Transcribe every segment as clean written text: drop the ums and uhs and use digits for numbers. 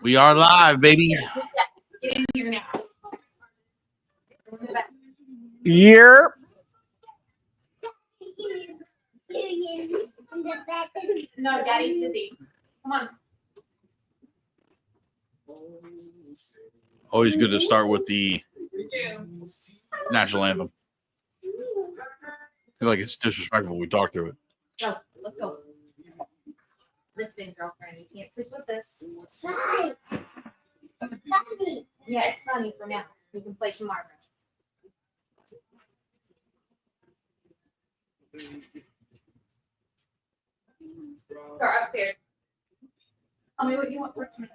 We are live, baby. Get in here now. Year. No, Daddy's busy. Come on. Always good to start with the national anthem. I feel like it's disrespectful. We talk through it. Go. Let's go. Listen, girlfriend, you can't sleep with this. Yeah, it's funny for now. We can play tomorrow. Go upstairs. Tell me what you want for dinner.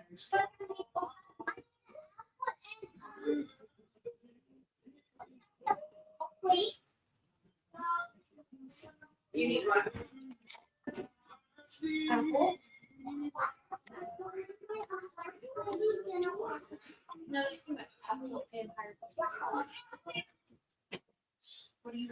You need what? Apple? No, it's too much apple and hard. What do you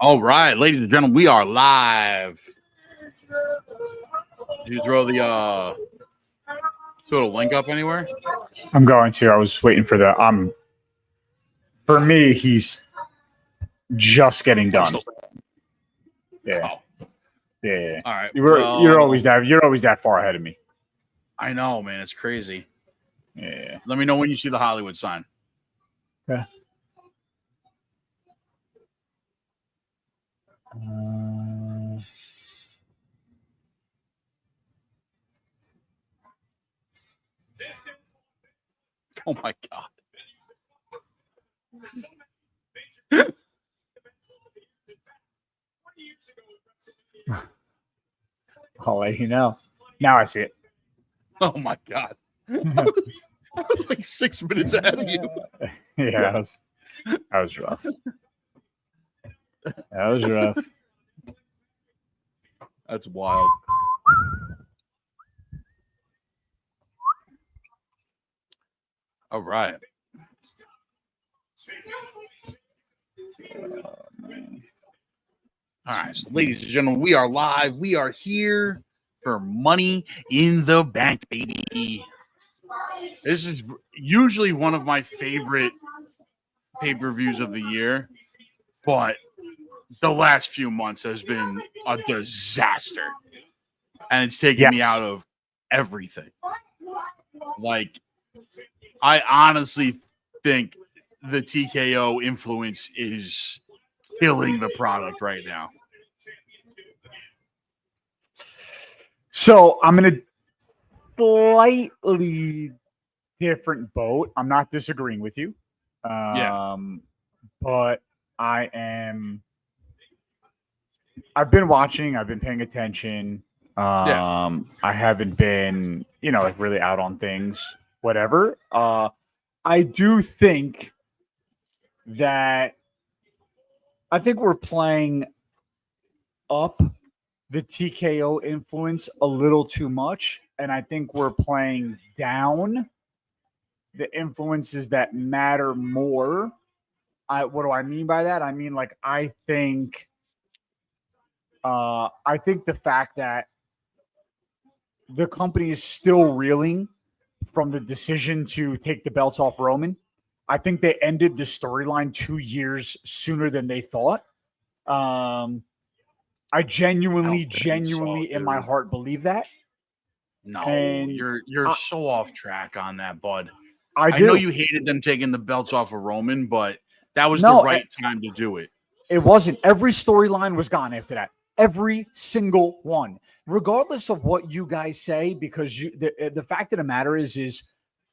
All right, ladies and gentlemen, we are live. Did you throw the link up anywhere? I'm going to. I was waiting for the. For me, he's just getting done. Yeah. Oh. Yeah. All right. You're always that far ahead of me. I know, man. It's crazy. Yeah. Let me know when you see the Hollywood sign. Okay. Oh my God. I'll let you know. Now I see it. Oh my God. I was like 6 minutes ahead of you. Yeah, that was rough. That was rough. That's wild. All right. All right, so ladies and gentlemen, we are live. We are here for Money in the Bank, baby. This is usually one of my favorite pay-per-views of the year, but the last few months has been a disaster, and it's taken me out of everything. Like, I honestly think the TKO influence is killing the product right now. So I'm in a slightly different boat. I'm not disagreeing with you. But I've been watching, I've been paying attention. I haven't been, like really out on things, whatever. I do think that we're playing up the TKO influence a little too much, and I think we're playing down the influences that matter more. What do I mean by that? I mean, like, I think the fact that the company is still reeling from the decision to take the belts off Roman. I think they ended the storyline 2 years sooner than they thought. I genuinely in my heart believe that. No, and you're so off track on that, bud. I know you hated them taking the belts off of Roman, but that was the right time to do it. It wasn't. Every storyline was gone after that. Every single one, regardless of what you guys say, because the fact of the matter is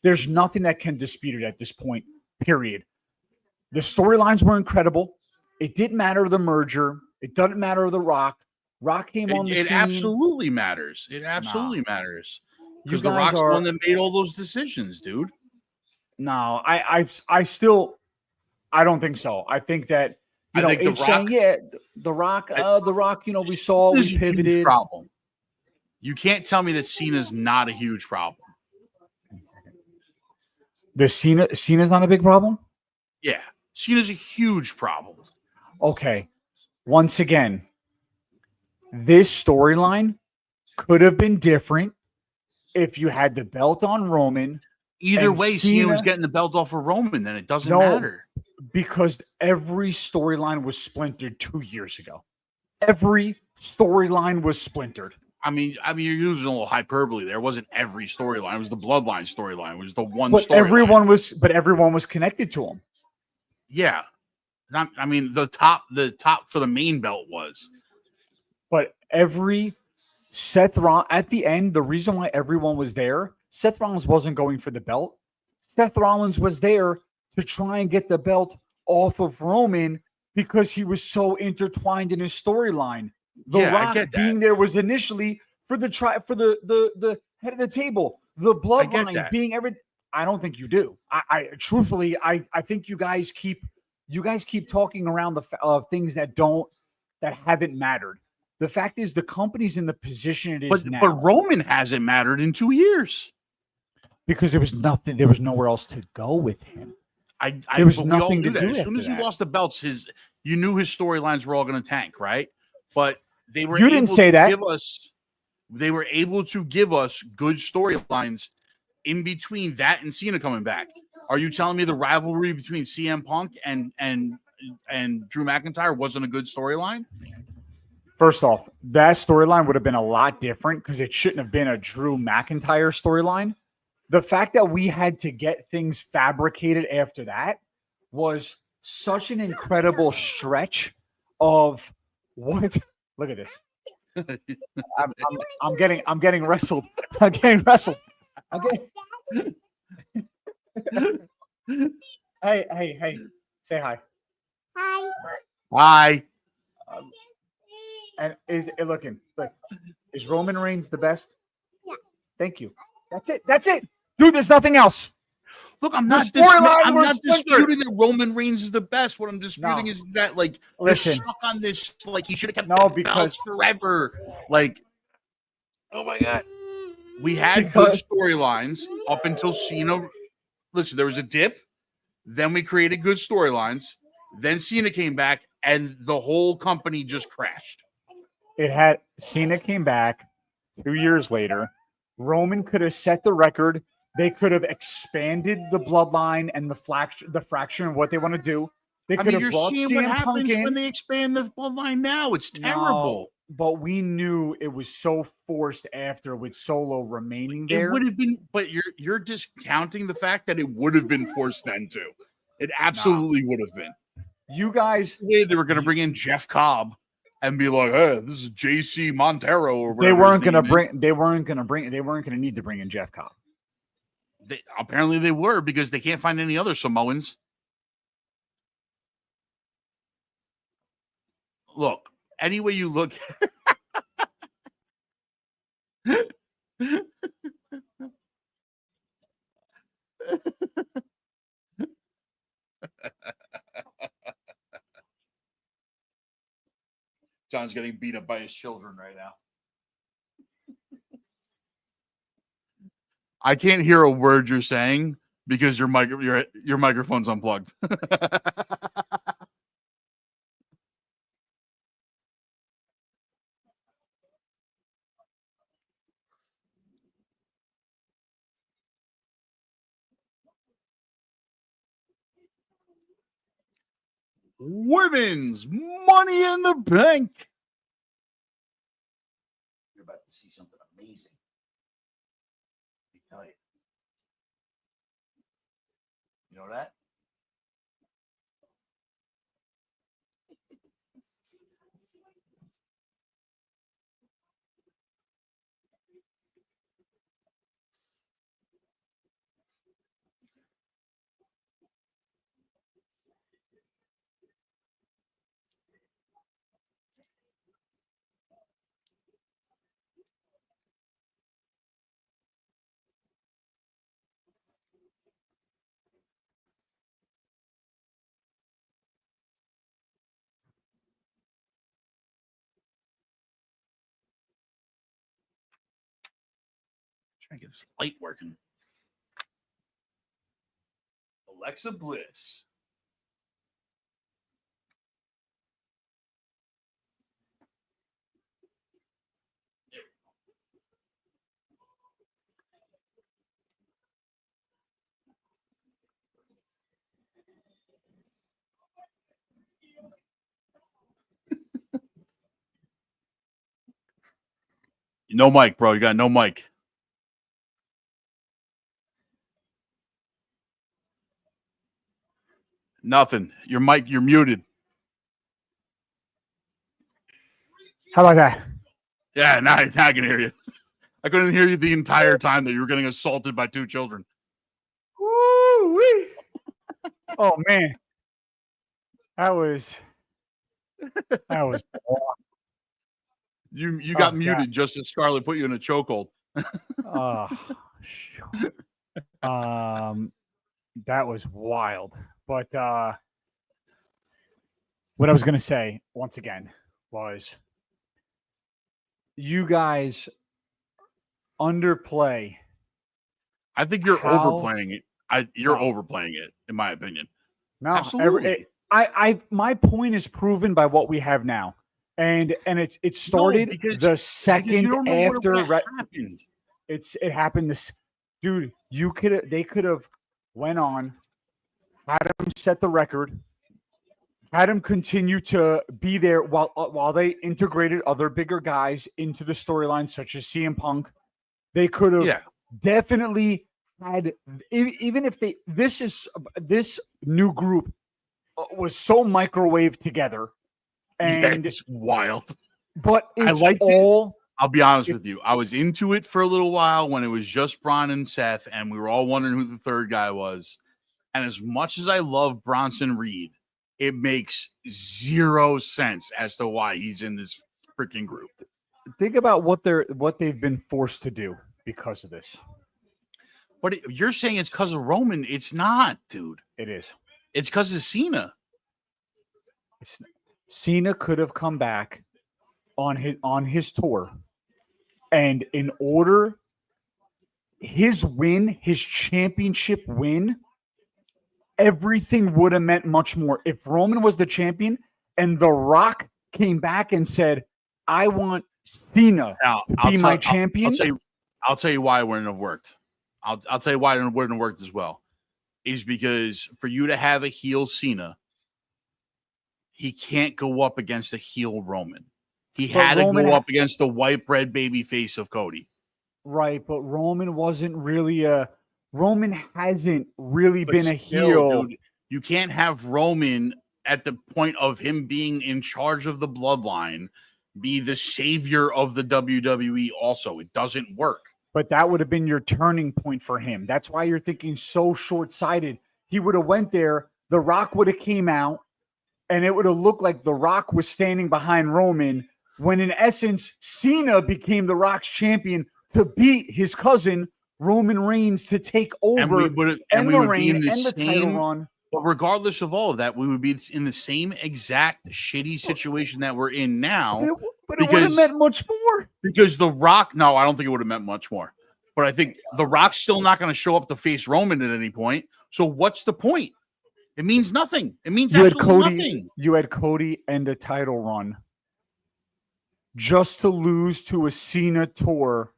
there's nothing that can dispute it at this point. Period. The storylines were incredible. It didn't matter the merger. It doesn't matter the Rock. Rock came on the It scene. absolutely matters. It absolutely matters. You Because the guys Rock's the are one that made all those decisions, dude. no. I still I don't think so. I think that I think The it's saying Rock- the Rock. The Rock. We saw Cena's we a huge pivoted. problem. You can't tell me that Cena's not a huge problem. The Cena's not a big problem. Yeah, Cena's a huge problem. Okay. Once again, this storyline could have been different if you had the belt on Roman. Either And way, Cena was Cena- getting the belt off of Roman. Then it doesn't No. matter. Because every storyline was splintered 2 years ago. Every storyline was splintered. I mean, you're using a little hyperbole there. It wasn't every storyline. It was the Bloodline storyline. It was the one But storyline. everyone was connected to him. Yeah. The top for the main belt was. But every Seth Rollins at the end, the reason why everyone was there, Seth Rollins wasn't going for the belt. Seth Rollins was there to try and get the belt off of Roman because he was so intertwined in his storyline. The Yeah, I Rock get that. being there was initially for the the head of the table. The bloodline that. being everything. I don't think you do. I truthfully, I think you guys keep talking around things that haven't mattered. The fact is, the company's in the position it is now. But Roman hasn't mattered in 2 years. Because there was nothing, there was nowhere else to go with him. There was but we all nothing knew to that. do As soon after as he that. lost the belts, you knew his storylines were all going to tank, right? But they were. You didn't say that. They were able to give us good storylines in between that and Cena coming back. Are you telling me the rivalry between CM Punk and Drew McIntyre wasn't a good storyline? First off, that storyline would have been a lot different because it shouldn't have been a Drew McIntyre storyline. The fact that we had to get things fabricated after that was such an incredible stretch of what. Look at this. I'm getting wrestled. I'm getting wrestled. Hey. Say hi. Hi. And look, is Roman Reigns the best? Yeah. Thank you. That's it. Dude, there's nothing else. Look, I'm The not storyline was disputing that Roman Reigns is the best. What I'm disputing No. is that you're Listen. stuck on this he should have kept No, the belts forever. Oh my God. We had good storylines up until Cena. Listen, there was a dip. Then we created good storylines. Then Cena came back, and the whole company just crashed. Cena came back 2 years later. Roman could have set the record. They could have expanded the bloodline and the fraction of what they want to do. They could have you're brought seeing what CM Punk happens in. when they expand the bloodline now. It's terrible. No, but we knew it was so forced after with Solo remaining there. It would have been, but you're discounting the fact that it would have been forced then too. It absolutely would have been. You guys, They were going to bring in Jeff Cobb and be like, "Hey, this is JC Montero," or whatever. they weren't going to need to bring in Jeff Cobb. Apparently they were, because they can't find any other Samoans. Look, any way you look. John's getting beat up by his children right now. I can't hear a word you're saying because your microphone's unplugged. Women's Money in the Bank. You're about to see something amazing. Let me tell you. You know that? Trying to get this light working. Alexa Bliss. No mic, bro. You got no mic. Nothing. Your mic, you're muted. How about that? Yeah, now I can hear you. I couldn't hear you the entire time that you were getting assaulted by 2 children. Woo-wee. Oh man, that was. You got Oh, muted God. just as Scarlett put you in a chokehold. That was wild. But what I was gonna say once again was, you guys underplay. I think you're How? overplaying it. You're No. overplaying it, in my opinion. No, Absolutely. My point is proven by what we have now, and it started because the you second don't know after. what happened. It happened this, dude. They could have went on, had him set the record, had him continue to be there while they integrated other bigger guys into the storyline, such as CM Punk. They could have definitely had, even if this new group was so microwaved together, and it's wild. but I it's liked it. all. I'll be honest with you. I was into it for a little while when it was just Braun and Seth, and we were all wondering who the third guy was. And as much as I love Bronson Reed, it makes 0 sense as to why he's in this freaking group. Think about what they've been forced to do because of this. But you're saying it's because of Roman. It's not, dude. It is. It's because of Cena. Cena could have come back on his tour, and in order his championship win, everything would have meant much more. If Roman was the champion and The Rock came back and said, "I want Cena to be my champion," I'll tell you why it wouldn't have worked. I'll tell you why it wouldn't have worked as well. Is because for you to have a heel Cena, he can't go up against a heel Roman. He had to go up against the white bread baby face of Cody. Right, but Roman wasn't really Roman hasn't really been a heel. heel. Dude, you can't have Roman at the point of him being in charge of the bloodline be the savior of the WWE also. It doesn't work. But that would have been your turning point for him. That's why you're thinking so short-sighted. He would have went there, The Rock would have came out, and it would have looked like The Rock was standing behind Roman, when in essence, Cena became The Rock's champion to beat his cousin, Roman Reigns, to take over and we would be in the title run. But regardless of all of that, we would be in the same exact shitty situation that we're in now. But it would have meant much more. Because The Rock, no, I don't think it would have meant much more. But I think The Rock's still not going to show up to face Roman at any point. So what's the point? It means nothing. It means absolutely nothing. You had Cody end a title run just to lose to a Cena tour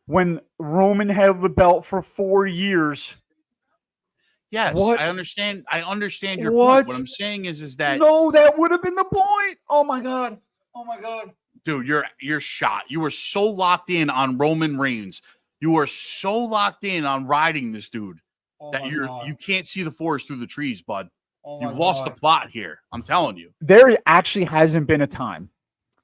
when Roman held the belt for 4 years. Yes, what? I understand. I understand your point. What I'm saying is that no, that would have been the point. Oh my god. Oh my god. Dude, you're shot. You were so locked in on Roman Reigns. You were so locked in on riding this dude that you can't see the forest through the trees, bud. You've lost the plot here. I'm telling you. There actually hasn't been a time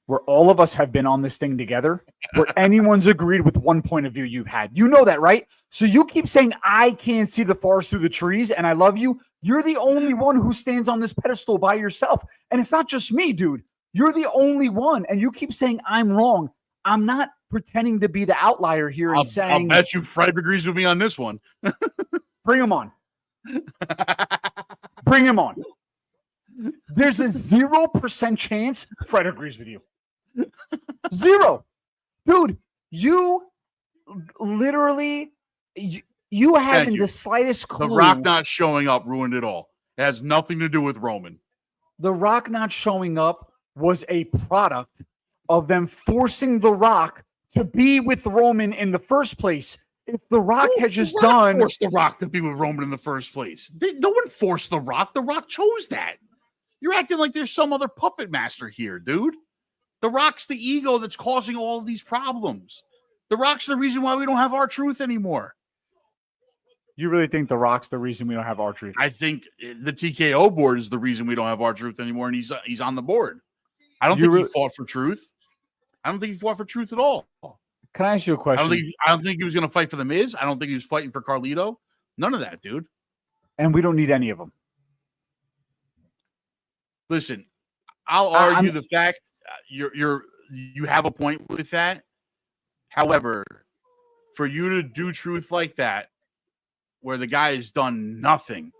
where all of us have been on this thing together where anyone's agreed with one point of view you've had. You know that, right? So you keep saying, I can't see the forest through the trees, and I love you. You're the only one who stands on this pedestal by yourself. And it's not just me, dude. You're the only one. And you keep saying, I'm wrong. I'm not pretending to be the outlier here and saying. I'll bet you Fred agrees with me on this one. Bring him on. Bring him on. There's a 0% chance Fred agrees with you. 0. Dude, you literally, you haven't you. the slightest clue. The Rock not showing up ruined it all. It has nothing to do with Roman. The Rock not showing up was a product of them forcing The Rock to be with Roman in the first place. If The Rock had just done... forced The Rock to be with Roman in the first place. No one forced The Rock. The Rock chose that. You're acting like there's some other puppet master here, dude. The Rock's the ego that's causing all of these problems. The Rock's the reason why we don't have R-Truth anymore. You really think The Rock's the reason we don't have R-Truth? I think the TKO board is the reason we don't have R-Truth anymore, and he's on the board. I don't think he fought for truth. I don't think he fought for truth at all. Can I ask you a question? I don't think he was going to fight for the Miz. I don't think he was fighting for Carlito. None of that, dude. And we don't need any of them. Listen, I'll argue the fact you have a point with that. However, for you to do truth like that, where the guy has done nothing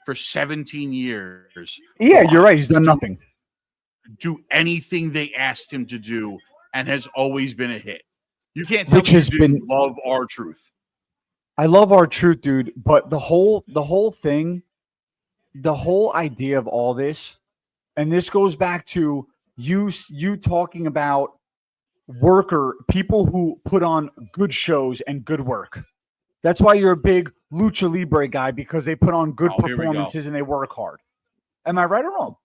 for 17 years. Yeah, you're right. He's done nothing. Do anything they asked him to do and has always been a hit. You can't tell me you didn't love R-Truth. I love R-Truth, dude, but the whole thing, the whole idea of all this, and this goes back to you talking about people who put on good shows and good work. That's why you're a big Lucha Libre guy, because they put on good performances and they work hard. Am I right or wrong?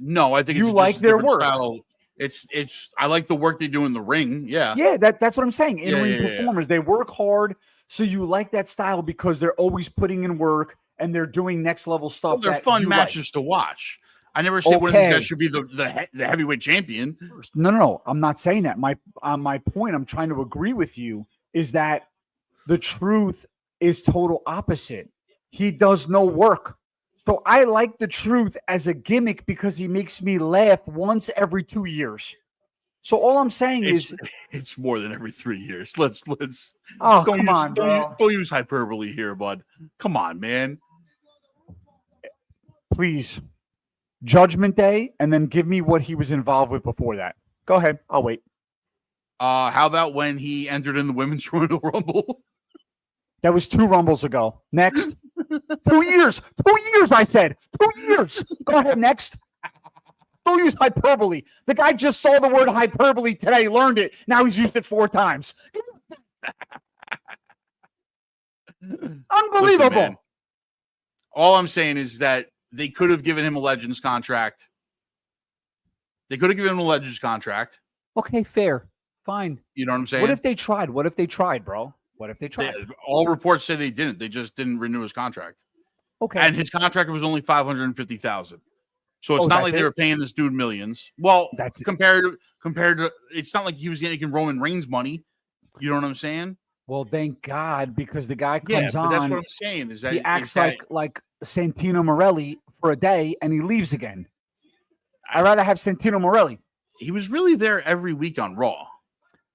No, I think you like their work. Style. It's I like the work they do in the ring. Yeah. Yeah, that's what I'm saying. In-ring performers, they work hard. So you like that style because they're always putting in work and they're doing next level stuff. Well, they're fun matches to watch. I never said one of these guys should be the heavyweight champion. No. I'm not saying that. My point, I'm trying to agree with you, is that the truth is total opposite. He does no work. So I like the truth as a gimmick because he makes me laugh once every 2 years. So all I'm saying is it's more than every 3 years. Let's don't use hyperbole here, bud. Come on, man. Please. Judgment Day, and then give me what he was involved with before that. Go ahead. I'll wait. How about when he entered in the Women's Royal Rumble? That was 2 Rumbles ago. Next. 2 years. 2 years, I said. 2 years. Go ahead, next. Don't use hyperbole. The guy just saw the word hyperbole today, learned it. Now he's used it 4 times. Unbelievable. Listen, man, all I'm saying is that they could have given him a Legends contract. Okay, fair. Fine. You know what I'm saying? What if they tried? Bro? What if they tried? All reports say they didn't. They just didn't renew his contract. Okay. And his contract was only $550,000. So it's not like they were paying this dude millions. Well, that's compared to, it's not like he was making Roman Reigns money. You know what I'm saying? Well, thank God, because the guy comes on. That's what I'm saying. Is that he acts like Santino Morelli for a day and he leaves again. I'd rather have Santino Morelli. He was really there every week on Raw.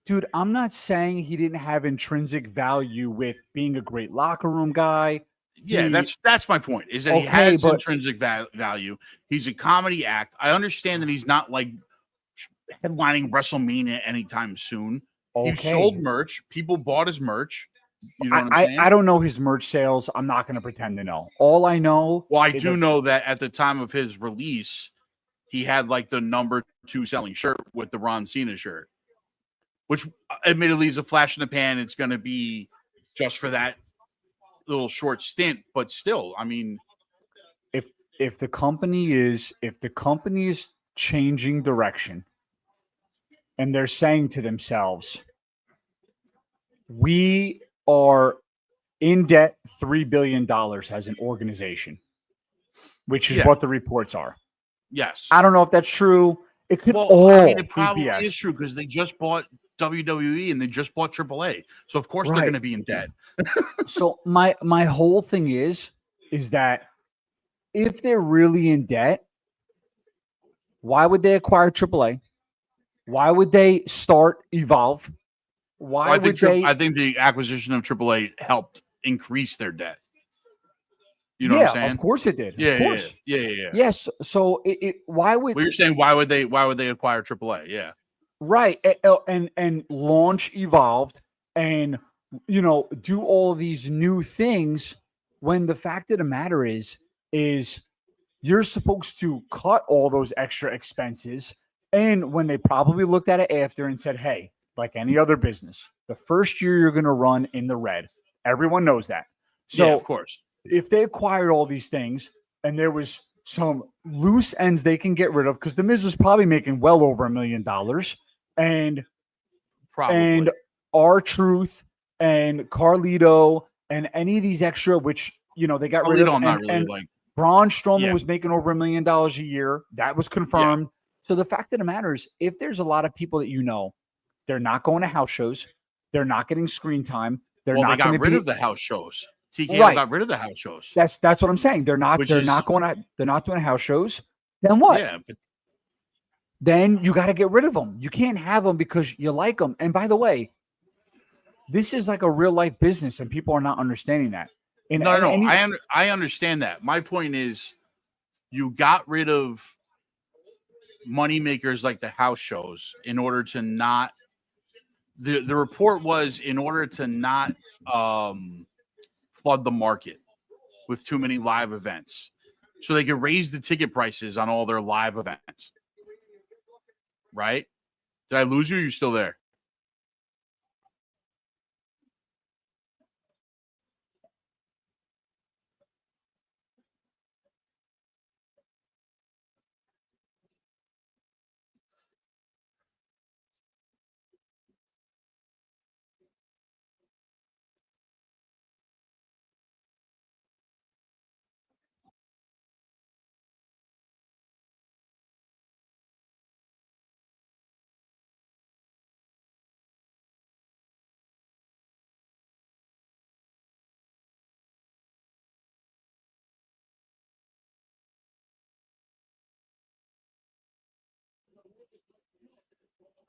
Dude, I'm not saying he didn't have intrinsic value with being a great locker room guy. Yeah, that's my point, is that he has intrinsic value. He's a comedy act. I understand that he's not like headlining WrestleMania anytime soon. He sold merch. People bought his merch. You know what I'm saying? I don't know his merch sales. I'm not going to pretend to know. All I know. Well, I do know that at the time of his release, he had like the number 2 selling shirt with the Ron Cena shirt, which admittedly is a flash in the pan. It's going to be just for that little short stint, but still, I mean, if the company is changing direction and they're saying to themselves, we are in debt $3 billion as an organization, which is what the reports are. Yes. I don't know if that's true. It could it probably is true because they just bought WWE and they just bought AAA. So of course they're going to be in debt. So my whole thing is that if they're really in debt, why would they acquire AAA? Why would they start Evolve? I think the acquisition of AAA helped increase their debt. You know what I'm saying? Of course it did. Yeah, of course. Yeah. Yes. So why would? Well, you're saying why would they acquire AAA? Yeah. right, and launch Evolved, and do all these new things. When the fact of the matter is you're supposed to cut all those extra expenses. And when they probably looked at it after and said, hey, like any other business, the first year you're going to run in the red. Everyone knows that. So yeah, of course. if they acquired all these things and there was some loose ends they can get rid of, because the Miz was probably making well over $1 million, and Probably. R-Truth and Carlito and any of these extra, which they got rid of. I'm not really like. Braun Strowman Yeah. was making over $1 million a year. That was confirmed. Yeah. So the fact of the matter is, if there's a lot of people that they're not going to house shows, they're not getting screen time. They got rid of the house shows. TKO got rid of the house shows. That's what I'm saying. They're not doing house shows. Then what? Yeah. Then you got to get rid of them. You can't have them because you like them. And by the way, this is like a real life business, and people are not understanding that. I understand that. My point is, you got rid of money makers like the house shows in order to not. The report was in order to not flood the market with too many live events, so they could raise the ticket prices on all their live events. Right? Did I lose you? Or are you still there?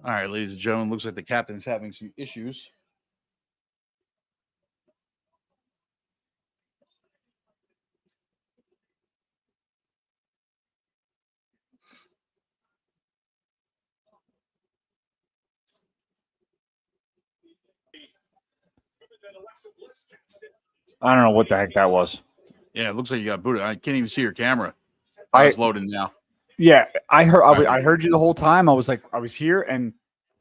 All right, ladies and gentlemen, looks like the captain's having some issues. I don't know what the heck that was. Yeah, it looks like you got booted. I can't even see your camera. It's loading now. Yeah, I heard you the whole time. I was here, and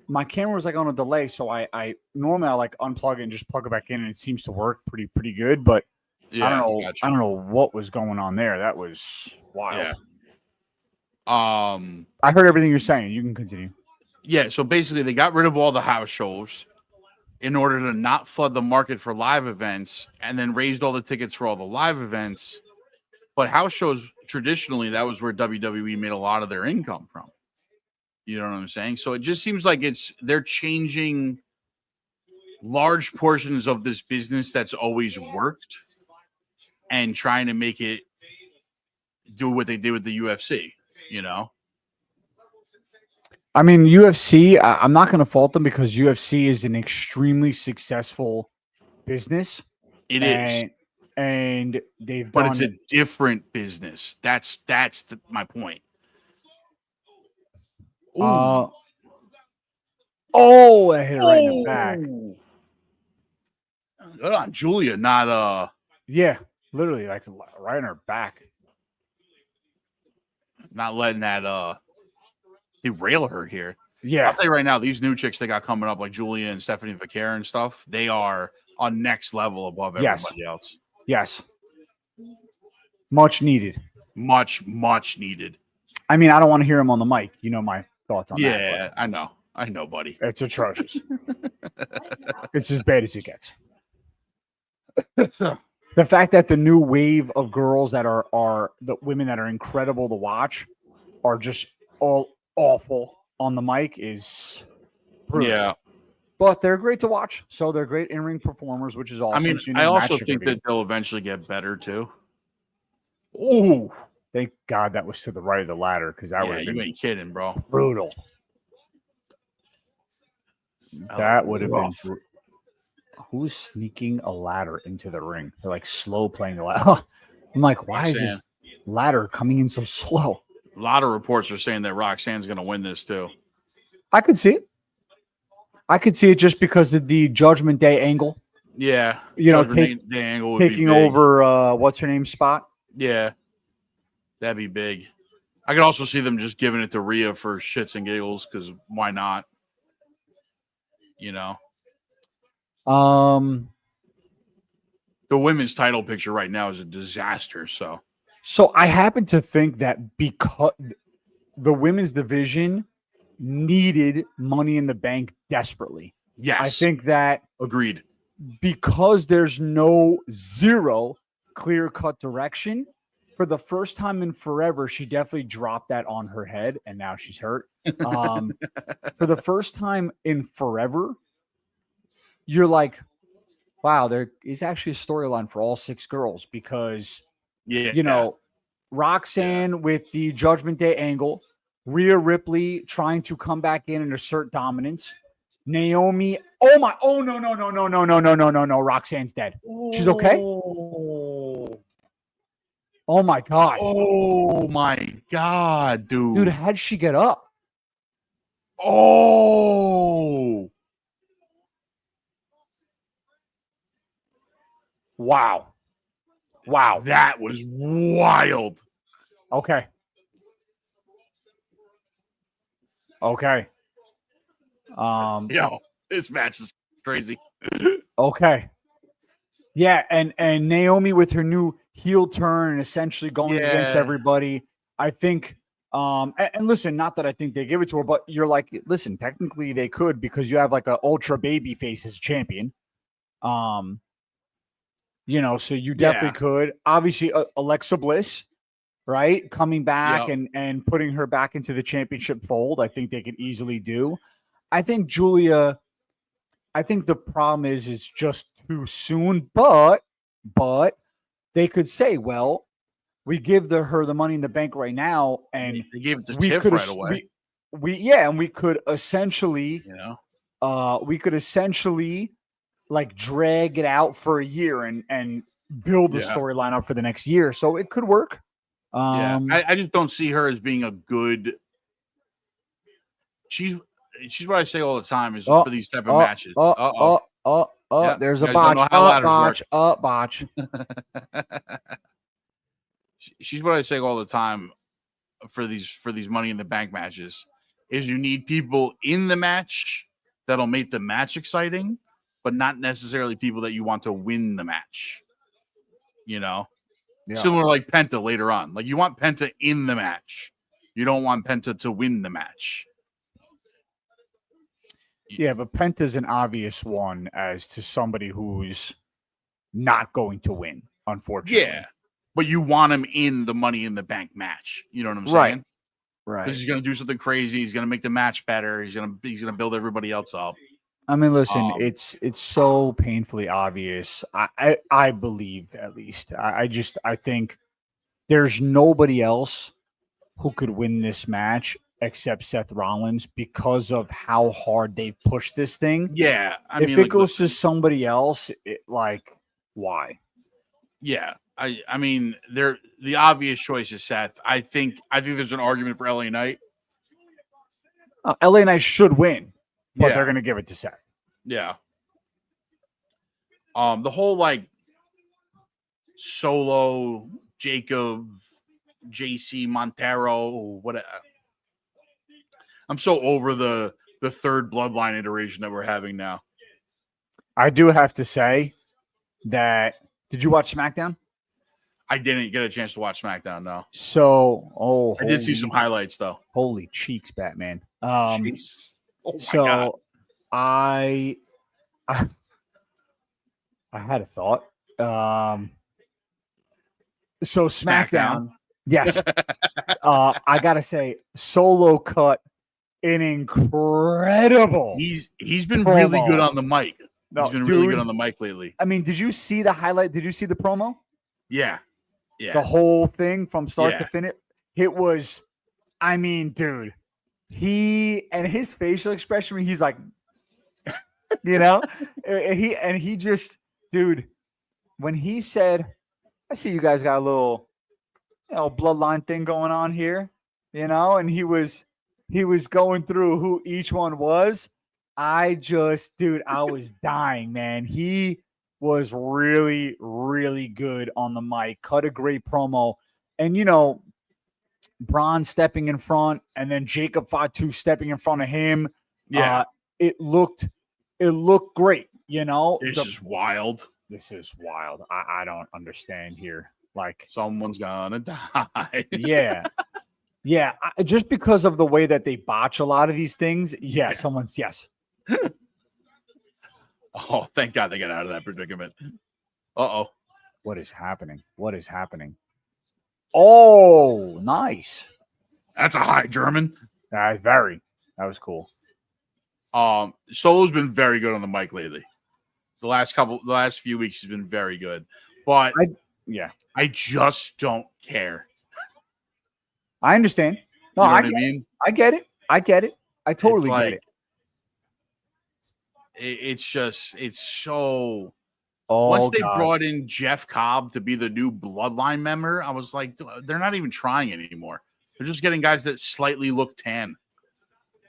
my camera was like on a delay. So I normally I like unplug it and just plug it back in, and it seems to work pretty good. But yeah, I don't know what was going on there. That was wild. Yeah. I heard everything you're saying. You can continue. Yeah, so basically they got rid of all the house shows in order to not flood the market for live events, and then raised all the tickets for all the live events. But house shows, traditionally, that was where WWE made a lot of their income from. You know what I'm saying? So it just seems like they're changing large portions of this business that's always worked and trying to make it do what they did with the UFC, I mean, UFC, I'm not going to fault them because UFC is an extremely successful business. It is. And but it's a different business. That's my point. I hit it right in the back. Good on Julia, not yeah, literally like right in her back. Not letting that derail her here. Yeah, I'll say right now, these new chicks they got coming up, like Julia and Stephanie Vaquer and stuff, they are on next level above everybody else. Yes. Much needed. Much needed. I mean, I don't want to hear him on the mic. You know my thoughts on that. Yeah, I know, buddy. It's atrocious. It's as bad as it gets. The fact that the new wave of girls that are the women that are incredible to watch are just all awful on the mic is brutal. Yeah. But they're great to watch. So they're great in-ring performers, which is awesome. I mean, I also think that they'll eventually get better too. Ooh. Thank God that was to the right of the ladder, because that would have been you ain't kidding, bro. Brutal. That would have been. Who's sneaking a ladder into the ring? They're like slow playing the ladder. I'm like, why is this ladder coming in so slow? A lot of reports are saying that Roxanne's going to win this too. I could see it. I could see it just because of the Judgment Day angle. Yeah, You know, the angle would be taking big. over what's her name spot. Yeah, that'd be big. I could also see them just giving it to Rhea for shits and giggles because why not? You know, the women's title picture right now is a disaster. So I happen to think that because the women's division needed Money in the Bank desperately. yes, I think that agreed. because there's zero clear-cut direction, for the first time in forever, she definitely dropped that on her head, and now she's hurt. For the first time in forever, you're like, wow, there is actually a storyline for all 6 girls because, Yeah, you know, Roxanne with the Judgment Day angle, Rhea Ripley trying to come back in and assert dominance. Naomi, oh no, Roxanne's dead. She's okay? Oh my God. Oh my God, dude. Dude, how'd she get up? Oh. Wow. That was wild. Okay. Yo, this match is crazy. Okay. Yeah, and Naomi with her new heel turn and essentially going against everybody. I think and listen, not that I think they give it to her, but you're like, listen, technically they could because you have like a ultra baby face as champion. You know, so you definitely could. Obviously, Alexa Bliss, right? Coming back and putting her back into the championship fold. I think they could easily do. I think Julia, I think the problem is just too soon, but they could say, well, we give her the Money in the Bank right now, and they gave it to Tiff right away. And we could essentially, like drag it out for a year and build the storyline up for the next year. So it could work. I just don't see her as being a good. She's what I say all the time is for these type of matches. There's a botch. Botch. She's what I say all the time for these Money in the Bank matches is you need people in the match that'll make the match exciting, but not necessarily people that you want to win the match. You know, similar like Penta later on. Like you want Penta in the match. You don't want Penta to win the match. Yeah, but Penta's an obvious one as to somebody who's not going to win, unfortunately. Yeah, but you want him in the Money in the Bank match. You know what I'm saying? Right. Because he's going to do something crazy. He's going to make the match better. He's going to build everybody else up. I mean, listen, it's so painfully obvious. I believe, at least. I think there's nobody else who could win this match except Seth Rollins because of how hard they pushed this thing. Yeah, if it goes to somebody else, why? Yeah, I mean, the obvious choice is Seth. I think there's an argument for LA Knight. LA Knight should win, but they're going to give it to Seth. Yeah. The whole like Solo, Jacob, JC Montero, whatever. I'm so over the third bloodline iteration that we're having now. I do have to say that. Did you watch SmackDown? I didn't get a chance to watch SmackDown, no. So, I did see some highlights though. Holy cheeks, Batman. Jeez. Oh my God. I had a thought. So SmackDown. Yes. I gotta say, Solo cut an incredible. He's been really good on the mic. He's been really good on the mic lately. I mean, did you see the highlight? Did you see the promo? Yeah. The whole thing from start to finish. It was, I mean, dude, his facial expression when he's like, he just, dude, when he said, I see you guys got a little, bloodline thing going on here, and he was he was going through who each one was, dude, I was dying, man. He was really, really good on the mic, cut a great promo. And, Braun stepping in front and then Jacob Fatu stepping in front of him. Yeah. It looked great, This is wild. This is wild. I don't understand here. Like, Someone's gonna die. yeah. Yeah. Just because of the way that they botch a lot of these things. Yeah. Yes. Oh, thank God they got out of that predicament. Uh-oh. What is happening? Oh, nice. That's a high German. That was cool. Solo's been very good on the mic lately. The last few weeks he's been very good. But I just don't care. I understand. No, You know what I mean? I get it. I totally get it. It's so. Oh, Once they God. brought in Jeff Cobb to be the new Bloodline member, I was like, they're not even trying anymore. They're just getting guys that slightly look tan.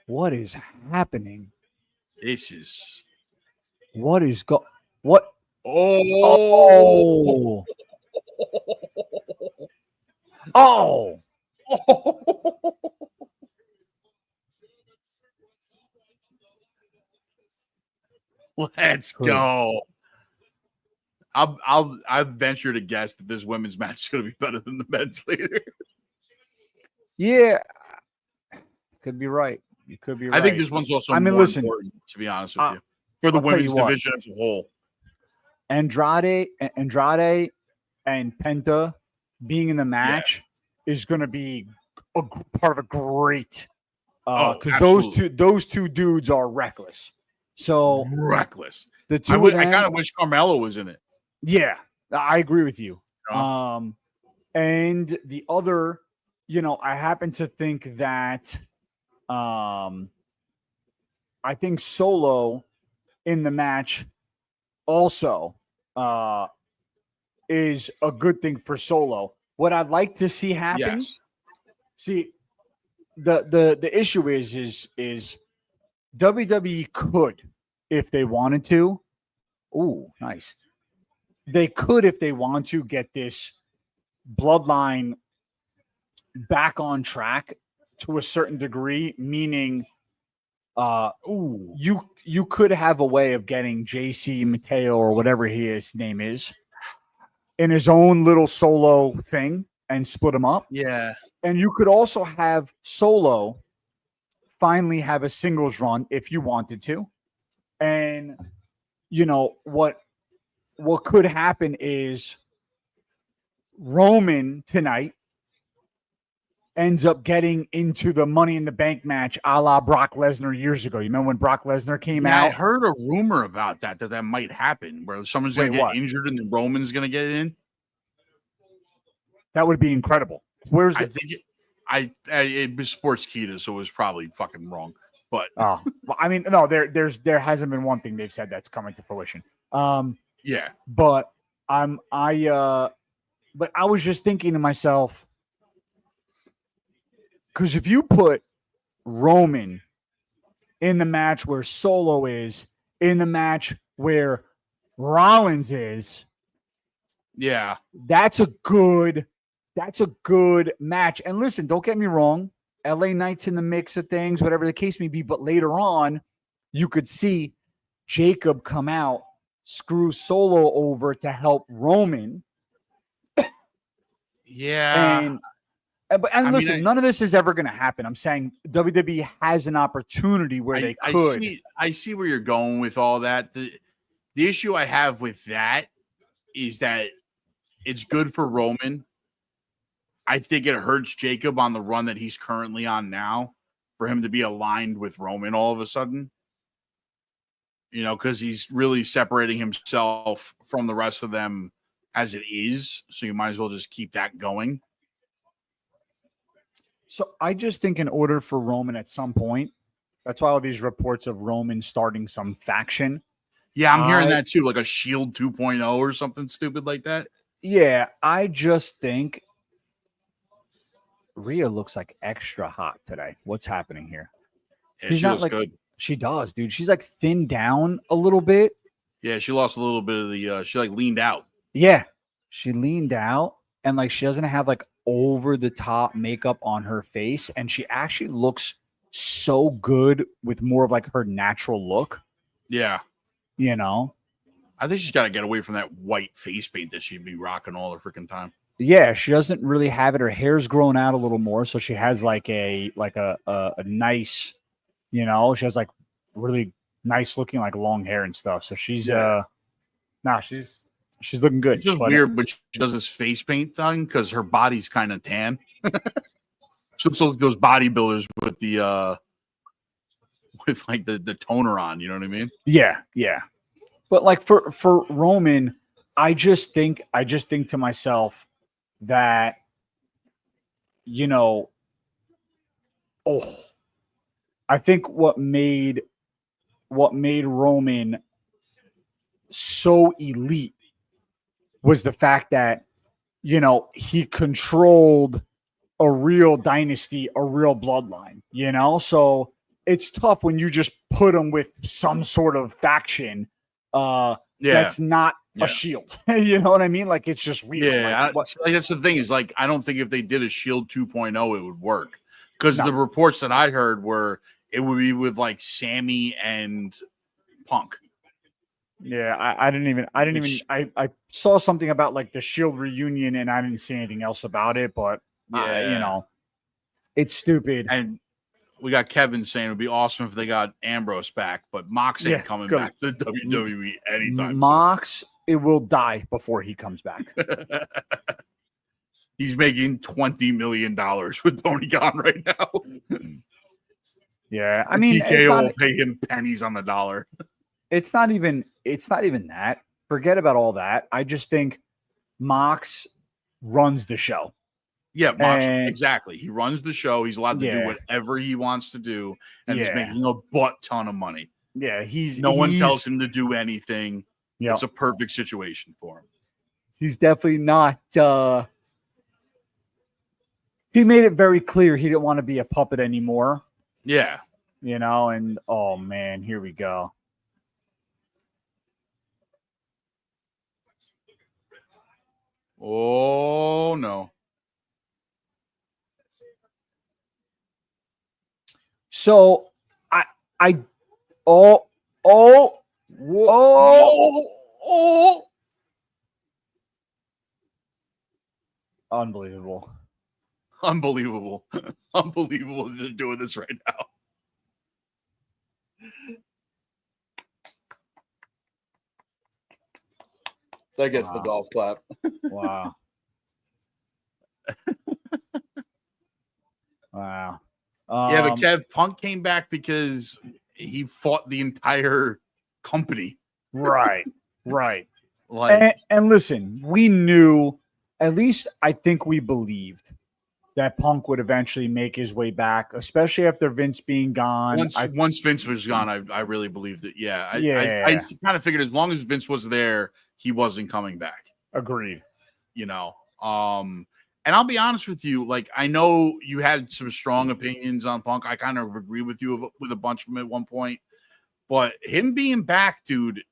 What is happening? This is. What? Oh. Oh. Let's go. I'll venture to guess that this women's match is going to be better than the men's later. Yeah. Could be right. You could be right. I think this one's also more important, to be honest with you, for the women's division as a whole. Andrade and Penta being in the match is going to be a part of a great because those two dudes are reckless. So reckless. The two I kind of wish Carmelo was in it. Yeah, I agree with you. And the other, I happen to think that I think Solo in the match also is a good thing for Solo. What I'd like to see happen, the issue is WWE could, if they wanted to. Ooh, nice. They could, if they want to, get this bloodline back on track to a certain degree, meaning you could have a way of getting JC Mateo or whatever his name is in his own little solo thing and split him up. Yeah. And you could also have Solo finally have a singles run if you wanted to. And what could happen is Roman tonight ends up getting into the Money in the Bank match a la Brock Lesnar years ago. You remember when Brock Lesnar came out? I heard a rumor about that might happen, where someone's going to get injured and then Roman's going to get in. That would be incredible. It was Sportskeeda, so it was probably fucking wrong. But well, I mean, no, there hasn't been one thing they've said that's coming to fruition. Yeah. But I was just thinking to myself, because if you put Roman in the match where Solo is, in the match where Rollins is, that's a good match. And listen, don't get me wrong, LA Knight's in the mix of things, whatever the case may be, but later on, you could see Jacob come out, screw Solo over to help Roman. Yeah. And listen, none of this is ever going to happen. I'm saying WWE has an opportunity where they could. I see where you're going with all that. The issue I have with that is that it's good for Roman. I think it hurts Jacob on the run that he's currently on now for him to be aligned with Roman all of a sudden. Because he's really separating himself from the rest of them as it is. So you might as well just keep that going. So I just think in order for Roman at some point, that's why all these reports of Roman starting some faction. Yeah, I'm hearing that too, like a Shield 2.0 or something stupid like that. Yeah, I just think Rhea looks like extra hot today. What's happening here? Yeah, She's she not looks like good. she does, dude. She's like thinned down a little bit. Yeah, she lost a little bit of the. She like leaned out. Yeah, she leaned out and like she doesn't have like over the top makeup on her face, and she actually looks so good with more of like her natural look. Yeah, You know. I think she's got to get away from that white face paint that she'd be rocking all the freaking time. Yeah, she doesn't really have it. Her hair's grown out a little more, so she has like a nice, you know, she has like really nice looking like long hair and stuff. So she's Yeah. she's looking good. It's just but- weird, but she does this face paint thing because her body's kind of tan. So it's like those bodybuilders with the with like the toner on. You know what I mean? Yeah, yeah. But like for Roman, I just think to myself that, you know, I think what made Roman so elite was the fact that, you know, he controlled a real dynasty, a real bloodline, you know? So it's tough when you just put him with some sort of faction that's not Yeah. a Shield. You know what I mean? Like, it's just weird. Yeah, Like, like, that's the thing is like I don't think if they did a Shield 2.0 it would work because No. the reports that I heard were it would be with like Sammy and Punk. yeah, I didn't even I saw something about like the Shield reunion and I didn't see anything else about it, but you know, it's stupid. And we got Kevin saying it would be awesome if they got Ambrose back, but Mox ain't Yeah, coming go. back to WWE anytime Mox, it will die before he comes back. soon. He's making $20 million with Tony Khan right now. Yeah, I mean, TKO will pay him pennies on the dollar. it's not even that. Forget about all that. I just think Mox runs the show. Yeah, Mox, And- exactly. He runs the show. He's allowed to do Yeah. whatever he wants to do, and he's Yeah. making a butt ton of money. Yeah, No one tells him to do anything. Yeah, It's a perfect situation for him. he's definitely not. He made it very clear he didn't want to be a puppet anymore. Yeah. You know, and oh man, here we go. Oh no. So oh Oh. unbelievable. Unbelievable. Unbelievable that they're doing this right now. That gets the Wow. golf clap. Wow. Wow. Yeah, but Kev Punk came back because he fought the entire company. right. Like, And listen, we knew, at least I think we believed that Punk would eventually make his way back, especially after Vince being gone. once Vince was gone, I really believed it. Yeah, I Yeah. kind of figured as long as Vince was there, he wasn't coming back. Agreed. You know, and I'll be honest with you. Like, I know you had some strong opinions on Punk. I kind of agree with you with a bunch of them at one point, but him being back, dude,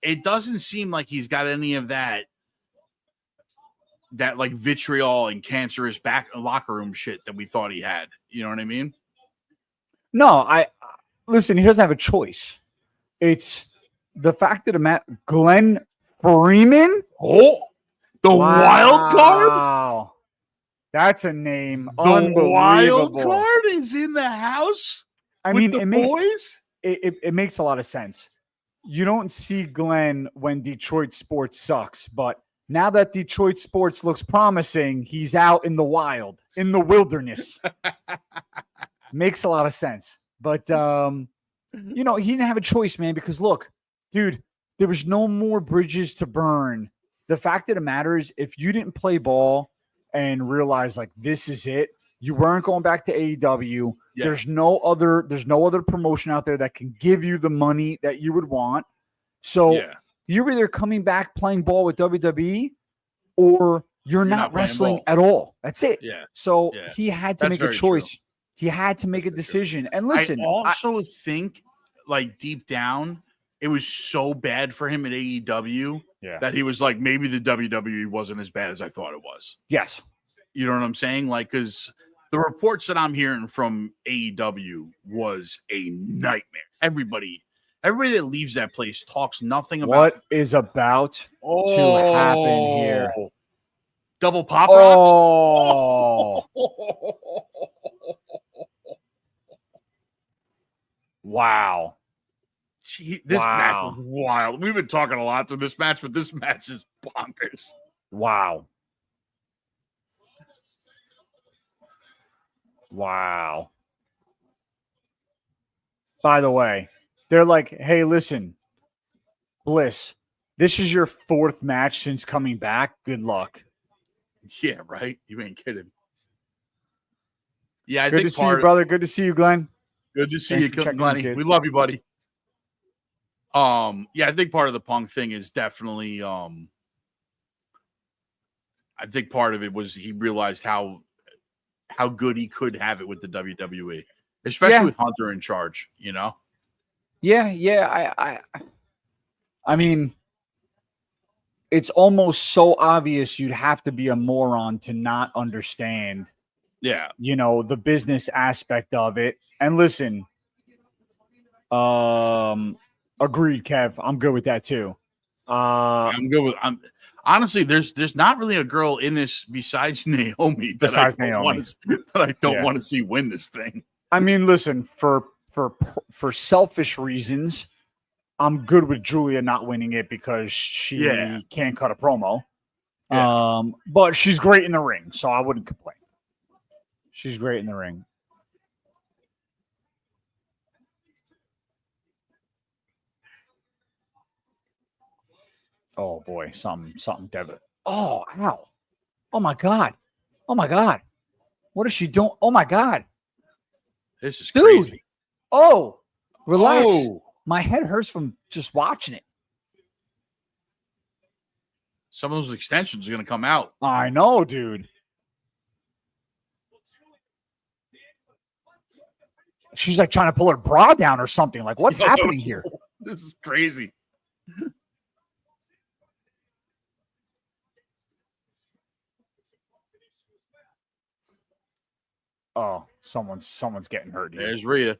it doesn't seem like he's got any of that like vitriol and cancerous back locker room shit that we thought he had. You know what I mean? No, listen, he doesn't have a choice. It's the fact of the matter. Glenn Freeman? Oh, the wild card. Wow. That's a name. The wild Unbelievable. card is in the house. I with mean, the it makes boys. it makes a lot of sense. You don't see Glenn when Detroit sports sucks, but now that Detroit sports looks promising, he's out in the wild, in the wilderness. Makes a lot of sense. But you know, he didn't have a choice, man, because look, dude, there was no more bridges to burn. The fact of the matter is, if you didn't play ball and realize like this is it, you weren't going back to AEW. Yeah. There's no other promotion out there that can give you the money that you would want. So Yeah. you're either coming back playing ball with WWE or you're not not playing wrestling ball. at all. That's it. Yeah. So Yeah. he had to That's make a very true. choice. He had to make a That's very true. decision. And listen, I also think, like, deep down, it was so bad for him at AEW Yeah. that he was like, maybe the WWE wasn't as bad as I thought it was. yes. You know what I'm saying? Like, because the reports that I'm hearing from AEW was a nightmare. Everybody that leaves that place talks nothing about What is about to happen here? Double pop rocks. Oh, wow. This match Wow. was wild. We've been talking a lot through this match, but this match is bonkers. Wow. Wow. By the way, they're like, hey, listen, Bliss, this is your 4th match since coming back. Good luck. Yeah, right. You ain't kidding. Yeah, I Good think to see you, brother. Good to see you, Glenn. Good to see Thanks you, for checking in, Glenny. kid. We love you, buddy. Yeah, I think part of the Punk thing is definitely I think part of it was he realized how good he could have it with the WWE, especially with Hunter in charge, you know? Yeah. I mean, it's almost so obvious you'd have to be a moron to not understand, Yeah. the business aspect of it. And listen, agreed, Kev. I'm good with that too. I'm good with honestly, there's not really a girl in this besides Naomi that I don't want to see win this thing. I mean, listen, for selfish reasons, I'm good with Julia not winning it because she can't cut a promo. Yeah. But she's great in the ring, so I wouldn't complain. She's great in the ring. Oh boy, something Devitt. Oh, ow. Oh my God. Oh my God. What is she doing? Oh my God. This is Dude. crazy. Oh, relax. Oh. My head hurts from just watching it. Some of those extensions are going to come out. I know, dude. She's like trying to pull her bra down or something. Like, what's happening here? This is crazy. Oh, someone's getting hurt here. There's Rhea.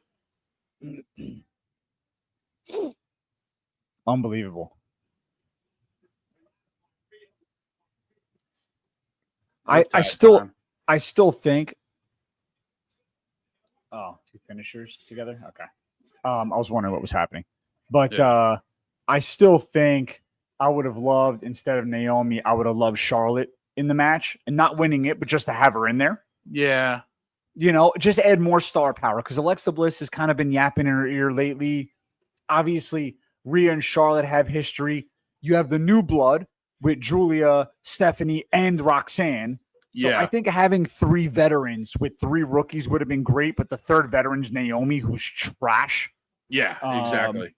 Unbelievable. I still think. Oh, 2 finishers together. Okay. I was wondering what was happening, but I still think I would have loved, instead of Naomi, I would have loved Charlotte in the match and not winning it, but just to have her in there. Yeah. Just add more star power, because Alexa Bliss has kind of been yapping in her ear lately. Obviously, Rhea and Charlotte have history. You have the new blood with Julia, Stephanie, and Roxanne. So I think having 3 veterans with 3 rookies would have been great, but the 3rd veteran's Naomi, who's trash. Yeah, exactly.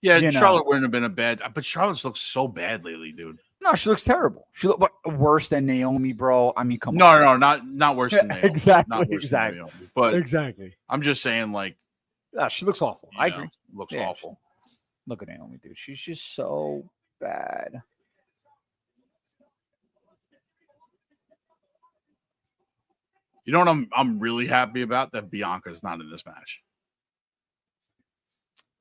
Yeah, Charlotte wouldn't have been a bad, but Charlotte's looks so bad lately, dude. No, she looks terrible. She looked worse than Naomi, bro. I mean, come on. No, not worse than Naomi. Exactly. Than Naomi, but exactly. I'm just saying, like, she looks awful. I agree. Looks awful. Look at Naomi, dude. She's just so bad. You know what I'm really happy about? That Bianca's not in this match.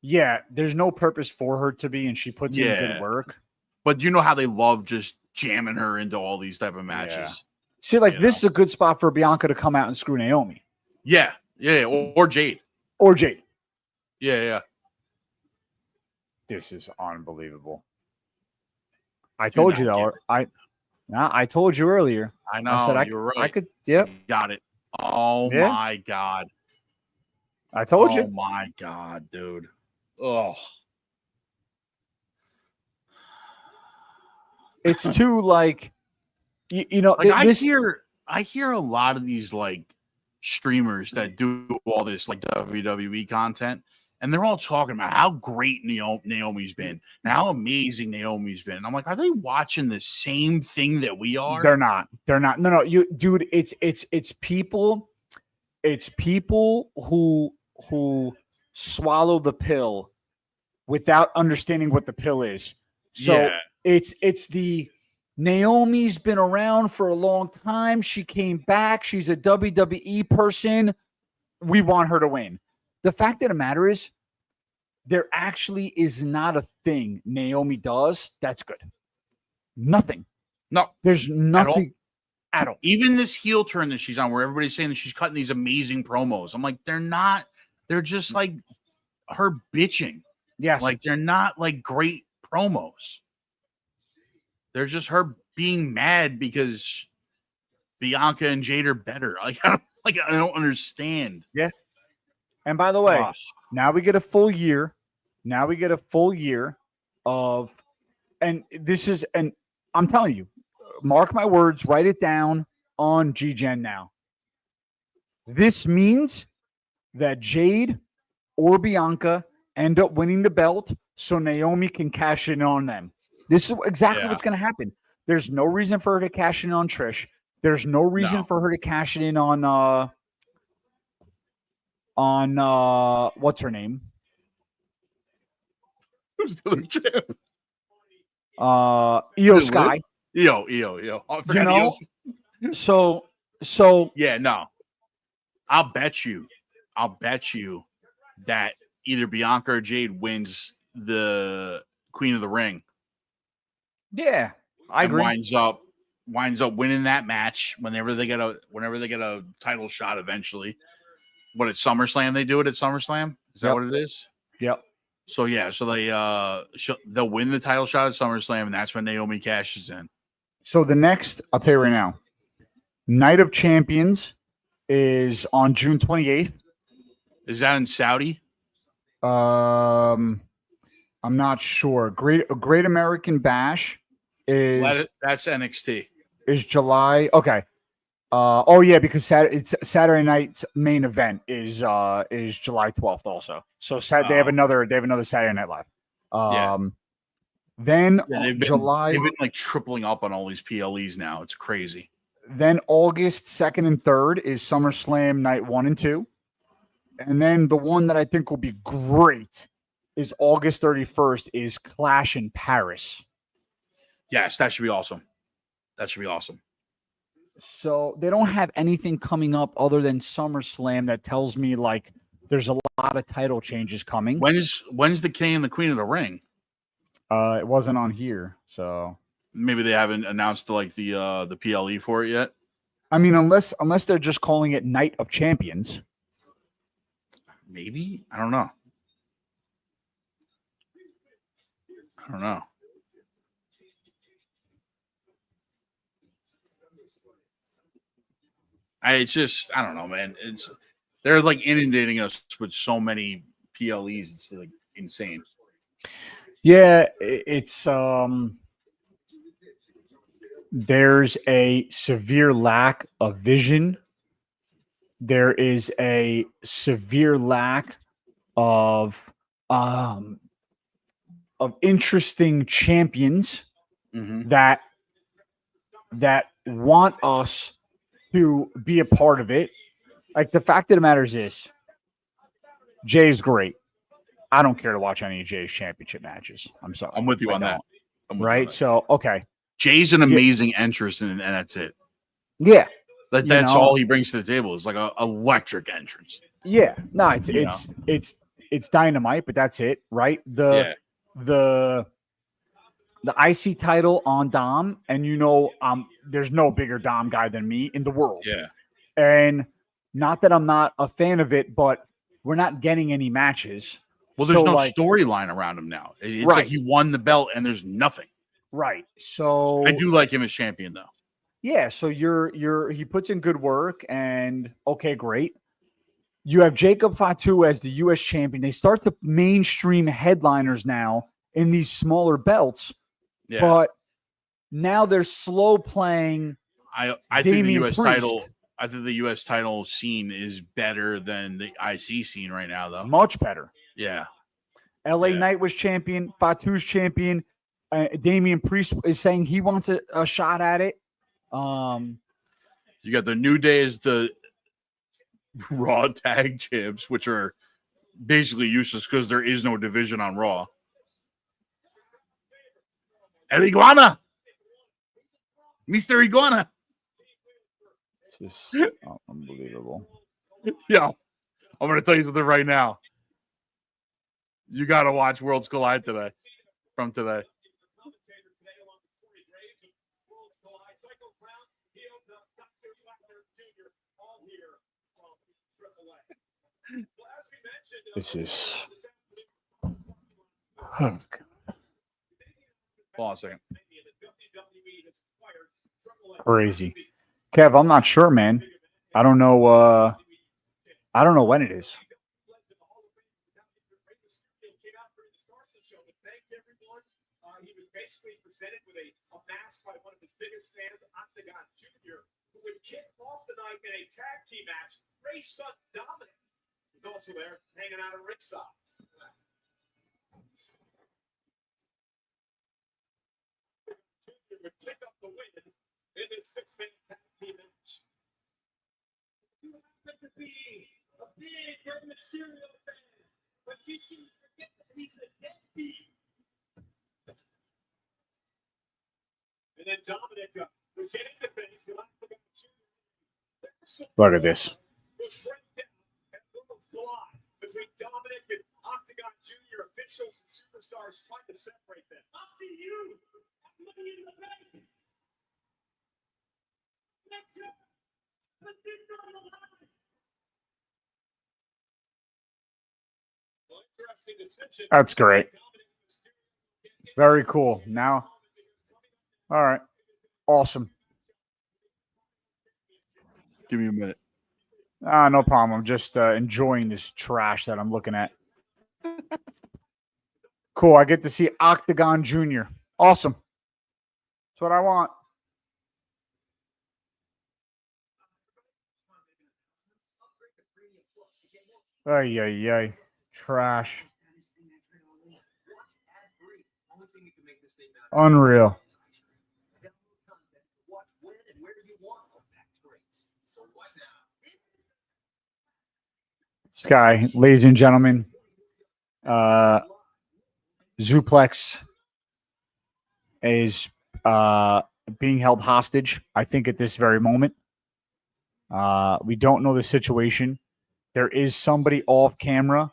Yeah, there's no purpose for her to be, and she puts in good work. But you know how they love just jamming her into all these type of matches. Yeah. See, this is a good spot for Bianca to come out and screw Naomi. Yeah. Or Jade. Yeah. This is unbelievable. I told you though. I told you earlier. I know. I said you were right. I could. Yep. Got it. Oh my God. I told you. Oh my God, dude. Oh. It's too like, I hear a lot of these like streamers that do all this like WWE content, and they're all talking about how great Naomi's been and how amazing Naomi's been. And I'm like, are they watching the same thing that we are? They're not. No, you, dude. It's people. It's people who swallow the pill without understanding what the pill is. So it's the Naomi's been around for a long time. She came back. She's a WWE person. We want her to win. The fact of the matter is, there actually is not a thing Naomi does that's good. Nothing. No, there's nothing at all. Even this heel turn that she's on, where everybody's saying that she's cutting these amazing promos. I'm like, they're not. They're just like her bitching. Yes. Like they're not like great promos. They're just her being mad because Bianca and Jade are better. Like I don't understand. Yeah. And by the way, now we get a full year. Now we get a full year of, and this is, and I'm telling you, mark my words, write it down on GGen now. This means that Jade or Bianca end up winning the belt so Naomi can cash in on them. This is exactly what's going to happen. There's no reason for her to cash in on Trish. There's no reason for her to cash in on what's her name? Who's the other champ? Io Sky. Io. You know? So yeah, no. I'll bet you that either Bianca or Jade wins the Queen of the Ring. Yeah, I agree. Winds up winning that match whenever they get a title shot eventually. What at SummerSlam they do it at SummerSlam? Is that what it is? Yep. So yeah, so they'll win the title shot at SummerSlam, and that's when Naomi cashes in. So the next, I'll tell you right now, Night of Champions is on June 28th. Is that in Saudi? I'm not sure. Great American Bash is that's NXT. Is July. Okay. Oh yeah, because it's Saturday night's main event is July 12th also. So they have another Saturday Night Live. Then they've been like tripling up on all these PLEs now. It's crazy. Then August 2nd and 3rd is SummerSlam night 1 and 2. And then the one that I think will be great is August 31st is Clash in Paris. Yes, that should be awesome. So they don't have anything coming up other than SummerSlam that tells me like there's a lot of title changes coming. When's the King and the Queen of the Ring? It wasn't on here, so maybe they haven't announced like the PLE for it yet. I mean, unless they're just calling it Night of Champions. Maybe. I don't know. I don't know, man. They're like inundating us with so many PLEs. It's like insane. Yeah, it's there's a severe lack of vision. There is a severe lack of interesting champions that want us to be a part of it. Like the fact of the matter is this: Jay's great. I don't care to watch any of Jay's championship matches. I'm sorry. I'm with you on that. Right? So, okay. Jay's an amazing entrance, and that's it. Yeah. That's all he brings to the table is like a electric entrance. Yeah. No, it's dynamite, but that's it, right? The IC title on Dom, and there's no bigger Dom guy than me in the world. Yeah. And not that I'm not a fan of it, but we're not getting any matches. Well, there's no storyline around him now. It's like he won the belt and there's nothing. Right. So I do like him as champion though. Yeah. So he puts in good work and okay, great. You have Jacob Fatu as the U.S. champion. They start to mainstream headliners now in these smaller belts. Yeah. But now they're slow playing. I think the U.S. title. I think the U.S. title scene is better than the IC scene right now, though. Much better. Yeah. LA Yeah. Knight was champion. Fatu's champion. Damian Priest is saying he wants a shot at it. You got the New Day as the Raw tag champs, which are basically useless because there is no division on Raw. El Iguana. Mr. Iguana. It's just unbelievable. Yo, I'm going to tell you something right now. You got to watch Worlds Collide today. From today. This is Hold on a second. crazy. Kev, I'm not sure, man. I don't know. I don't know when it is. He was basically presented with a mask by one of his biggest fans, Octagon Jr., who would kick off the night in a tag team match. Ray Sun Dominic was also there, hanging out at ringside. Jr. would pick up the win in this six-man tag team match. You happen to be a big Rey Mysterio fan, but you seem to forget that he's a deadbeat. And then Dominic was getting the finish. Look at this. Between Dominic and Octagon Jr. officials and superstars trying to separate them. I'll see you. Money in the bank. Next year. Put this on the line. Well, interesting decision. That's great. Very cool. Now, all right. Awesome. Give me a minute. No problem. I'm just enjoying this trash that I'm looking at. Cool. I get to see Octagon Jr. Awesome. That's what I want. Ay, ay, ay. Trash. Unreal. This guy, ladies and gentlemen, Zuplex is being held hostage, I think, at this very moment. We don't know the situation. There is somebody off camera,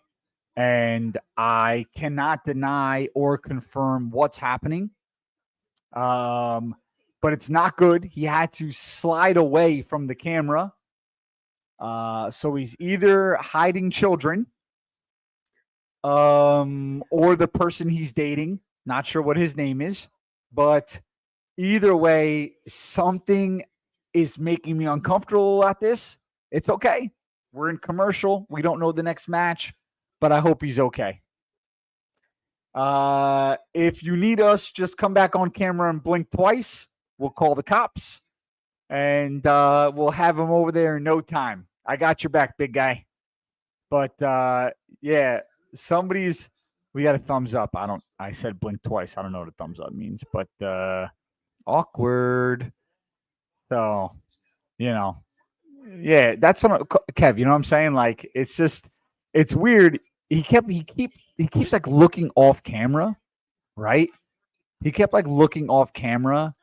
and I cannot deny or confirm what's happening. But it's not good. He had to slide away from the camera. So he's either hiding children or the person he's dating. Not sure what his name is. But either way, something is making me uncomfortable at this. It's okay. We're in commercial. We don't know the next match, but I hope he's okay. If you need us, just come back on camera and blink twice. We'll call the cops, and we'll have him over there in no time. I got your back, big guy. But yeah, we got a thumbs up. I said blink twice. I don't know what a thumbs up means, but awkward. So, yeah, that's what Kev, you know what I'm saying? Like, it's weird. He keeps like looking off camera, right? He kept like looking off camera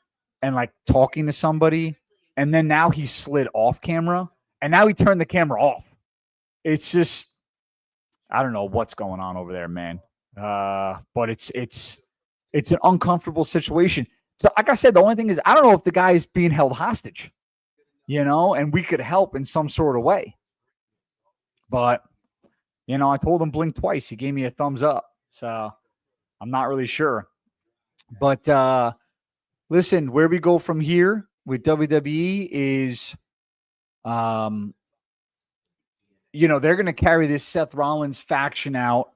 and like talking to somebody, and then now he slid off camera, and now he turned the camera off. It's just, I don't know what's going on over there, man. But it's an uncomfortable situation. So, like I said, the only thing is, I don't know if the guy is being held hostage, and we could help in some sort of way. But, I told him blink twice. He gave me a thumbs up. So I'm not really sure. But listen, where we go from here with WWE is, they're going to carry this Seth Rollins faction out,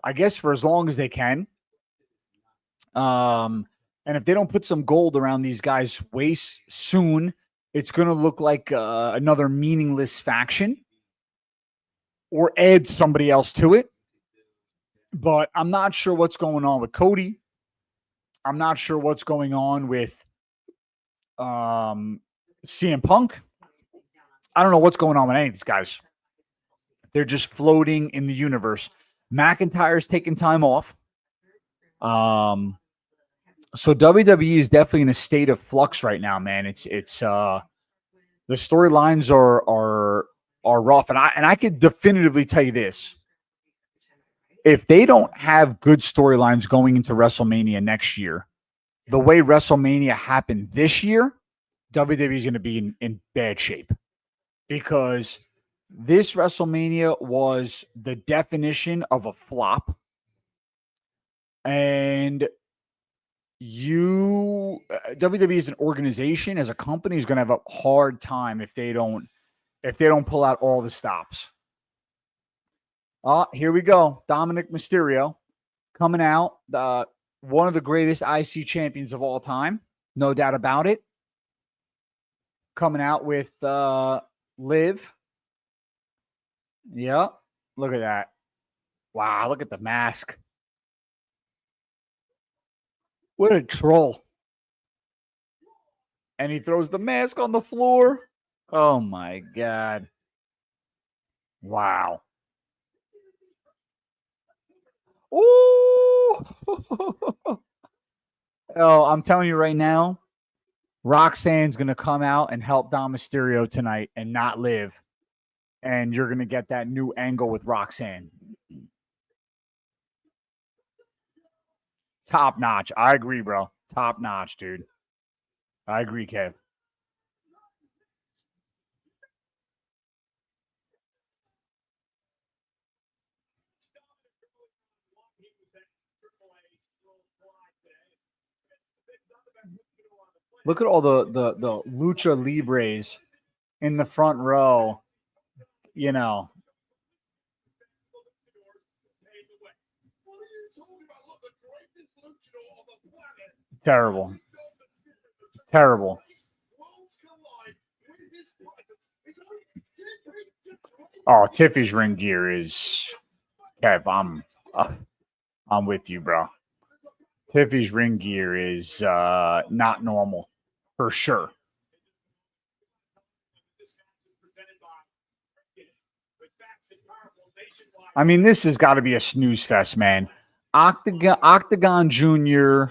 I guess, for as long as they can. And if they don't put some gold around these guys' waists soon, it's going to look like another meaningless faction. or add somebody else to it. But I'm not sure what's going on with Cody. I'm not sure what's going on with CM Punk. I don't know what's going on with any of these guys. They're just floating in the universe. McIntyre's taking time off. So WWE is definitely in a state of flux right now, man. It's the storylines are rough, and I could definitively tell you this: if they don't have good storylines going into WrestleMania next year, the way WrestleMania happened this year, WWE is going to be in bad shape, because this WrestleMania was the definition of a flop. And WWE as an organization, as a company, is going to have a hard time if they don't pull out all the stops. Here we go. Dominic Mysterio coming out, one of the greatest IC champions of all time, no doubt about it. Coming out with Liv. Yeah, look at that. Wow, look at the mask. What a troll. And he throws the mask on the floor. Oh, my God. Wow. Ooh. Oh, I'm telling you right now, Roxanne's going to come out and help Dom Mysterio tonight and not Liv. And you're going to get that new angle with Roxanne. Top notch. I agree, bro. Top notch, dude. I agree, Kev. Look at all the Lucha Libres in the front row. You know. Terrible. Terrible. Oh, Tiffy's ring gear is Kev, I'm with you, bro. Tiffy's ring gear is not normal, for sure. I mean, this has got to be a snooze fest, man. Octagon Jr.,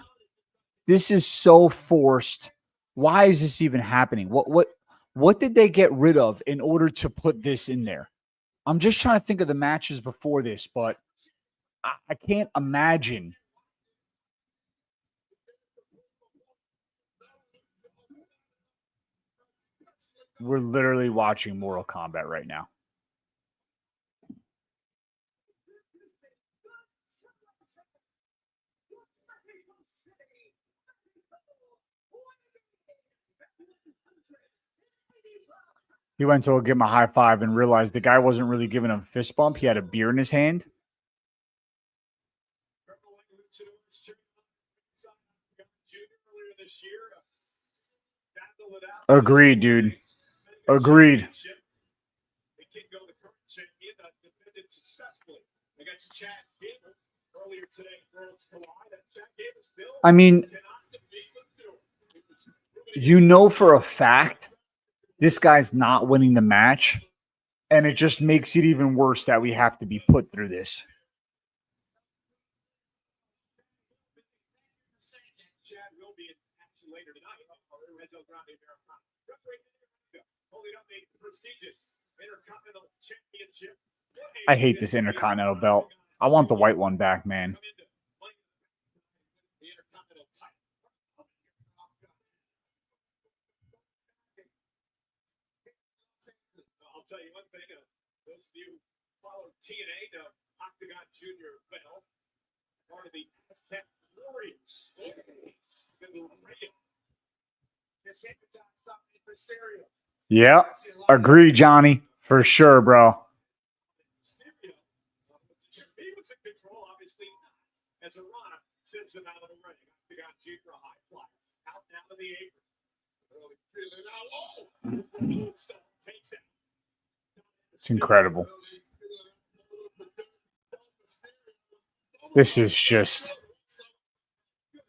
this is so forced. Why is this even happening? What did they get rid of in order to put this in there? I'm just trying to think of the matches before this, but I can't imagine. We're literally watching Mortal Kombat right now. He went to go give him a high five and realized the guy wasn't really giving him a fist bump. He had a beer in his hand. Agreed, dude. Agreed. I mean, you know for a fact this guy's not winning the match, and it just makes it even worse that we have to be put through this. I hate this Intercontinental belt. I want the white one back, man. I'll tell you one thing. Those of you who follow TNA know Octagon Jr. belt, part of the Aztec Warriors. Yeah, agree, Johnny. For sure, bro. He was in control, obviously, as Arana sends him out of the ring. Octagon Jr. a high fly. Out now to the apron. Really feeling out. Oh! Takes it. It's incredible. This is just.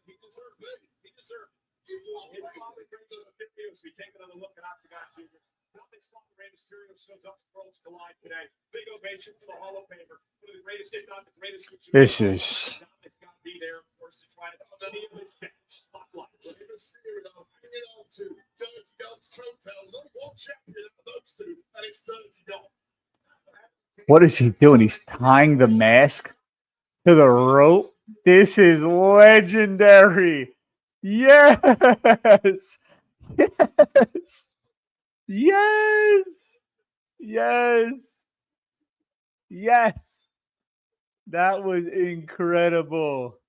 He deserved it. He deserved it. His father brings up the videos. We take another look at Octagon Jr. Nothing's fun. Rey Mysterio shows up to Worlds Collide today. Big ovation for the Hall of Famer. One of the greatest, if not the greatest. This is. It's got to be there, of course, to try to steal his spotlight. Rey Mysterio hanging on to Dirty Dog's coattails. Only one champion of those two, and it's Dirty Dog. What is he doing? He's tying the mask to the rope. This is legendary. Yes. Yes. Yes. Yes. Yes. That was incredible.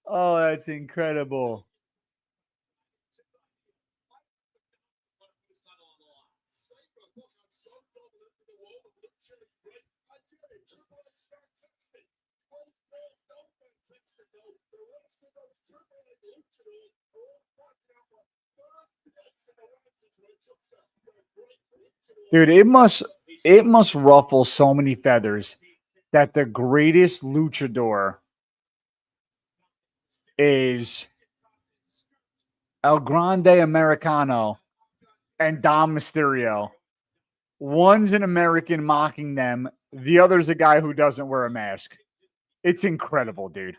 Oh, that's incredible. Dude, it must ruffle so many feathers that the greatest luchador is El Grande Americano and Dom Mysterio. One's an American mocking them. The other's a guy who doesn't wear a mask. It's incredible, dude.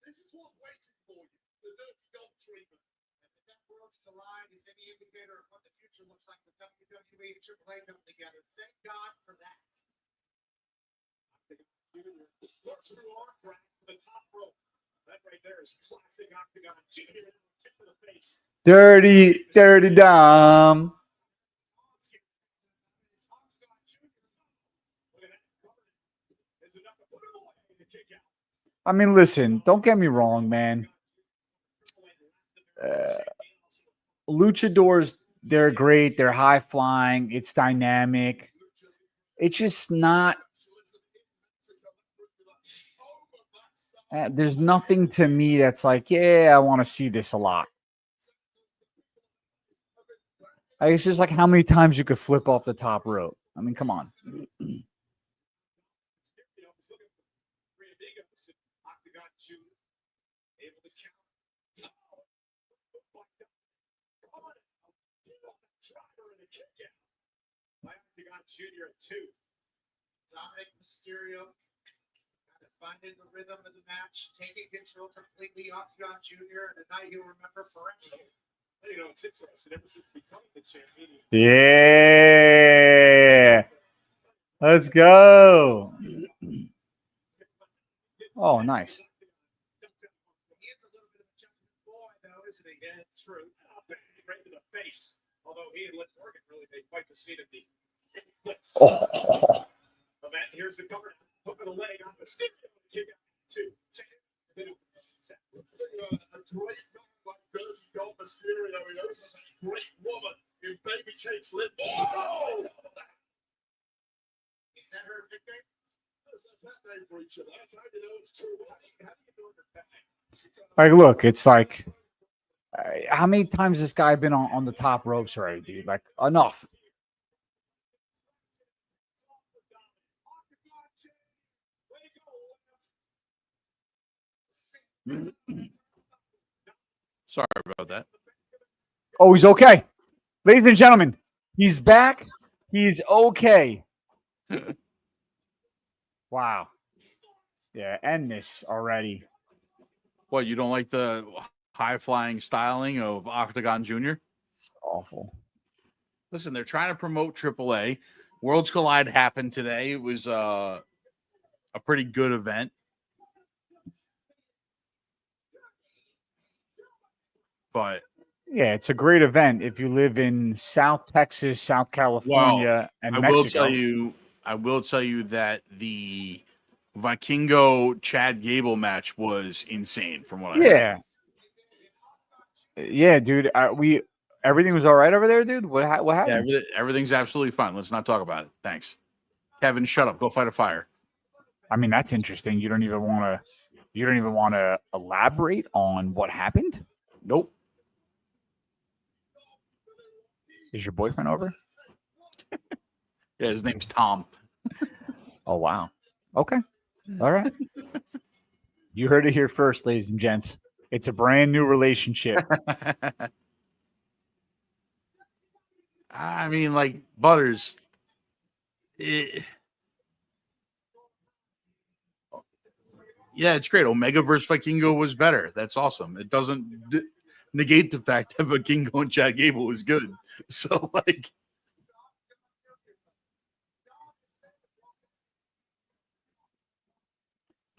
This is what's waiting for you. The Dirty Dog treatment. And if that Worlds Collide is any indicator of what the future looks like with WWE and Triple A coming together, thank God for that. Looks through our crack for the top rope. That right there is classic Octagon Jr. Kick to the face. Dirty Dom. I mean, listen, don't get me wrong, man. Luchadors, they're great. They're high flying. It's dynamic. It's just not. There's nothing to me that's like, yeah, I want to see this a lot. It's just like how many times you could flip off the top rope. I mean, come on. Junior at 2. Dominic Mysterio kind of finding the rhythm of the match, taking control completely. Octagon Jr. and a night he'll remember forever. You know, it's interesting. Ever since becoming the champion. Yeah. Let's go. Oh, nice. He is a little bit of a jumping boy, though, isn't he? Yeah, true. Right to the face. Although he and Liv Morgan really made quite the scene of the. Oh. Here's the cover. Hook of the leg on the stick. Kick out 2. A great man like Dirty Dog Mysterio. This is a great woman in Baby Cake's lip. Oh! Is that her nickname? That's that name for each other. That's how you know it's true. How do you know they're back? Like, look, it's like, how many times this guy been on the top ropes already, dude? Like, enough. Sorry about that. Oh, he's okay. Ladies and gentlemen, he's back. He's okay. Wow. Yeah, end this already. What, you don't like the high-flying styling of Octagon Jr.? It's awful. Listen, they're trying to promote AAA. Worlds Collide happened today. It was a pretty good event. But yeah, it's a great event if you live in South Texas, South California, and Mexico. I will tell you that the Vikingo Chad Gable match was insane from what I heard. Yeah, dude. Everything was all right over there, dude. What happened? Yeah, everything's absolutely fine. Let's not talk about it. Thanks. Kevin, shut up. Go fight a fire. I mean, that's interesting. You don't even want to elaborate on what happened? Nope. Is your boyfriend over? Yeah, his name's Tom. Oh, wow. Okay. All right. You heard it here first, ladies and gents. It's a brand new relationship. I mean, like Butters. Yeah, it's great. Omega versus Vikingo was better. That's awesome. It doesn't negate the fact that Vikingo and Chad Gable was good. So, like,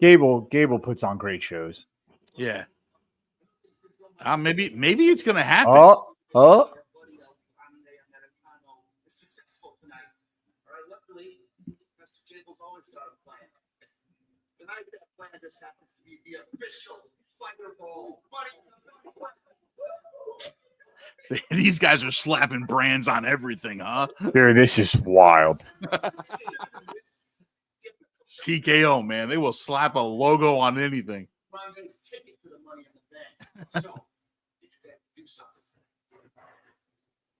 Gable puts on great shows. yeah. Maybe it's gonna happen. Oh. Successful tonight. All right, luckily, Mr. Gable's always got a plan. Tonight, that plan just happens to be the official Fireball Money. These guys are slapping brands on everything, huh? Dude, this is wild. TKO, man. They will slap a logo on anything. Ronde's ticket to the Money in the Bank. So, you have to do something.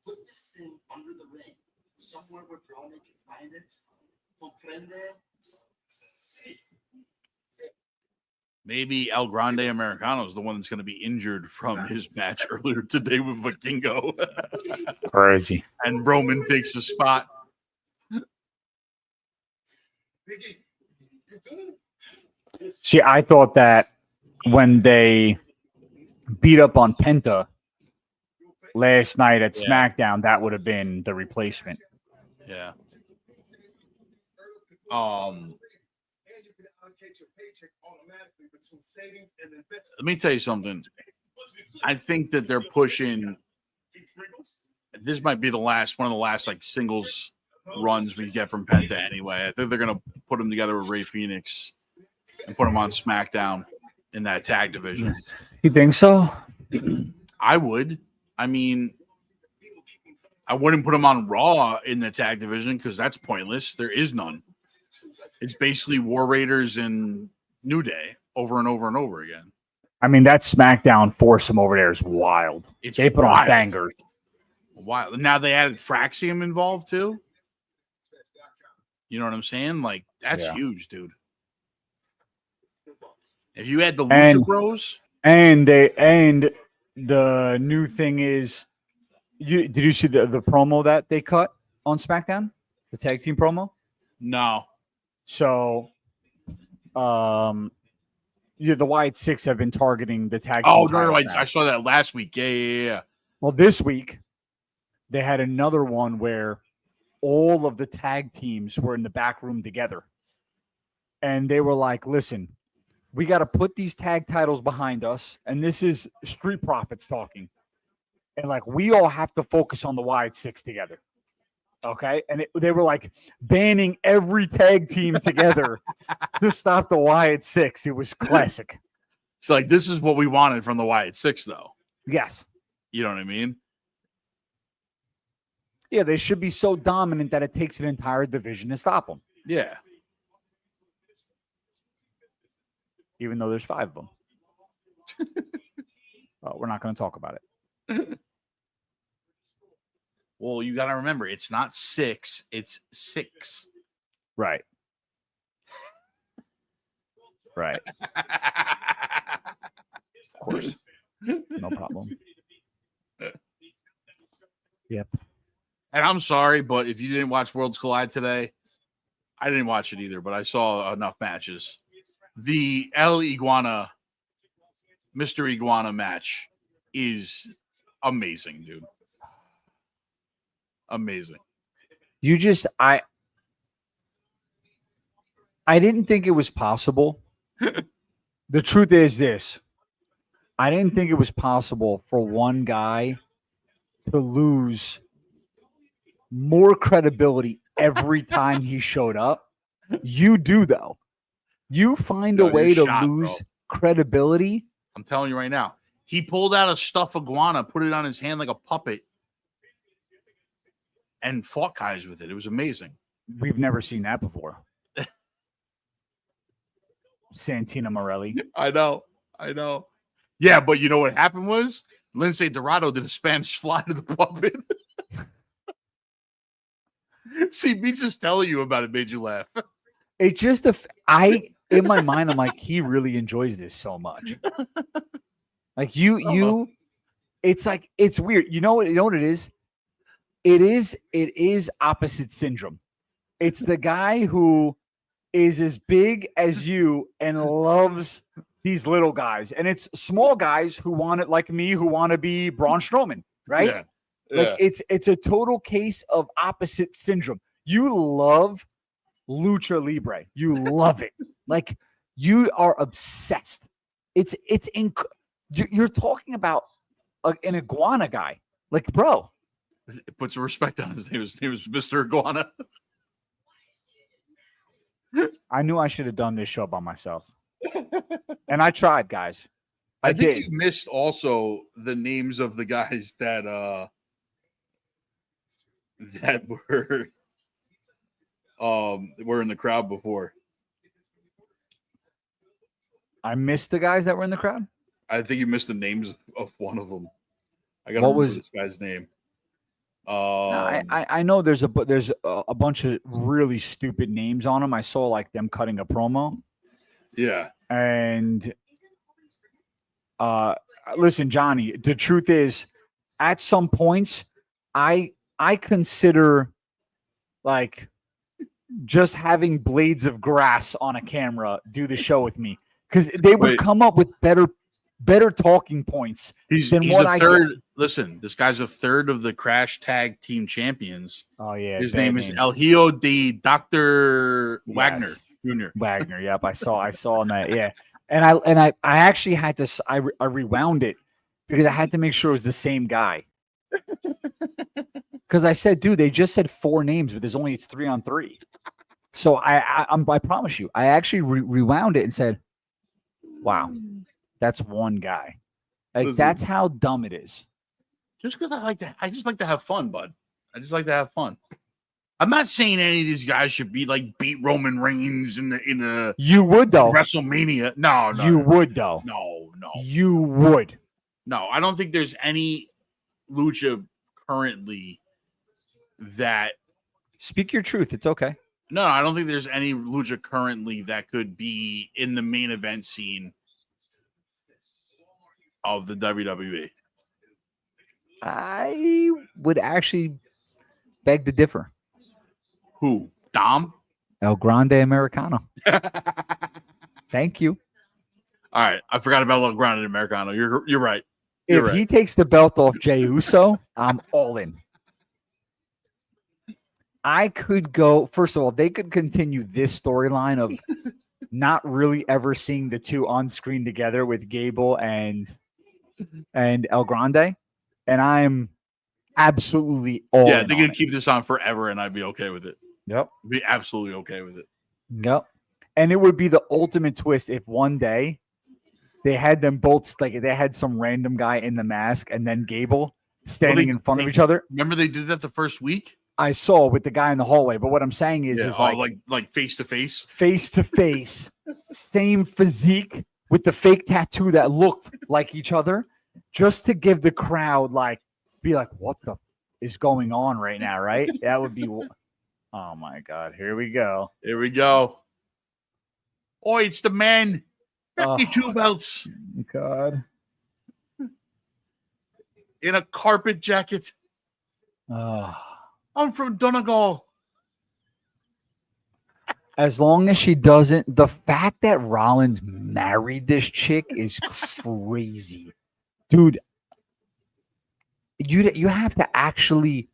Put this thing under the ring, somewhere where Brownie can find it. Comprende? Sí. Maybe El Grande Americano is the one that's going to be injured from his match earlier today with Vikingo. Crazy. And Roman takes his spot. Biggie, you good? See, I thought that when they beat up on Penta last night at Yeah. SmackDown, that would have been the replacement. Yeah. And you can allocate your paycheck automatically between savings and investments. Let me tell you something. I think that they're pushing. This might be one of the last like singles runs we get from Penta anyway. I think they're gonna put him together with Rey Fenix and put him on SmackDown in that tag division. You think so? I would. I mean, I wouldn't put him on Raw in the tag division because that's pointless. There is none. It's basically War Raiders and New Day over and over and over again. I mean, that SmackDown foursome over there is wild. It's They put on wild. bangers. Wild. Now they added Fraxium involved too. You know what I'm saying? Like that's Yeah. huge, dude. If you had the And- Lucha Bros, And the new thing is, did you see the promo that they cut on SmackDown? The tag team promo? no. So, the Wyatt Six have been targeting the tag. Oh team no, titles now. I saw that last week. Yeah. Well, this week they had another one where all of the tag teams were in the back room together, and they were like, "Listen, we got to put these tag titles behind us, and this is Street Profits talking, and like we all have to focus on the Wyatt Six together." Okay, and they were like banning every tag team together to stop the Wyatt Six. It was classic. It's like this is what we wanted from the Wyatt Six, though. Yes. You know what I mean? Yeah, they should be so dominant that it takes an entire division to stop them, Yeah. even though there's 5 of them. We're not going to talk about it. Well, you got to remember, it's not 6; it's 6. Right. Right. Of course. No problem. Yep. And I'm sorry, but if you didn't watch Worlds Collide today, I didn't watch it either, but I saw enough matches. The El Iguana, Mr. Iguana match is amazing, dude. Amazing. You just I didn't think it was possible. The truth is this. I didn't think it was possible for one guy to lose more credibility every time he showed up. You do, though. You find Yo, a way you're to shot, lose bro. credibility. I'm telling you right now. He pulled out a stuffed iguana, put it on his hand like a puppet, and fought guys with it. It was amazing. We've never seen that before. Santina Morelli. I know. Yeah, but you know what happened was Lindsay Dorado did a Spanish fly to the puppet. See, me just telling you about it made you laugh. It just in my mind, I'm like, he really enjoys this so much. Like it's like it's weird. You know what it is? It is opposite syndrome. It's the guy who is as big as you and loves these little guys. And it's small guys who want it like me, who want to be Braun Strowman, right? Yeah. Like it's a total case of opposite syndrome. You love Lucha Libre. You love it. Like you are obsessed. You're talking about an iguana guy. Like, bro. Put some respect on his name. His name was Mr. Iguana. I knew I should have done this show by myself. And I tried, guys. I think did. you missed also the names of the guys that were in the crowd before. I missed the guys that were in the crowd. I think you missed the names of one of them. I got to What remember was- this guy's name. No, I know there's a bunch of really stupid names on them. I saw like them cutting a promo. Yeah. And listen, Johnny, the truth is, at some points, I consider like just having blades of grass on a camera do the show with me, because they would Wait. come up with better talking points. He's what a I third. Listen, this guy's a third of the Crash Tag Team Champions. Oh yeah, His bad name is names. El Hijo de Dr. Yes. Wagner Jr. Wagner. Yep, I saw on that. Yeah, and I actually had to I rewound it because I had to make sure it was the same guy. Because I said, dude, they just said 4 names, but it's 3-on-3. So I promise you, I actually rewound it and said, wow, that's one guy. Like Listen. that's how dumb it is. Just because I just like to have fun, bud. I just like to have fun. I'm not saying any of these guys should be like beat Roman Reigns in a You would though. WrestleMania. No, You would though. no. You would. No, I don't think there's any lucha currently that. Speak your truth. It's okay. No, I don't think there's any lucha currently that could be in the main event scene of the WWE. I would actually beg to differ. Who? Dom? El Grande Americano. Thank you. All right, I forgot about El Grande Americano. You're right. If You're right. he takes the belt off Jey Uso, I'm all in. I could go. First of all, they could continue this storyline of not really ever seeing the two on screen together with Gable and El Grande, and I'm absolutely all Yeah, in they're on gonna it. keep this on forever, and I'd be okay with it. Yep. Be absolutely okay with it. Yep. And it would be the ultimate twist if one day they had them both, like they had some random guy in the mask and then Gable standing in front of each other. Remember they did that the first week? I saw with the guy in the hallway. But what I'm saying is, like face to face. face to face, same physique with the fake tattoo that looked like each other, just to give the crowd be like, what the is going on right now, right? That would be. Oh my God! Here we go. Here we go. Oi, it's the men. Oh. 52 belts God. in a carpet jacket. Oh. I'm from Donegal. As long as she doesn't, the fact that Rollins married this chick is crazy, dude. You have to actually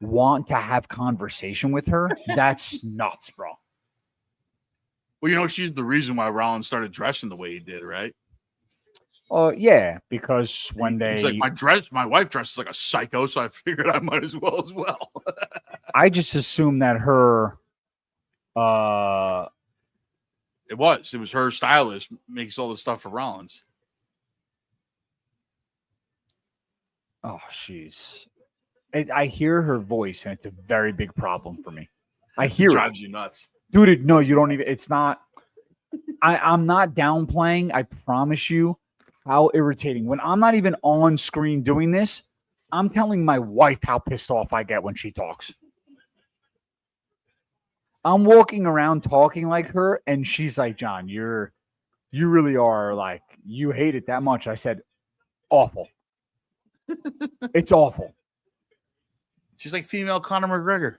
want to have conversation with her. That's nuts, bro. Well, she's the reason why Rollins started dressing the way he did, right? Oh yeah, because when It's like my wife dresses like a psycho, so I figured I might as well. I just assumed that her, It was her stylist makes all the stuff for Rollins. oh she's, I hear her voice and it's a very big problem for me. I hear it. Drives you nuts. Dude, no, you don't even. It's not. I'm not downplaying. I promise you how irritating. When I'm not even on screen doing this, I'm telling my wife how pissed off I get when she talks. I'm walking around talking like her, and she's like, John, you really are like, you hate it that much. I said, awful. It's awful. She's like female Conor McGregor.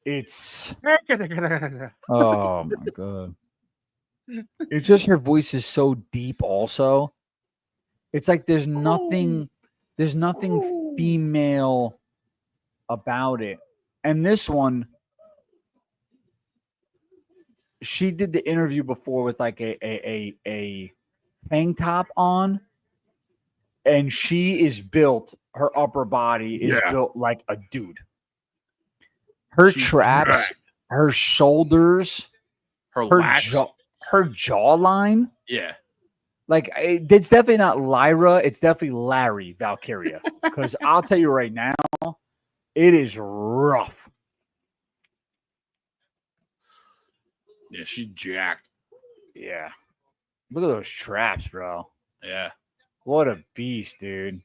It's oh my god. It's just her voice is so deep also. It's like there's nothing female about it. And this one, she did the interview before with like a tank top on, and she is built, her upper body is built like a dude. Her She's traps, jacked. her shoulders, Her her lats. her jawline. Yeah. Like, it's definitely not Lyra. It's definitely Larry Valkyria. Because I'll tell you right now, it is rough. Yeah, she's jacked. Yeah. Look at those traps, bro. Yeah. What a beast, dude.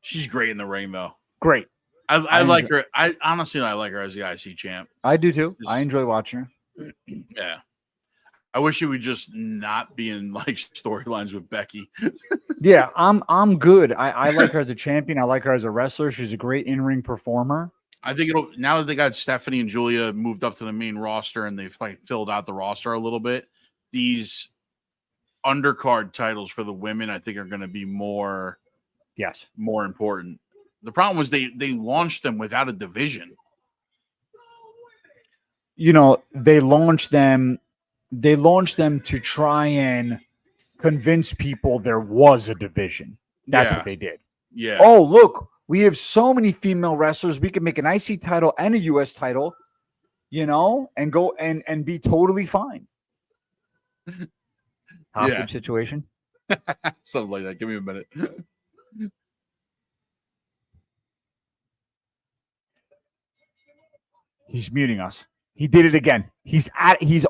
She's great in the ring, though. Great. I like her. I honestly like her as the IC champ. I do too. Just- I enjoy watching her. Yeah. I wish she would just not be in like storylines with Becky. Yeah, I'm good. I like her as a champion. I like her as a wrestler. She's a great in-ring performer. I think it'll now that they got Stephanie and Julia moved up to the main roster and they've like filled out the roster a little bit. These undercard titles for the women, I think, are going to be more important. The problem was they launched them without a division. You know, they launched them to try and convince people there was a division. That's what they did. Yeah. Oh, look, we have so many female wrestlers. We can make an IC title and a US title, you know, and go and be totally fine. Hostage situation. Something like that. Give me a minute. He's muting us. He did it again. He's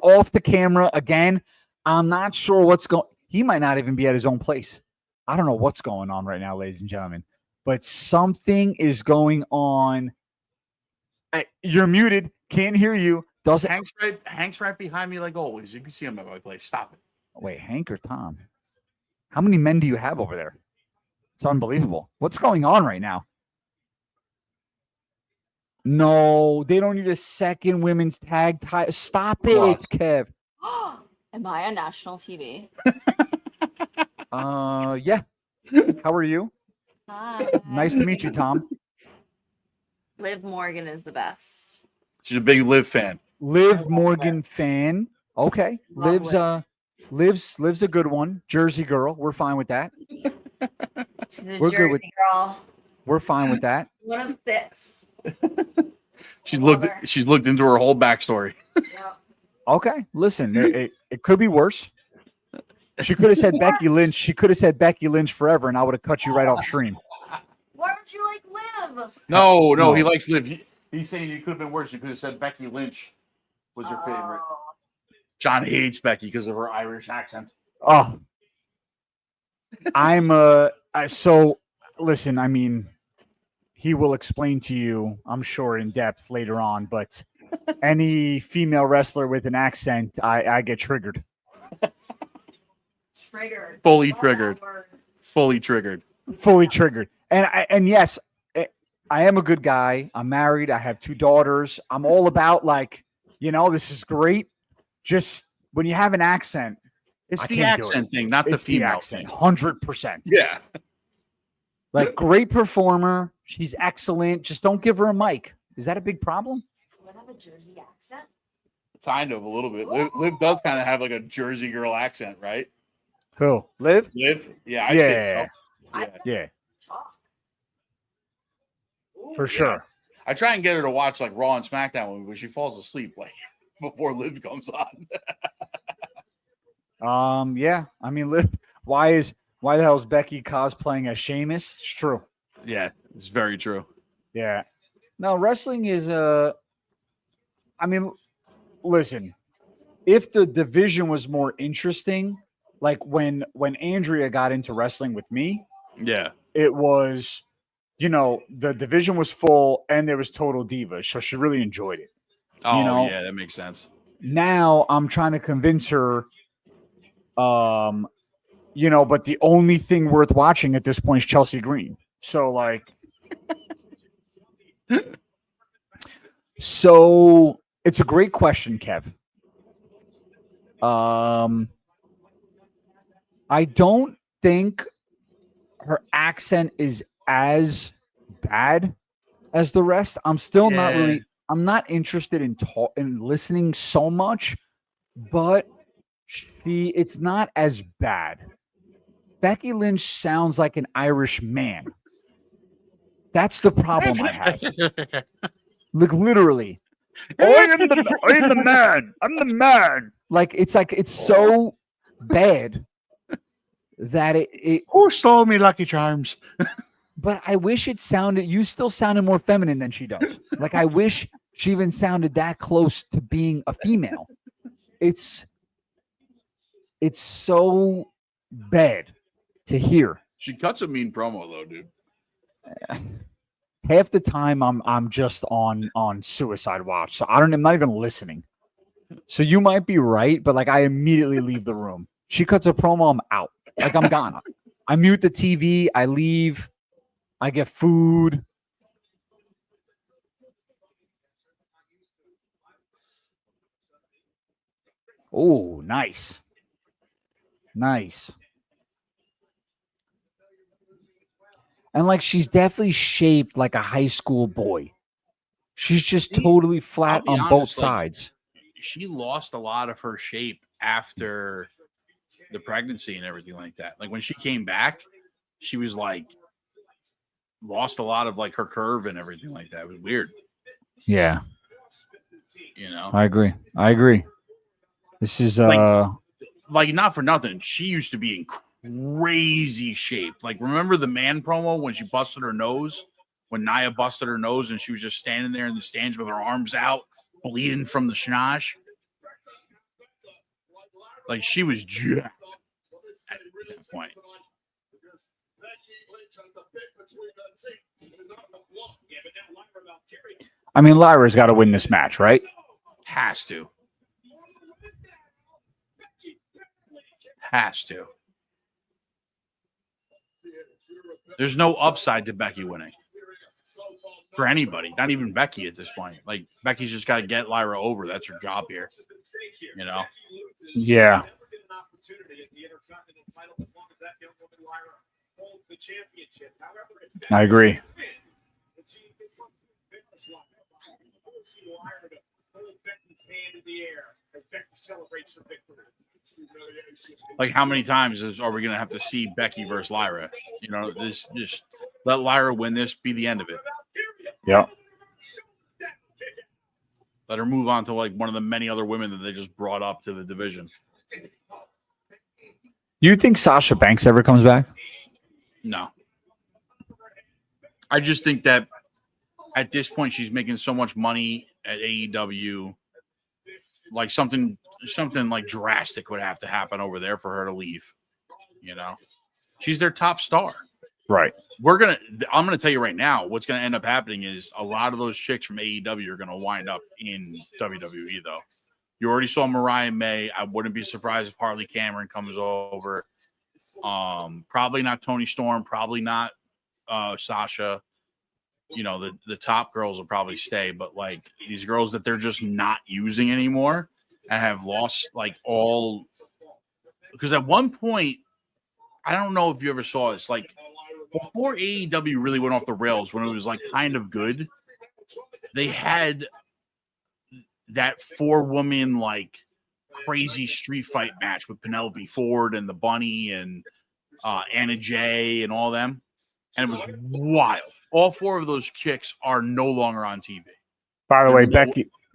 off the camera again. I'm not sure what's going. He might not even be at his own place. I don't know what's going on right now, ladies and gentlemen. But something is going on. You're muted. Can't hear you. Doesn't Hank's right behind me like always. You can see him at my place. Stop it. wait, Hank or Tom? How many men do you have over there? It's unbelievable. What's going on right now? No, they don't need a second women's tag title. Stop it, What? Kev. Am I on national TV? Yeah. How are you? Hi. Nice to meet you, Tom. Liv Morgan is the best. She's a big Liv fan. Liv Morgan fan. Okay. Love Liv's a good one. Jersey girl. We're fine with that. She's a We're Jersey good with- girl. We're fine with that. One of six. She's Love her. looked into her whole backstory. Yep. Okay. Listen, it could be worse. She could have said Becky Lynch. She could have said Becky Lynch forever, and I would have cut you right off stream. Why don't you like Liv? No, he likes Liv. He's saying it could have been worse. You could have said Becky Lynch was her favorite. Oh. John hates Becky because of her Irish accent. Oh, so listen, I mean, he will explain to you, I'm sure, in depth later on, but any female wrestler with an accent, I get triggered. Triggered. Fully Love that triggered. word. Fully triggered. Fully triggered. And yes, I am a good guy. I'm married. I have 2 daughters. I'm all about like, this is great. Just when you have an accent, It's I the can't do accent thing, not the it's the female accent. thing. 100%. Yeah. Like, great performer. She's excellent. Just don't give her a mic. Is that a big problem? Would have a Jersey accent? Kind of a little bit. Liv does kind of have like a Jersey girl accent, right? Who? Liv? Liv? Yeah, I'd say so. I Yeah, talk. Ooh, for sure. I try and get her to watch like Raw and SmackDown, but she falls asleep like before Liv comes on. Yeah. I mean, Liv, why the hell is Becky cosplaying as Sheamus? It's true. Yeah, it's very true. Yeah. No, wrestling is I mean, listen, if the division was more interesting, like when Andrea got into wrestling with me, Yeah. it was, the division was full and there was total divas, so she really enjoyed it. Oh, know? yeah, that makes sense. Now I'm trying to convince her, but the only thing worth watching at this point is Chelsea Green. So like, so it's a great question, Kev. I don't think her accent is as bad as the rest. I'm still not Yeah. really. I'm not interested in listening so much, but it's not as bad. Becky Lynch sounds like an Irish man. That's the problem I have. Like literally, I am the man. I'm the man. Like it's so bad that it Who stole me Lucky Charms? but I wish you still sounded more feminine than she does. Like I wish she even sounded that close to being a female. It's so bad to hear. She cuts a mean promo though, dude. Half the time I'm just on suicide watch. So I'm not even listening. So you might be right, but like I immediately leave the room. She cuts a promo, I'm out. Like I'm gone. I mute the TV, I leave, I get food. Oh, nice. Nice. And like she's definitely shaped like a high school boy. She's just totally flat I'll be on both honest, like, sides. She lost a lot of her shape after the pregnancy and everything like that. Like when she came back, she was like lost a lot of like her curve and everything like that. It was weird. Yeah. I agree. This is like not for nothing. She used to be in crazy shape. Like remember the man promo when she busted her nose? When Nia busted her nose and she was just standing there in the stands with her arms out, bleeding from the schnosh. Like she was jacked at that point. I mean, Lyra's got to win this match, right? Has to. Has to. There's no upside to Becky winning. For anybody, not even Becky at this point. Like Becky's just got to get Lyra over. That's her job here. Yeah. I agree. Like how many times are we going to have to see Becky versus Lyra? This just let Lyra win this, be the end of it. Yeah. Let her move on to like one of the many other women that they just brought up to the division. You think Sasha Banks ever comes back? No. I just think that at this point she's making so much money at AEW. Like something like drastic would have to happen over there for her to leave. She's their top star. Right. I'm gonna tell you right now, what's gonna end up happening is a lot of those chicks from AEW are gonna wind up in WWE though. You already saw Mariah May. I wouldn't be surprised if Harley Cameron comes over. Probably not Toni Storm, probably not Sasha. The top girls will probably stay, but like these girls that they're just not using anymore and have lost like all, because at one point, I don't know if you ever saw this, like before AEW really went off the rails, when it was like kind of good, they had that 4-woman like crazy street fight match with Penelope Ford and the Bunny and Anna Jay and all them, and it was wild. All 4 of those chicks are no longer on TV. By the way,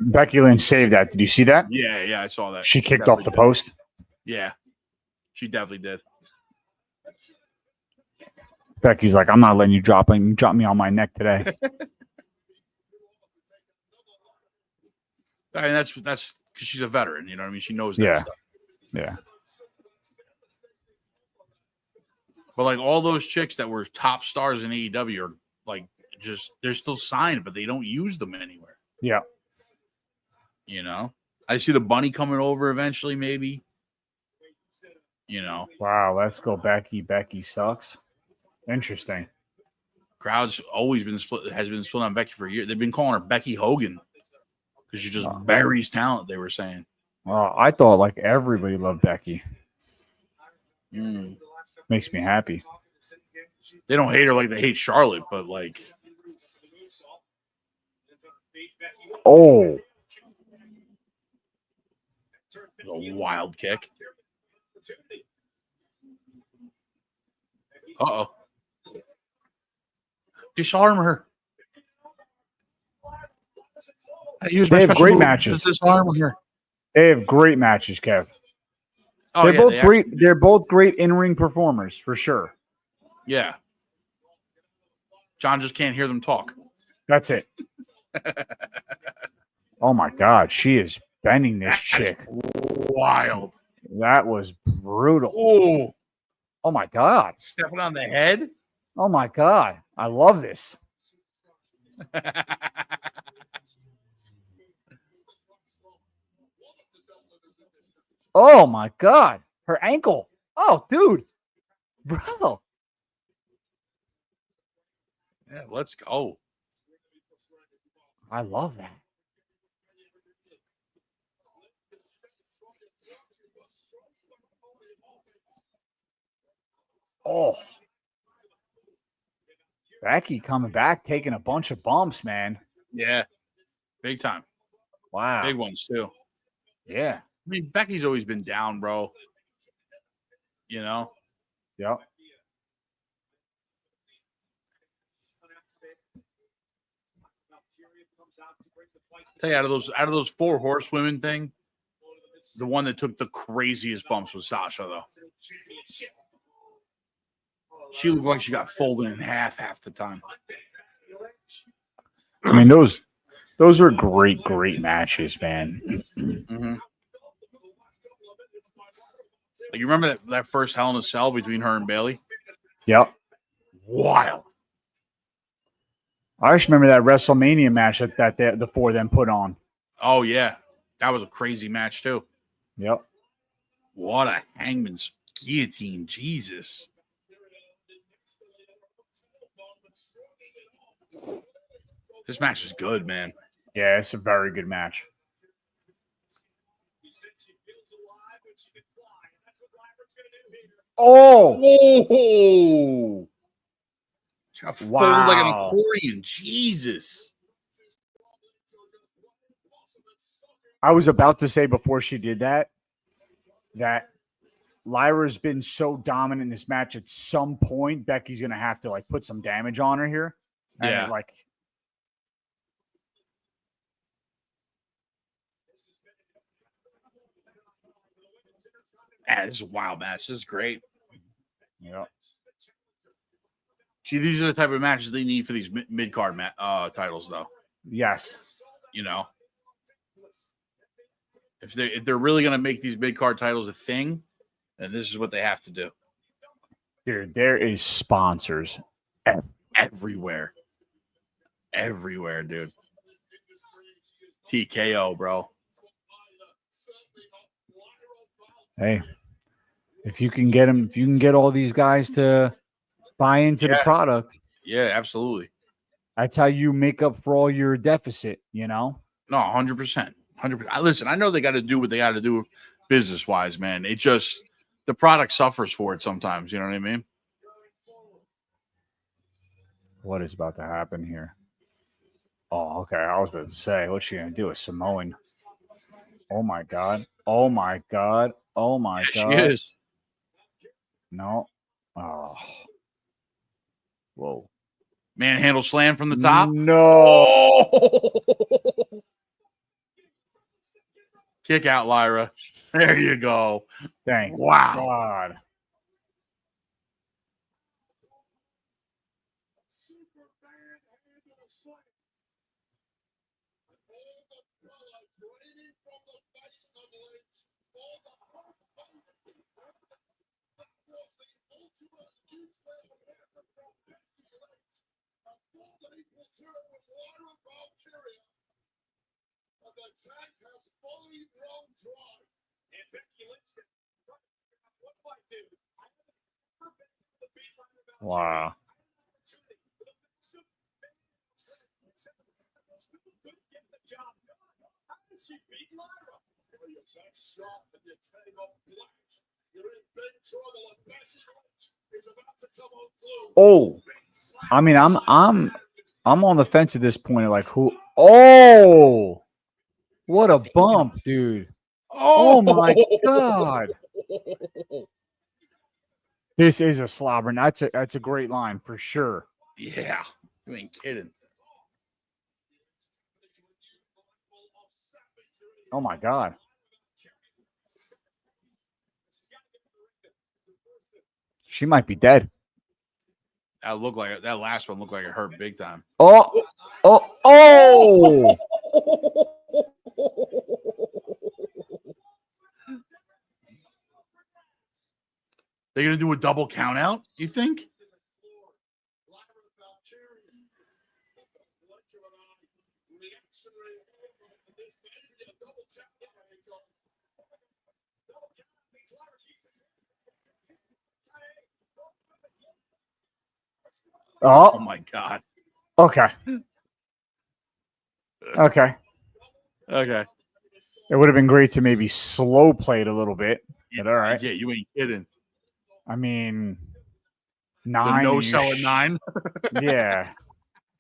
Becky Lynch saved that. Did you see that? Yeah, I saw that. She kicked off the post. Yeah, she definitely did. Becky's like, I'm not letting you drop me on my neck today. I mean, that's because she's a veteran. You know what I mean? She knows that stuff. Yeah. But like all those chicks that were top stars in AEW are like they're still signed, but they don't use them anywhere. Yeah. You know, I see the bunny coming over eventually, maybe. You know, Wow, let's go Becky. Becky sucks. Interesting. crowd's always been split, has been split on Becky for years. They've been calling her Becky Hogan because she just buries talent, they were saying. Well, I thought like everybody loved Becky. Mm. Makes me happy. They don't hate her like they hate Charlotte, but like, Oh, a wild kick. Uh-oh. Disarm her. I use my They have special great move. matches. Just disarm her. they have great matches, Kev. Oh, They're yeah, both they great. actually- They're both great in-ring performers for sure. yeah. John just can't hear them talk. That's it. Oh my God, she is bending this chick. Wild. That was brutal. Oh, Oh my God. stepping on the head. Oh my God. I love this. Oh my God. Her ankle. Oh, dude. Bro. Yeah, let's go. I love that. Oh. Becky coming back, taking a bunch of bumps, man. Yeah. Big time. Wow. Big ones, too. Yeah. I mean, Becky's always been down, bro. You know? Yep. Tell you, out of those four horsewomen thing, the one that took the craziest bumps was Sasha, though. She looked like she got folded in half the time. I mean, those are great matches, man. Mm-hmm. Like, you remember that first Hell in a Cell between her and Bailey? Yep. Wild. I just remember that WrestleMania match that the four of them put on. Oh, yeah. That was a crazy match, too. Yep. What a hangman's guillotine. Jesus. This match is good, man. Yeah, it's a very good match. Oh, Whoa! She got folded like an Wow. accordion. Jesus. I was about to say before she did that Lyra's been so dominant in this match. At some point, Becky's gonna have to like put some damage on her here. And Yeah. like Yeah, this is a wild match. This is great. yeah. See, these are the type of matches they need for these mid-card titles, though. Yes. You know, if they're really going to make these mid-card titles a thing, then this is what they have to do. Dude, there is sponsors. Everywhere, dude. TKO, bro. Hey, if you can get all these guys to buy into the Yeah. product, Yeah, absolutely. that's how you make up for all your deficit, you know? No, 100%. 100%. Listen, I know they got to do what they got to do business-wise, man. It just, the product suffers for it sometimes. You know what I mean? What is about to happen here? Oh, okay. I was about to say, what's she gonna do? A Samoan. Oh my god. Oh my god. Oh my Yeah, god. she is. No. Oh. Whoa. Manhandle slam from the top. No. Oh! Kick out, Lyra. There you go. Thank Wow. God. the tank has fully run dry. And Becky Lynch said, "What do I do? I haven't ever been to the beat line about Wow. get the job done. How did she beat Lyra? Well, you're back sharp and you're cutting off blacks. You're in big trouble and Becky Lynch is about to come unglued. Oh, I mean, I'm on the fence at this point. Like, who? Oh, what a bump, dude! Oh my god, this is a slobber. That's a great line for sure. Yeah, you ain't kidding. Oh my god. She might be dead. That last one looked like it hurt big time. Oh, oh. They're gonna do a double count out, you think? Oh Oh, my god. okay. Okay. Okay. It would have been great to maybe slow play it a little bit. But all right. Yeah, you ain't kidding. I mean, The 9. no and you're sell at 9. Yeah.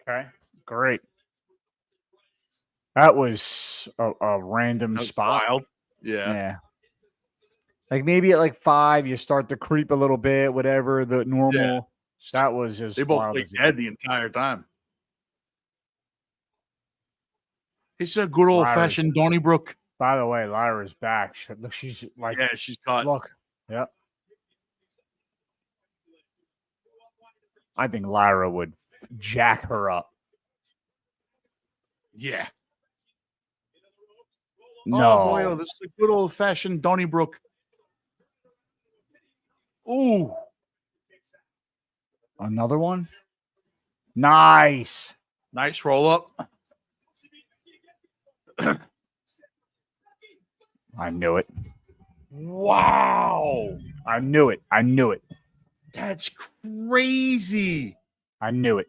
Okay. Great. That was a random That's spot. wild. Yeah. Yeah. Like maybe at like 5, you start to creep a little bit, whatever the normal. Yeah. That was as They both wild played as it dead gets. the entire time. It's a good old fashioned Donnybrook. By the way, Lyra's back. Look, she's like, Yeah, she's caught. look. Yep. I think Lyra would jack her up. Yeah. No. Oh boy, this is a good old fashioned Donnybrook. Ooh. Another one? Nice. Nice roll up. I knew it. Wow. I knew it. I knew it. That's crazy. I knew it.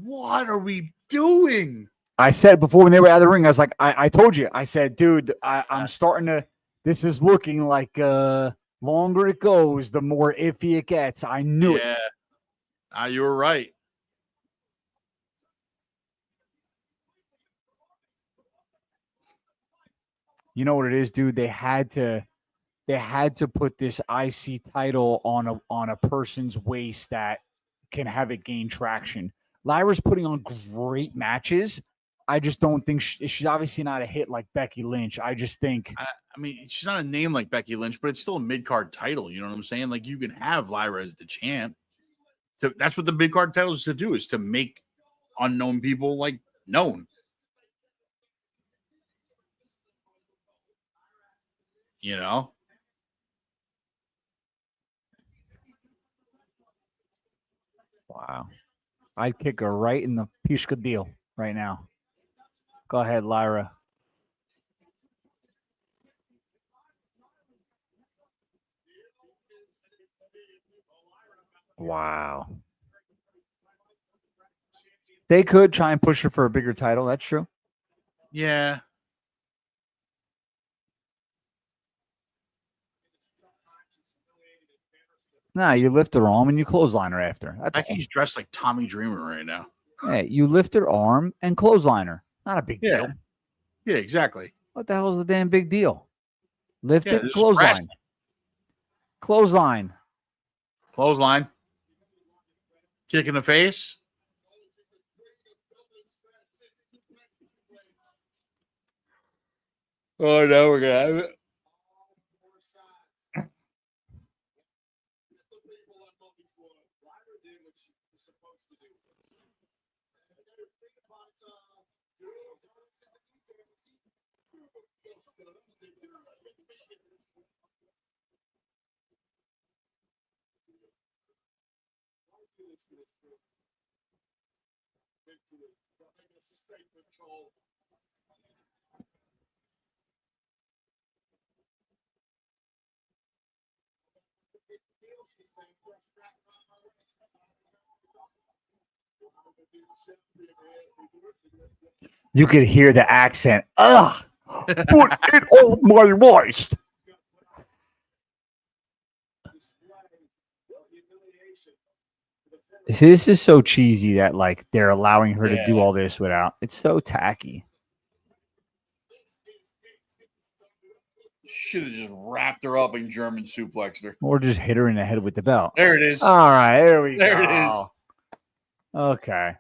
What are we doing? I said before when they were out of the ring, I was like, I told you. I said, dude, I'm starting to. This is looking like longer it goes, the more iffy it gets. I knew it. Yeah. You were right. You know what it is, dude? They had to put this IC title on a person's waist that can have it gain traction. Lyra's putting on great matches. I just don't think she's obviously not a hit like Becky Lynch. I just think. I mean, she's not a name like Becky Lynch, but it's still a mid-card title. You know what I'm saying? Like, you can have Lyra as the champ. That's what the mid-card title is to do, is to make unknown people, like, known. You know? Wow. I'd kick her right in the Pishka deal right now. Go ahead, Lyra. Wow. They could try and push her for a bigger title. That's true. Yeah. Nah, you lift her arm and you clothesline her after. That's all. Becky's dressed like Tommy Dreamer right now. Hey, you lift her arm and clothesline her. Not a big deal. Yeah, exactly. What the hell is the damn big deal? Lift it, this is clothesline. wrestling. Clothesline. Clothesline. Kick in the face. Oh, no, we're going to have it. You could hear the accent. Ugh! Put it on my waist. This is so cheesy that like they're allowing her to do all this without. It's so tacky. Should have just wrapped her up and German suplexed her. Or just hit her in the head with the belt. There it is. All right, there we go. There it is. Okay.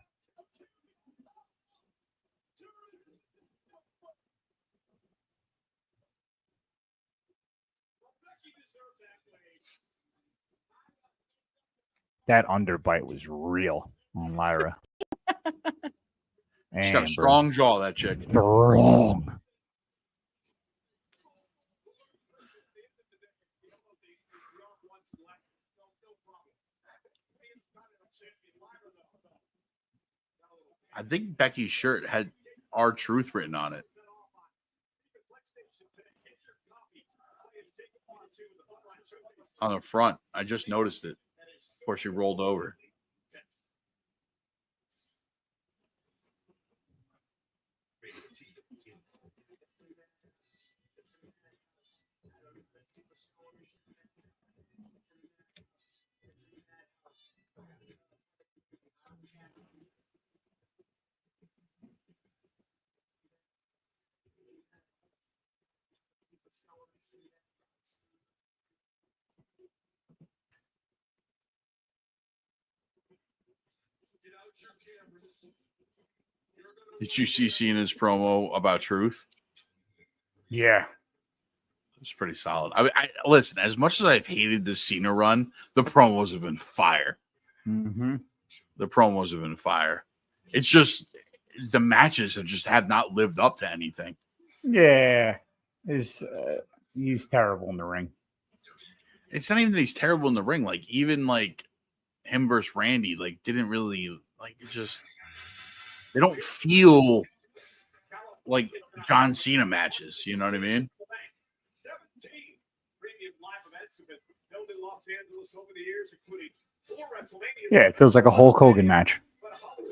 That underbite was real on Lyra. She's got a strong jaw, that chick. Strong. I think Becky's shirt had R-Truth written on it. On the front. I just noticed it before she rolled over. Did you see Cena's promo about Truth? Yeah. It's pretty solid. I listen, as much as I've hated this Cena run, the promos have been fire. Mm-hmm. The promos have been fire. It's just the matches have not lived up to anything. Yeah. He's terrible in the ring. It's not even that he's terrible in the ring. Like even like him versus Randy, like didn't really like it. Just they don't feel like John Cena matches. You know what I mean? Yeah, it feels like a Hulk Hogan match.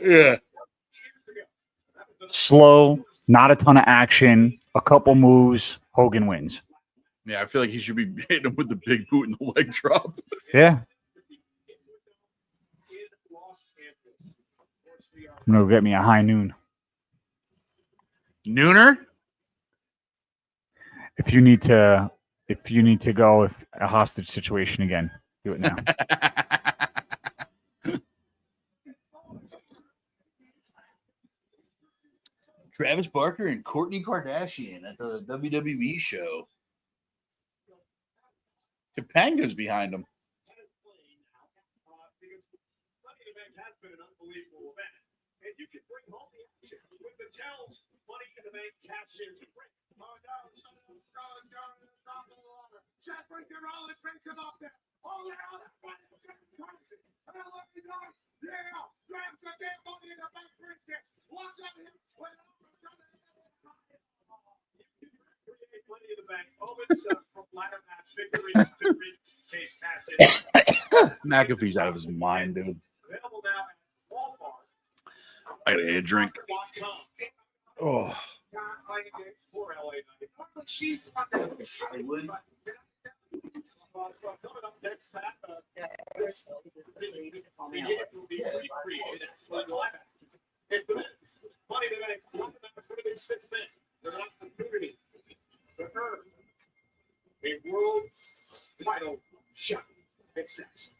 Yeah. Slow, not a ton of action, a couple moves, Hogan wins. Yeah, I feel like he should be hitting him with the big boot and the leg drop. Yeah. I'm gonna get me a high noon. Nooner? If you need to go with a hostage situation again, do it now. Travis Barker and Kourtney Kardashian at the WWE show. Topanga's behind them. You can bring home the action with the Mattel's Money in the Bank cash in. Chad Franklin Rollins makes him up there. All out. Yeah, grabs the damn Money in the Bank briefcase. Watch out here. Create Money in the Bank moments from ladder match victories to briefcase cash in. McAfee's out of his mind, dude. Available now at Walmart. I gotta get a drink. Oh. A world title shot. Makes sense.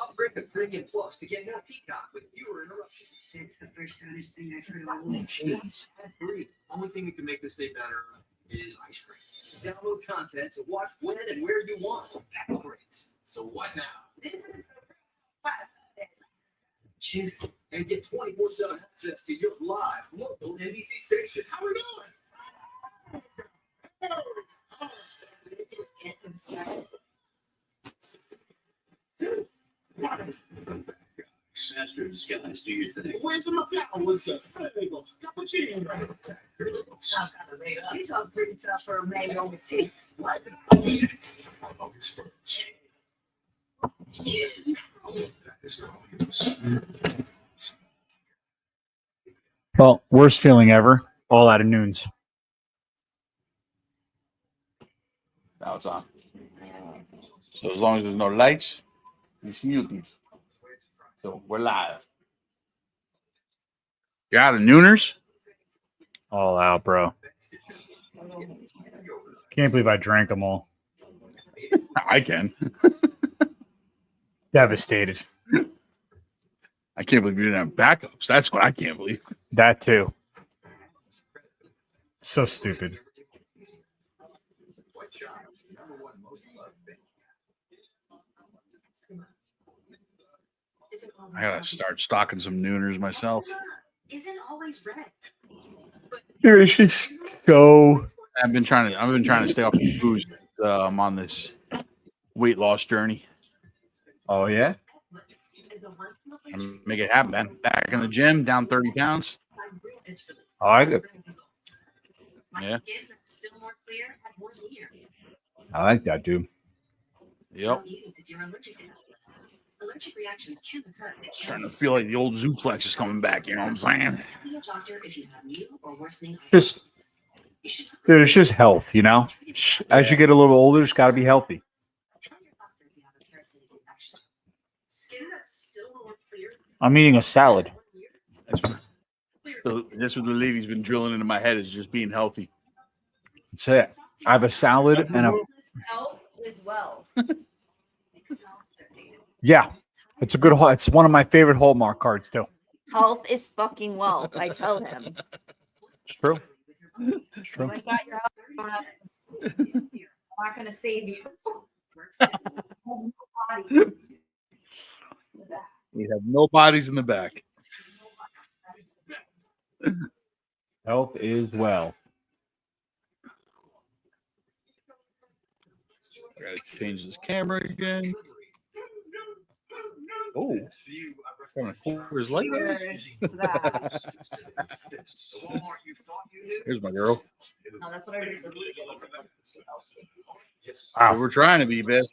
Upgrade to Premium Plus to get more Peacock with fewer interruptions. It's the first honest thing I've heard all week. Free. Only thing that can make this day better is ice cream. Download content to watch when and where you want. That's great. So what now? Juice. And get 24/7 access to your live local NBC stations. How we doing? Just get inside. Cheers, guys. Do your thing. Where's my flowers? Cappuccino. You talk pretty tough for a mango with teeth. What? Well, worst feeling ever. All out of noons. Now it's on. So as long as there's no lights, it's muted. So we're live. You're out of nooners? All out, bro. Can't believe I drank them all. I can. Devastated. I can't believe you didn't have backups. That's what I can't believe. That too. So stupid. I gotta start stocking some nooners myself. Isn't always red. Dude, it's just so. I've been trying to stay off the booze. I'm on this weight loss journey. Oh yeah. I'm make it happen, man. Back in the gym, down 30 pounds. I like it. Yeah. I like that, dude. Yep. Allergic reactions can occur. Starting to feel like the old Zuflex is coming back. You know what I'm saying? See a doctor if you have new or worsening. Just- Dude, it's just health, you know? As you get a little older, it's got to be healthy. Tell your doctor if you have a parasitic infection. Skin that's still more clear. I'm eating a salad. That's what the lady's been drilling into my head is just being healthy. That's it. I have a salad and a. Health is well. Yeah. It's a good. It's one of my favorite Hallmark cards, too. Health is fucking wealth. I tell him. It's true. It's true. You ain't got your health going up. I'm not gonna save you. We have no bodies in the back. Health is wealth. I gotta change this camera again. Oh, kind of Coors Light. Cheers to that. Here's my girl. No, that's what I do. So we're trying to be best.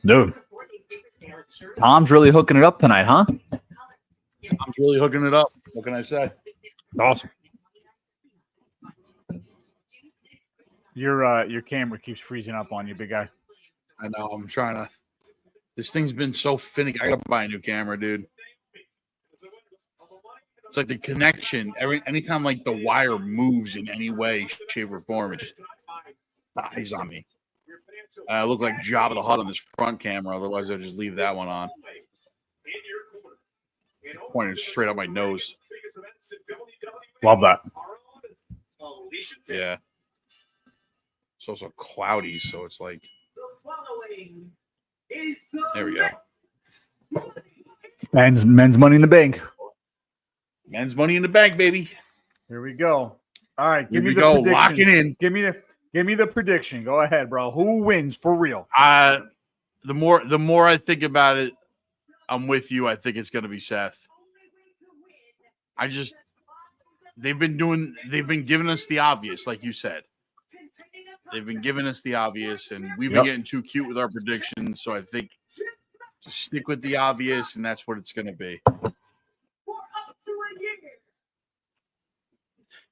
Dude. Tom's really hooking it up tonight, huh? I'm really hooking it up. What can I say? Awesome. Your camera keeps freezing up on you, big guy. I know. I'm trying to. This thing's been so finicky. I gotta buy a new camera, dude. It's like the connection. Anytime like the wire moves in any way, shape, or form, it just dies on me. I look like Jabba the Hutt on this front camera. Otherwise, I'd just leave that one on. Pointing straight up my nose. Love that. Yeah. It's also cloudy, so it's like. There we go. Men's money in the bank. Men's money in the bank, baby. Here we go. All right, Here give me we the go. prediction. Lock it in. Give me the prediction. Go ahead, bro. Who wins for real? The more I think about it, I'm with you. I think it's gonna be Seth. They've been giving us the obvious, like you said. They've been giving us the obvious, and we've been getting too cute with our predictions. So I think just stick with the obvious, and that's what it's gonna be.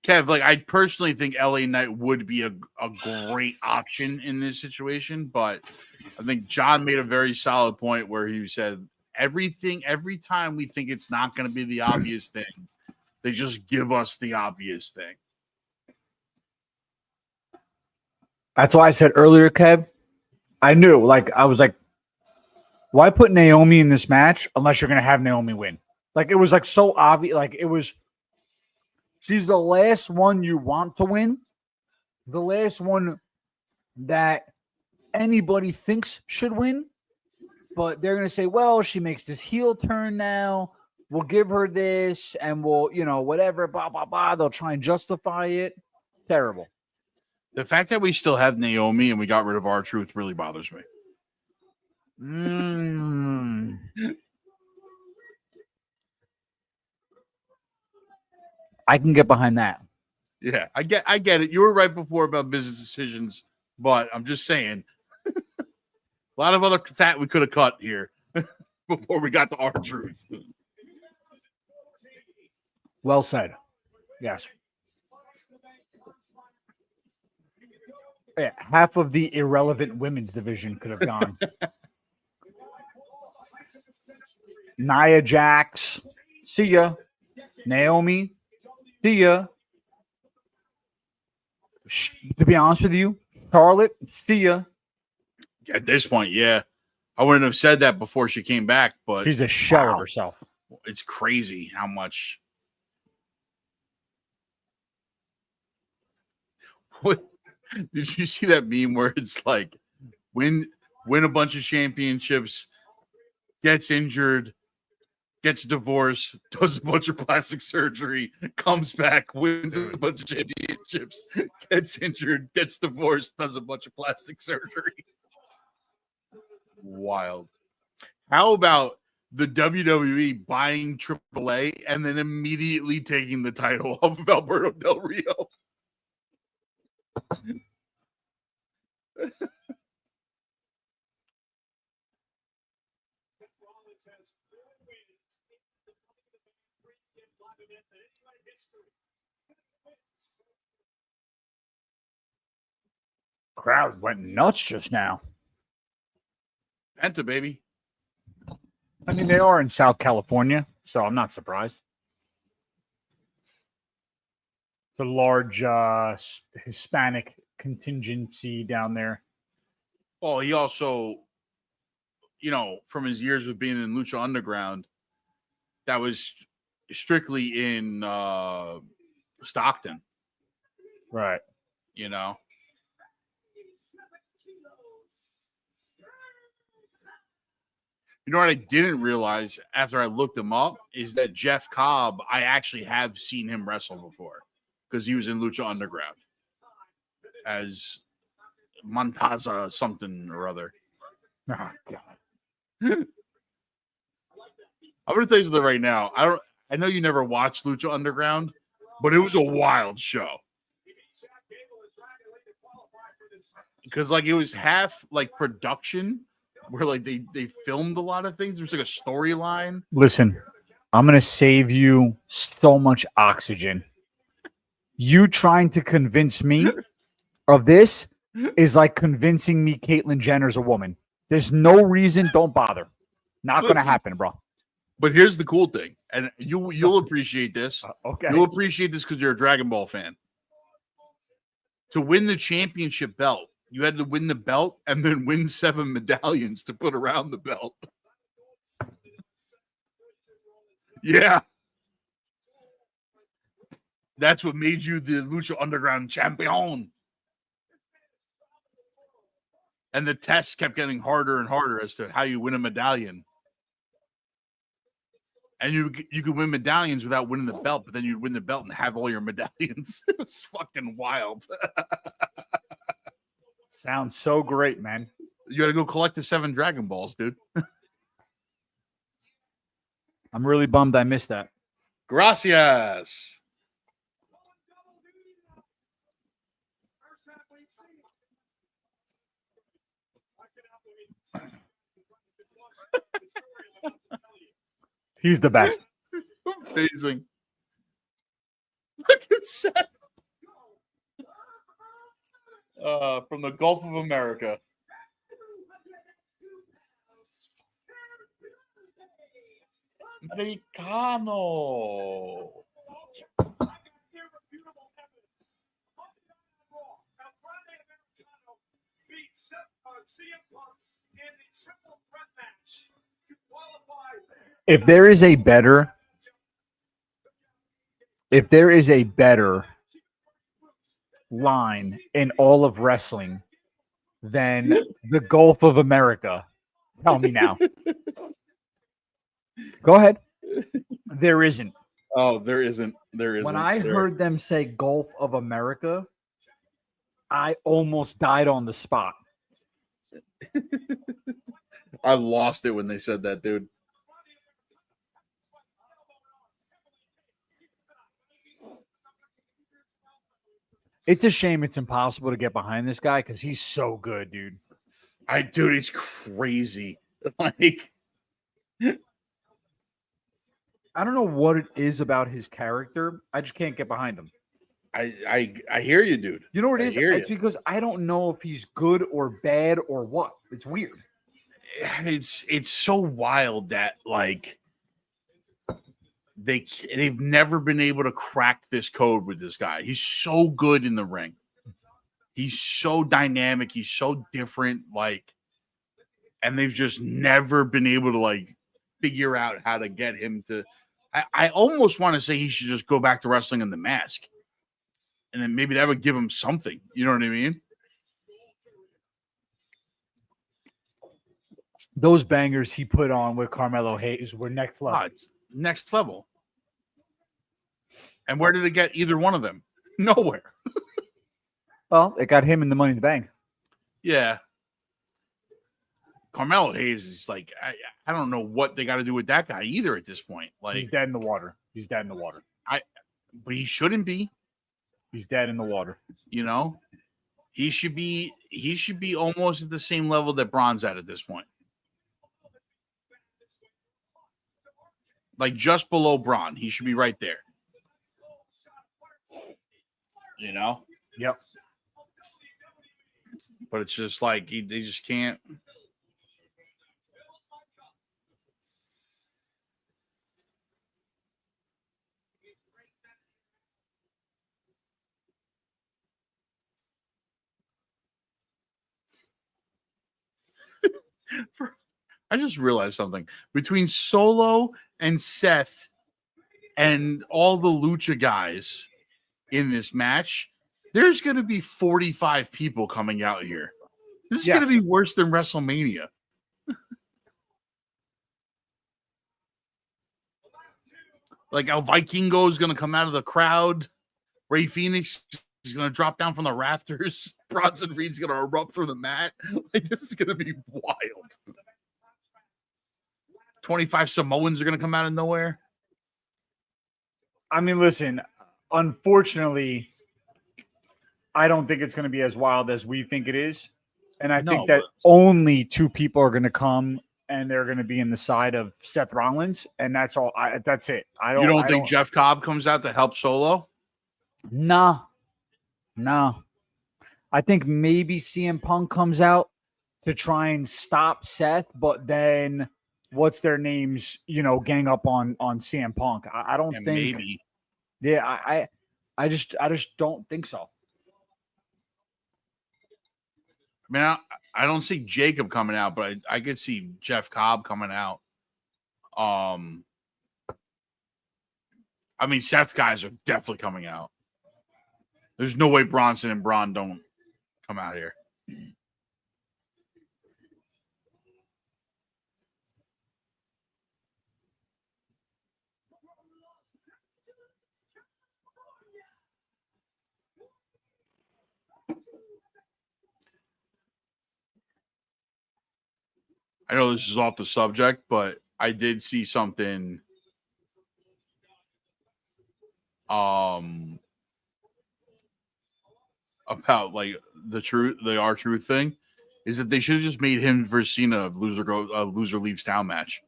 Kev, like I personally think LA Knight would be a great option in this situation, but I think John made a very solid point where he said every time we think it's not going to be the obvious thing, they just give us the obvious thing. That's why I said earlier, Kev. I knew, I was like, why put Naomi in this match unless you're going to have Naomi win? Like, it was like so obvious. Like, it was. She's the last one you want to win, the last one that anybody thinks should win, but they're going to say, well, she makes this heel turn now. We'll give her this and we'll, whatever, blah, blah, blah. They'll try and justify it. Terrible. The fact that we still have Naomi and we got rid of R-Truth really bothers me. I can get behind that. Yeah, I get it. You were right before about business decisions, but I'm just saying, a lot of other fat we could have cut here before we got to our truth. Well said. Yes. Yeah, half of the irrelevant women's division could have gone. Nia Jax, see ya. Naomi, see ya. To be honest with you, Charlotte, see ya. At this point, yeah, I wouldn't have said that before she came back, but She's a shell of wow. herself. It's crazy how much. What did you see that meme where it's like win a bunch of championships, gets injured, gets divorced, does a bunch of plastic surgery, comes back, wins a bunch of championships, gets injured, gets divorced, does a bunch of plastic surgery. Wild. How about the WWE buying AAA and then immediately taking the title off of Alberto Del Rio? Crowd went nuts just now. Penta, baby. I mean, they are in South California, so I'm not surprised. The large Hispanic contingency down there. Well, he also, from his years of being in Lucha Underground, that was strictly in Stockton, Right. you know? You know what I didn't realize after I looked him up is that Jeff Cobb, I actually have seen him wrestle before because he was in Lucha Underground as Montaza something or other. Oh, God. I'm going to tell you something right now. I know you never watched Lucha Underground, but it was a wild show. Because it was half production where they filmed a lot of things. There's a storyline. Listen, I'm going to save you so much oxygen. You trying to convince me of this is like convincing me Caitlyn Jenner's a woman. There's no reason. Don't bother. Not going to happen, bro. But here's the cool thing, and you'll appreciate this. Okay. You'll appreciate this because you're a Dragon Ball fan. To win the championship belt, you had to win the belt and then win 7 medallions to put around the belt. Yeah. That's what made you the Lucha Underground champion. And the tests kept getting harder and harder as to how you win a medallion. And you could win medallions without winning the belt, but then you'd win the belt and have all your medallions. It was fucking wild. Sounds so great, man. You got to go collect the 7 Dragon Balls, dude. I'm really bummed I missed that. Gracias. He's the best. Amazing. Look at Seth. From the Gulf of America. Americano. If there is a better line in all of wrestling than the Gulf of America, tell me now. Go ahead. There isn't. Oh, there isn't. There isn't. When I heard them say Gulf of America, I almost died on the spot. I lost it when they said that, dude. It's a shame it's impossible to get behind this guy because he's so good, dude. Dude, it's crazy. Like, I don't know what it is about his character. I just can't get behind him. I hear you, dude. You know what it I is? hear It's you. because I don't know if he's good or bad or what. It's weird. It's so wild that like they've never been able to crack this code with this guy. He's so good in the ring. He's so dynamic. He's so different. Like, and they've just never been able to like figure out how to get him to. I almost want to say he should just go back to wrestling in the mask, and then maybe that would give him something. You know what I mean? Those bangers he put on with Carmelo Hayes were next level. It's next level. And where did it get either one of them? Nowhere. Well, it got him in the Money in the Bank. Yeah. Carmelo Hayes is like, I don't know what they got to do with that guy either at this point. He's Like, dead in the water. He's dead in the water. but he shouldn't be, He's dead in the water. you know? He should be almost at the same level that Braun's at this point. Like just below Braun. He should be right there. You know? Yep. But it's just like they just can't. I just realized something. Between Solo and Seth and all the Lucha guys in this match, there's going to be 45 people coming out here. This is going to Yes. be worse than WrestleMania. Like El Vikingo is going to come out of the crowd. Ray Phoenix is going to drop down from the rafters. Bronson Reed's going to erupt from the mat. Like, this is going to be wild. 25 Samoans are going to come out of nowhere. I mean, listen, unfortunately, I don't think it's going to be as wild as we think it is. And I No, think that only two people are going to come, and they're going to be in the side of Seth Rollins, and that's all. That's it. You don't think Jeff Cobb comes out to help Solo? No. I think maybe CM Punk comes out to try and stop Seth, but then what's their names? Gang up on CM Punk. I don't And think. maybe. Yeah, I just don't think so. I mean, I don't see Jacob coming out, but I could see Jeff Cobb coming out. I mean, Seth's guys are definitely coming out. There's no way Bronson and Braun don't come out here. I know this is off the subject, but I did see something about like the R-Truth thing is that they should have just made him versus Cena loser leaves town match.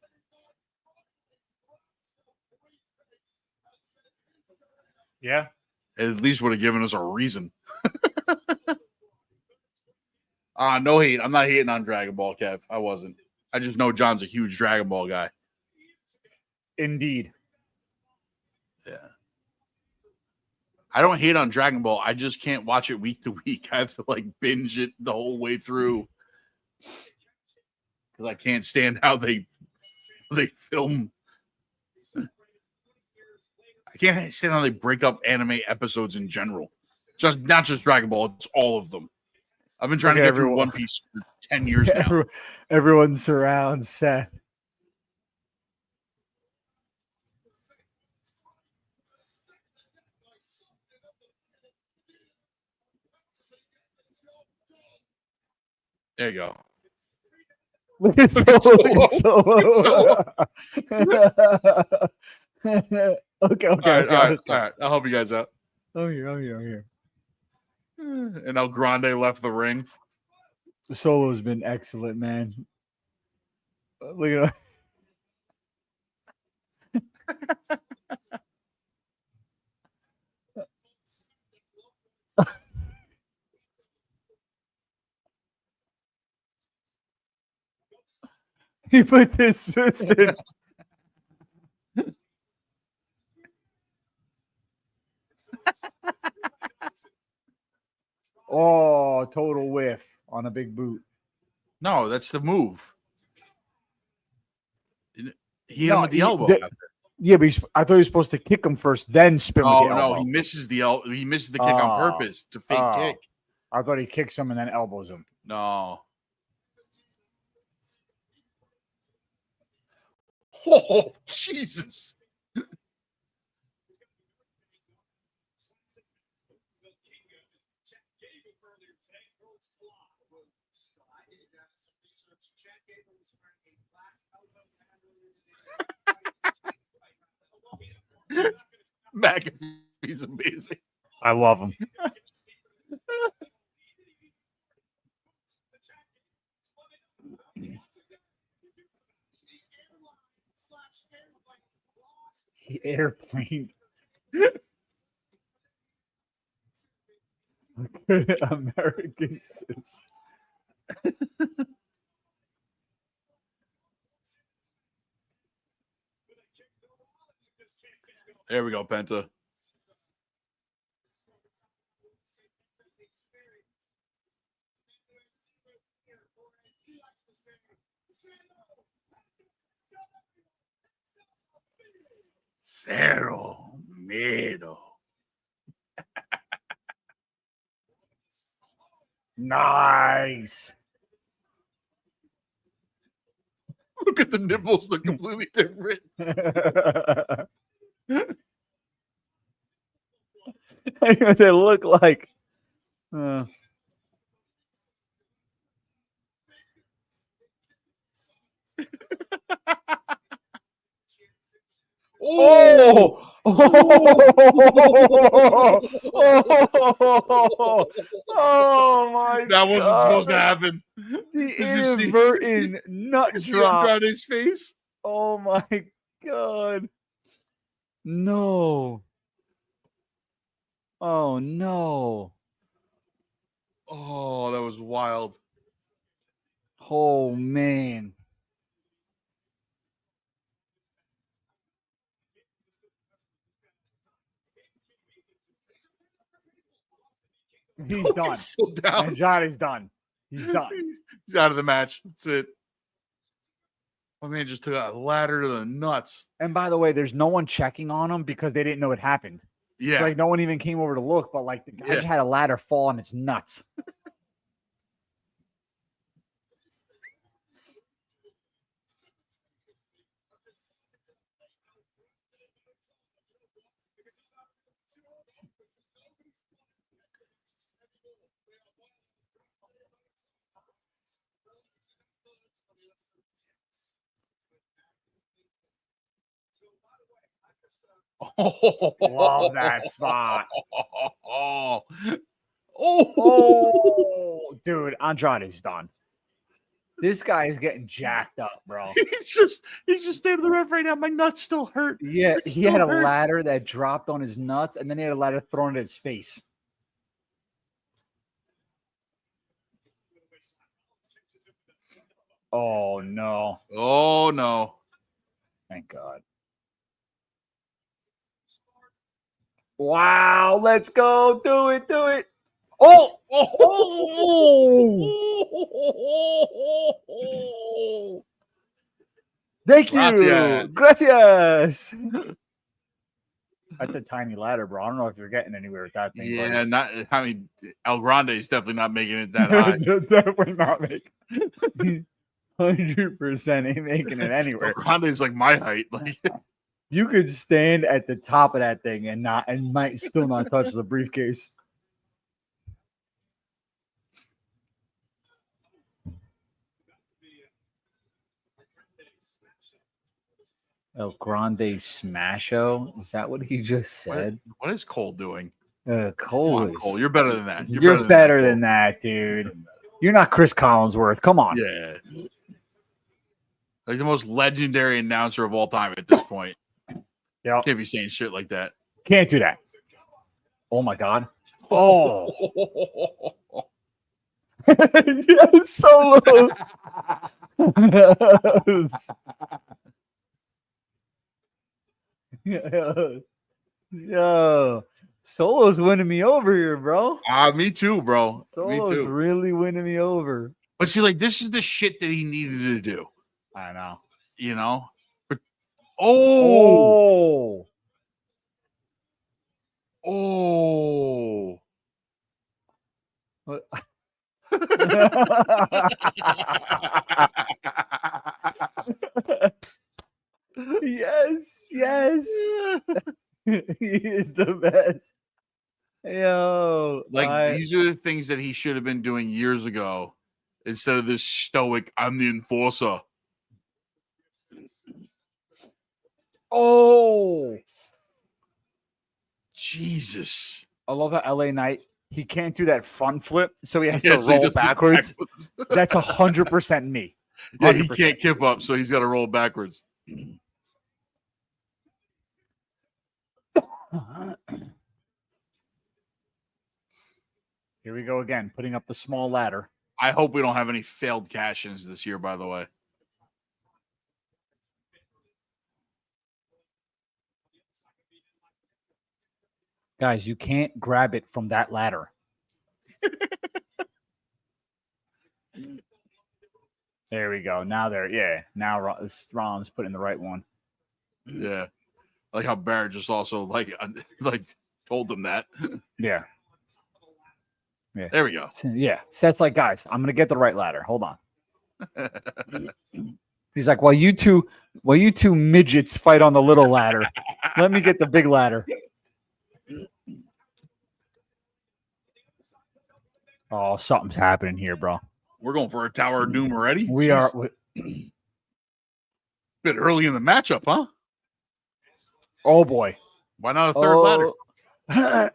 Yeah. At least would have given us a reason. No hate. I'm not hating on Dragon Ball, Kev. I wasn't. I just know John's a huge Dragon Ball guy. Indeed. Yeah. I don't hate on Dragon Ball. I just can't watch it week to week. I have to like binge it the whole way through because I can't stand how they film. I can't stand how they break up anime episodes in general. Just not just Dragon Ball. It's all of them. I've been trying to get through One Piece for 10 years now. Everyone surrounds Seth. There you go. Look at Solo. Okay. All right. I'll help you guys out. Oh, here. And El Grande left the ring. Solo's been excellent, man. Look at he put this in. Oh, total whiff on a big boot. No, that's the move. He hit him No, with the he- elbow. the- Yeah, but I thought he was supposed to kick him first, then spin with Oh the no, elbow. he misses he misses the kick on Oh. purpose to fake Oh. kick. I thought he kicks him and then elbows him. No. Oh Jesus! McAfee's amazing. I love him. He airplaned. Americans. There we go, Penta. Cero Miedo. Nice. Look at the nipples; they're completely different. I know what they look like. Oh! Oh my That wasn't God. supposed to happen. The Did you see- inadvertent nut You see drop. Andrade's face? Oh my God. No. Oh no. Oh, that was wild. Oh man. He's done. He's still down. Andrade's done. He's done. He's out of the match. That's it. My man just took a ladder to the nuts. And by the way, there's no one checking on him because they didn't know it happened. Yeah. Like no one even came over to look, but like the guy Yeah. just had a ladder fall on his nuts. Love that spot. Oh, Oh, dude, Andrade's done. This guy is getting jacked up, bro. he's just standing the ref right now. My nuts still hurt. Yeah, It he had a still hurt. ladder that dropped on his nuts, and then he had a ladder thrown at his face. Oh no! Oh no. Thank God! Wow! Let's go! Do it! Do it! Oh! Oh! Thank you! Gracias. Gracias! That's a tiny ladder, bro. I don't know if you're getting anywhere with that thing. Yeah, not. I mean, El Grande is definitely not making it that high. Definitely not making 100% ain't making it anywhere. El Grande is like my height. Like, You could stand at the top of that thing and might still not touch the briefcase. El Grande Smasho? Is that what he just said? what is Cole doing? Come Cole on, is. Cole. You're better than that. You're better Cole. than that, dude. You're not Chris Collinsworth. Come on. Yeah. Like the most legendary announcer of all time at this point. Yeah. Can't be saying shit like that. Can't do that. Oh my god. Oh. Yes, Solo. Yes. Yo, Solo's winning me over here, bro. Me too, bro. Solo's Me too. really winning me over. But see, like, this is the shit that he needed to do. I know. You know? But oh. What? Yes. He is the best. Yo, These are the things that he should have been doing years ago instead of this stoic, I'm the enforcer. Oh, Jesus. I love how LA Knight, he can't do that front flip, so he has Yeah, to so he roll does it backwards. That's 100% me. Yeah, he 100%. can't kip up, so he's got to roll backwards. Here we go again, putting up the small ladder. I hope we don't have any failed cash-ins this year, by the way. Guys, you can't grab it from that ladder. There we go. Now now Rollins put in the right one. Yeah. Like how Barrett just also like told them that. Yeah. There we go. Yeah. Seth's like, guys, I'm gonna get the right ladder. Hold on. He's like, while you two midgets fight on the little ladder, let me get the big ladder. Oh, something's happening here, bro. We're going for a Tower of Doom already. We are. Bit early in the matchup, huh? Oh boy. Why not a third ladder?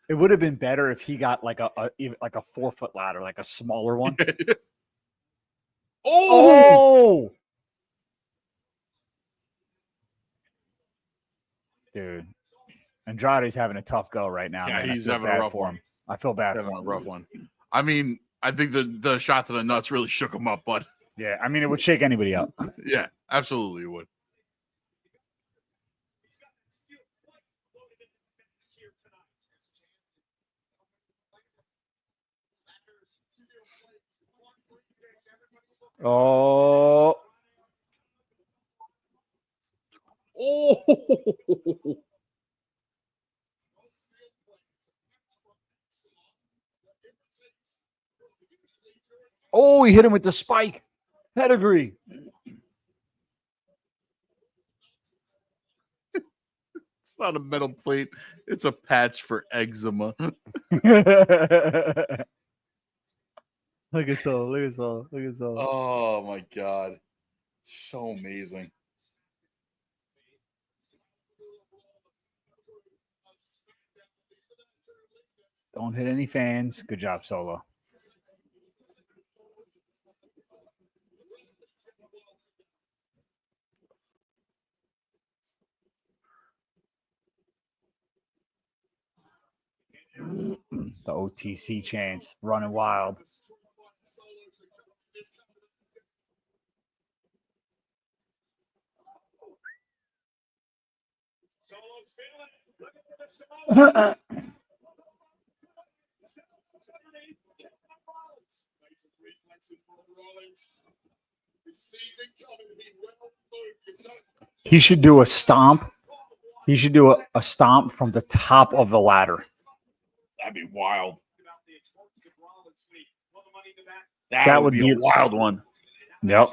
It would have been better if he got like a 4-foot ladder, like a smaller one. Oh, dude, Andrade's having a tough go right now. Yeah, man. he's having a rough one. I feel bad Having for a him. rough one. I mean, I think the shot to the nuts really shook him up, but Yeah, I mean, it would shake anybody up. yeah, absolutely it would. Oh, Oh, oh, he hit him with the spike. Pedigree. it's not a metal plate. It's a patch for eczema. Look at Solo. Look at Solo. Look at Solo. Oh my god. So amazing. Don't hit any fans. Good job, Solo. The OTC chants running wild. He should do a stomp. He should do a stomp from the top of the ladder. That'd be wild. That would be a wild one. Yep.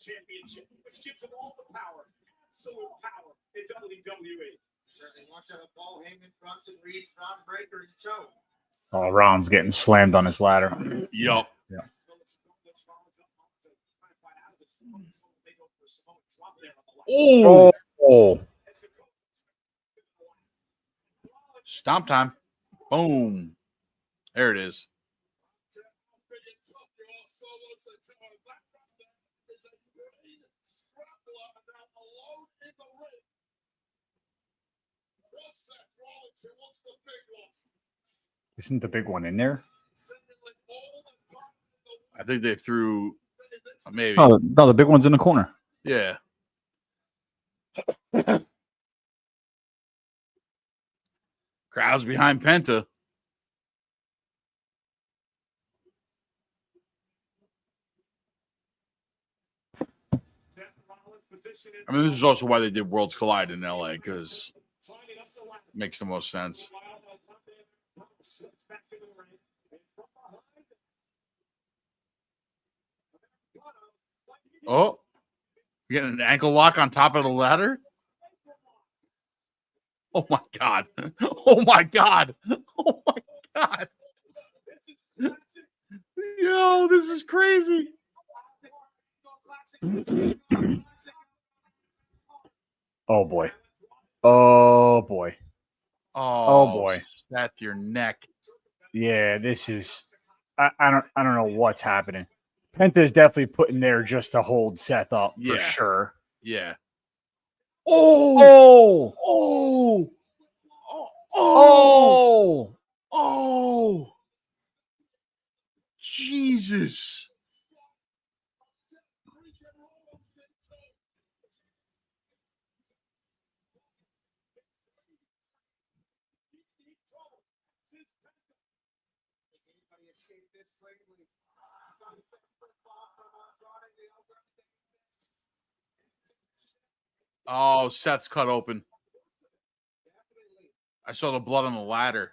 Championship, which gives him all the power, absolute power in WWE. Certainly wants to have Paul Heyman, Bronson Reed, Ron Breaker, and Toe. Oh, Rollins getting slammed on his ladder. Yup. Oh, Oh, stomp time. Boom. There it is. isn't the big one in there? I think they threw maybe. Oh, no, the big one's in the corner. Yeah. Crowds behind Penta. I mean, this is also why they did Worlds Collide in LA, because it makes the most sense. Oh, you getting an ankle lock on top of the ladder? Oh my god. Oh my god. Oh my god. Yo, this is crazy. Oh boy. Oh boy. Oh, boy. Seth, your neck. Yeah, this is. I don't know what's happening. Penta is definitely putting there just to hold Seth up for Yeah. sure. Yeah. Oh, Oh, oh, oh, oh, oh. Jesus. Oh, Seth's cut open. I saw the blood on the ladder.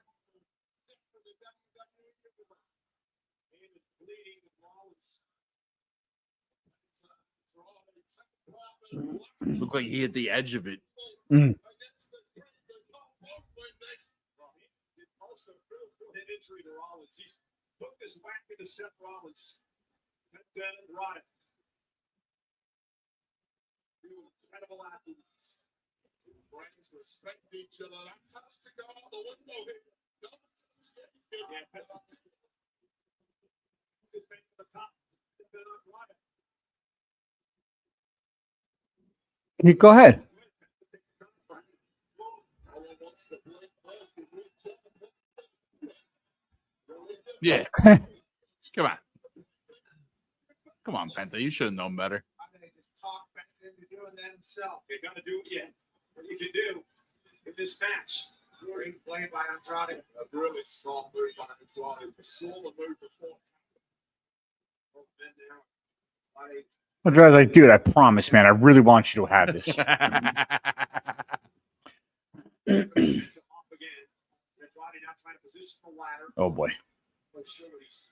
Looked like he hit the edge of it. Mm. Also, an injury to Rollins. He's took this whack into Seth Rollins. Roddick. Incredible athletes. Brands respect each other. That has to go out the window here. This is back to the top. Go ahead. Yeah. Come on. Come on, Penta. You should have known better. I think he just talked back into doing that himself. They got to do it. What you can do in this match. Sure, he's playing by Andrade. A really strong move by Andrade. We saw the move before. Andrade's like, dude, I promise, man, I really want you to have this. Oh boy.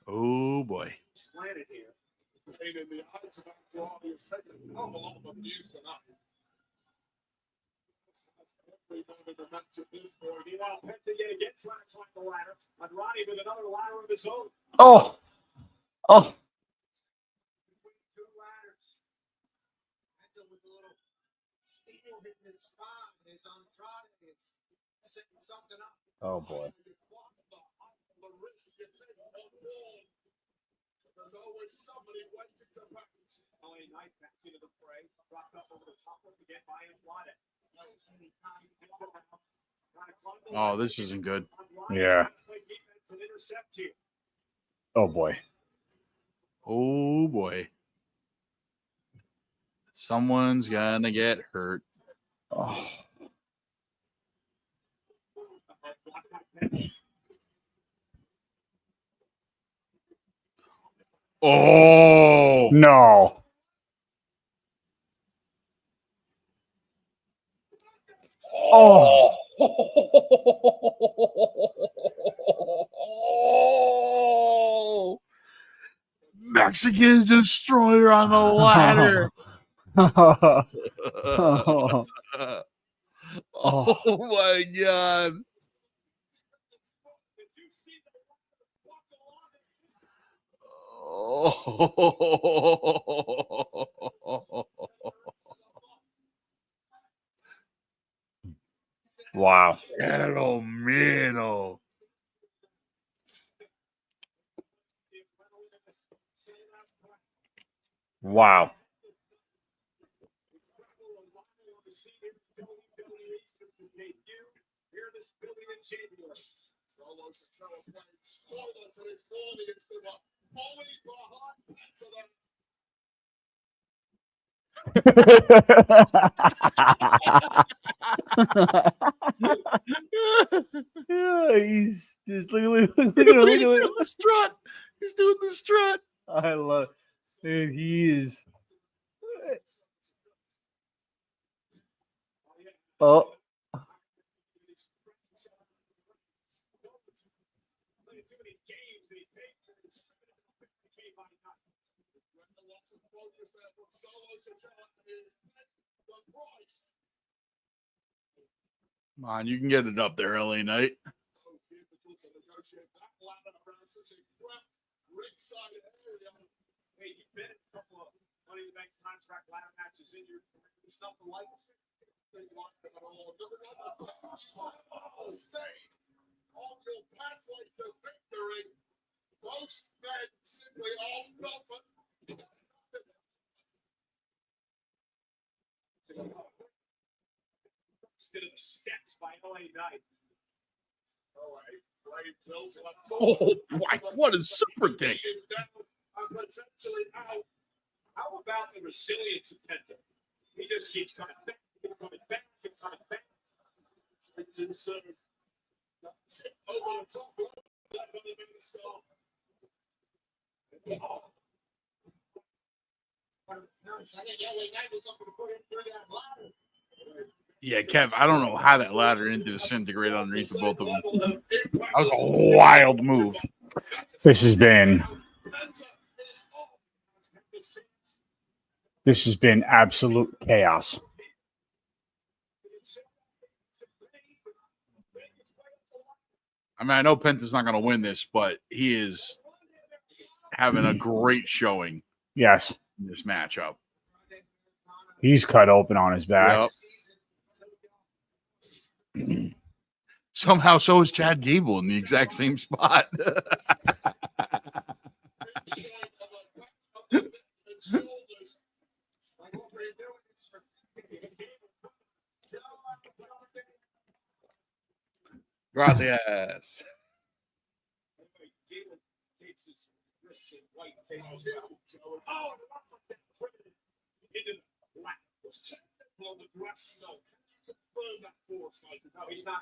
Oh boy. Oh. Oh. Oh boy. There's always somebody waiting to bounce. LA Knight back into the fray. Dropped up over the top of again by Andrade. Oh, this isn't good. Yeah. Oh boy. Oh boy. Someone's gonna get hurt. Oh. Oh No. Oh. Oh. Mexican destroyer on the ladder. Oh my god. Oh. Wow. Pero mano. Wow. Yeah, he's just look at him, He's look at doing him. the strut. He's doing the strut. I love it. He is. Oh, Come on, you can get it up there, LA Knight. Hey, you've been in a couple of Money in the Bank contract ladder matches in your stuff like stay on your pathway to victory. Most men simply all nothing. Instead of the steps by LA Knight. Oh, my, what a super kick. Potentially out. How about the resilience of Penta? He just keeps coming back, coming back, coming back. It's insane. Over the top, left on the main star. Yeah, Kev, I don't know how that ladder didn't disintegrate underneath the both of them. That was a wild move. this has been absolute chaos. I mean, I know Penta's not going to win this, but he is having a great showing Yes, in this matchup. he's cut open on his back. Yep. Somehow, so is Chad Gable in the exact same spot. Gracias. He's not.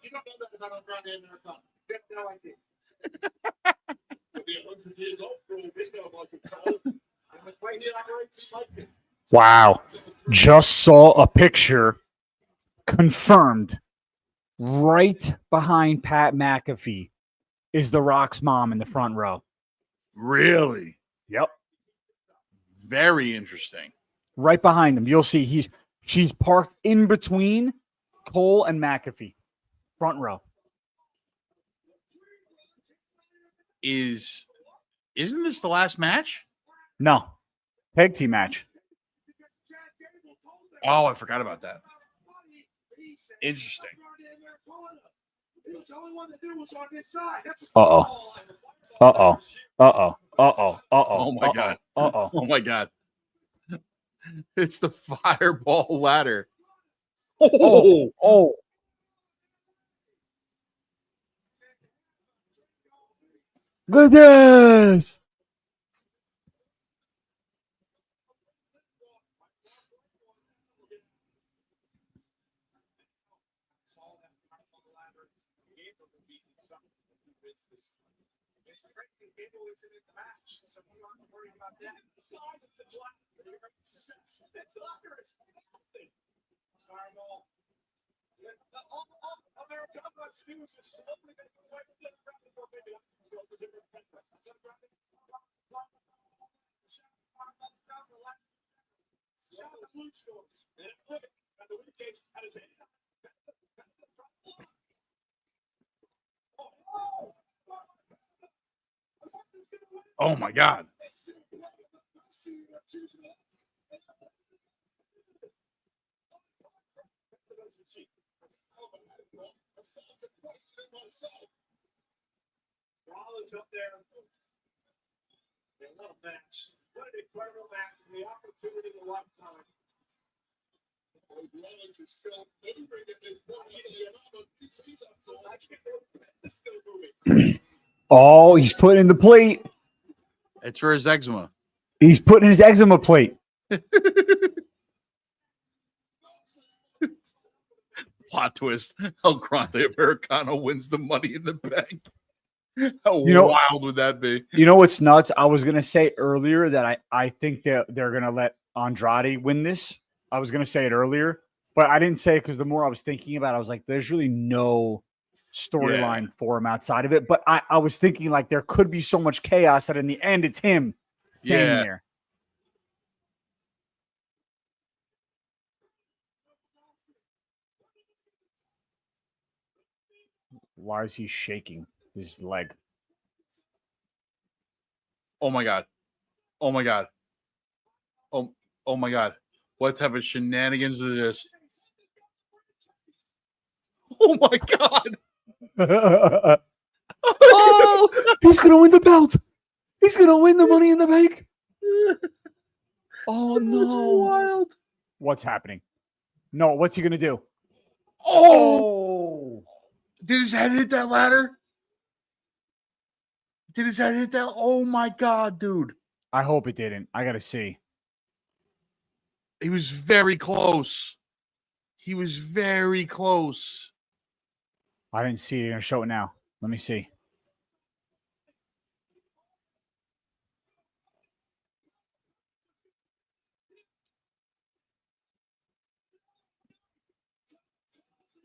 You don't know that about on Friday American. No idea. He'll be 100 years old for all we know, Michael Cole. And the way he operates, he might be. Wow. Just saw a picture confirmed right behind Pat McAfee is The Rock's mom in the front row. Really? Yep. Very interesting. Right behind him. You'll see she's parked in between Cole and McAfee. Front row. Isn't this the last match? No. Tag team match. Oh, I forgot about that. Interesting. Uh-oh. Uh-oh. Uh-oh. Uh-oh. Uh-oh. Oh my God. Uh-oh. Oh my God. It's the fireball ladder. Oh, Oh. Goodness. Oh my God. Rollins up there. And what a match. What an incredible match. The opportunity to lifetime. Rollins is still angry at this point. He's up for action. It's still moving. Oh, he's putting in the plate. It's for his eczema. He's putting his eczema plate. Plot twist. El Grande Americano wins the Money in the Bank. How You know- wild would that be? You know what's nuts? I was gonna say earlier that I think that they're gonna let Andrade win this. I was gonna say it earlier, but I didn't say it because the more I was thinking about it, I was like, there's really no storyline for him outside of it. But I was thinking like there could be so much chaos that in the end it's him staying Yeah. there. Why is he shaking his leg? Oh my God. Oh my God. Oh my God. What type of shenanigans is this? Oh my God. Oh, he's gonna win the belt. He's gonna win the Money in the Bank. Oh That's no! wild. What's happening? No, what's he gonna do? Oh, Oh, did his head hit that ladder? Did his head hit that? Oh my God, dude. I hope it didn't. I gotta see. He was very close. He was very close. I didn't see it. You're gonna show it now. Let me see.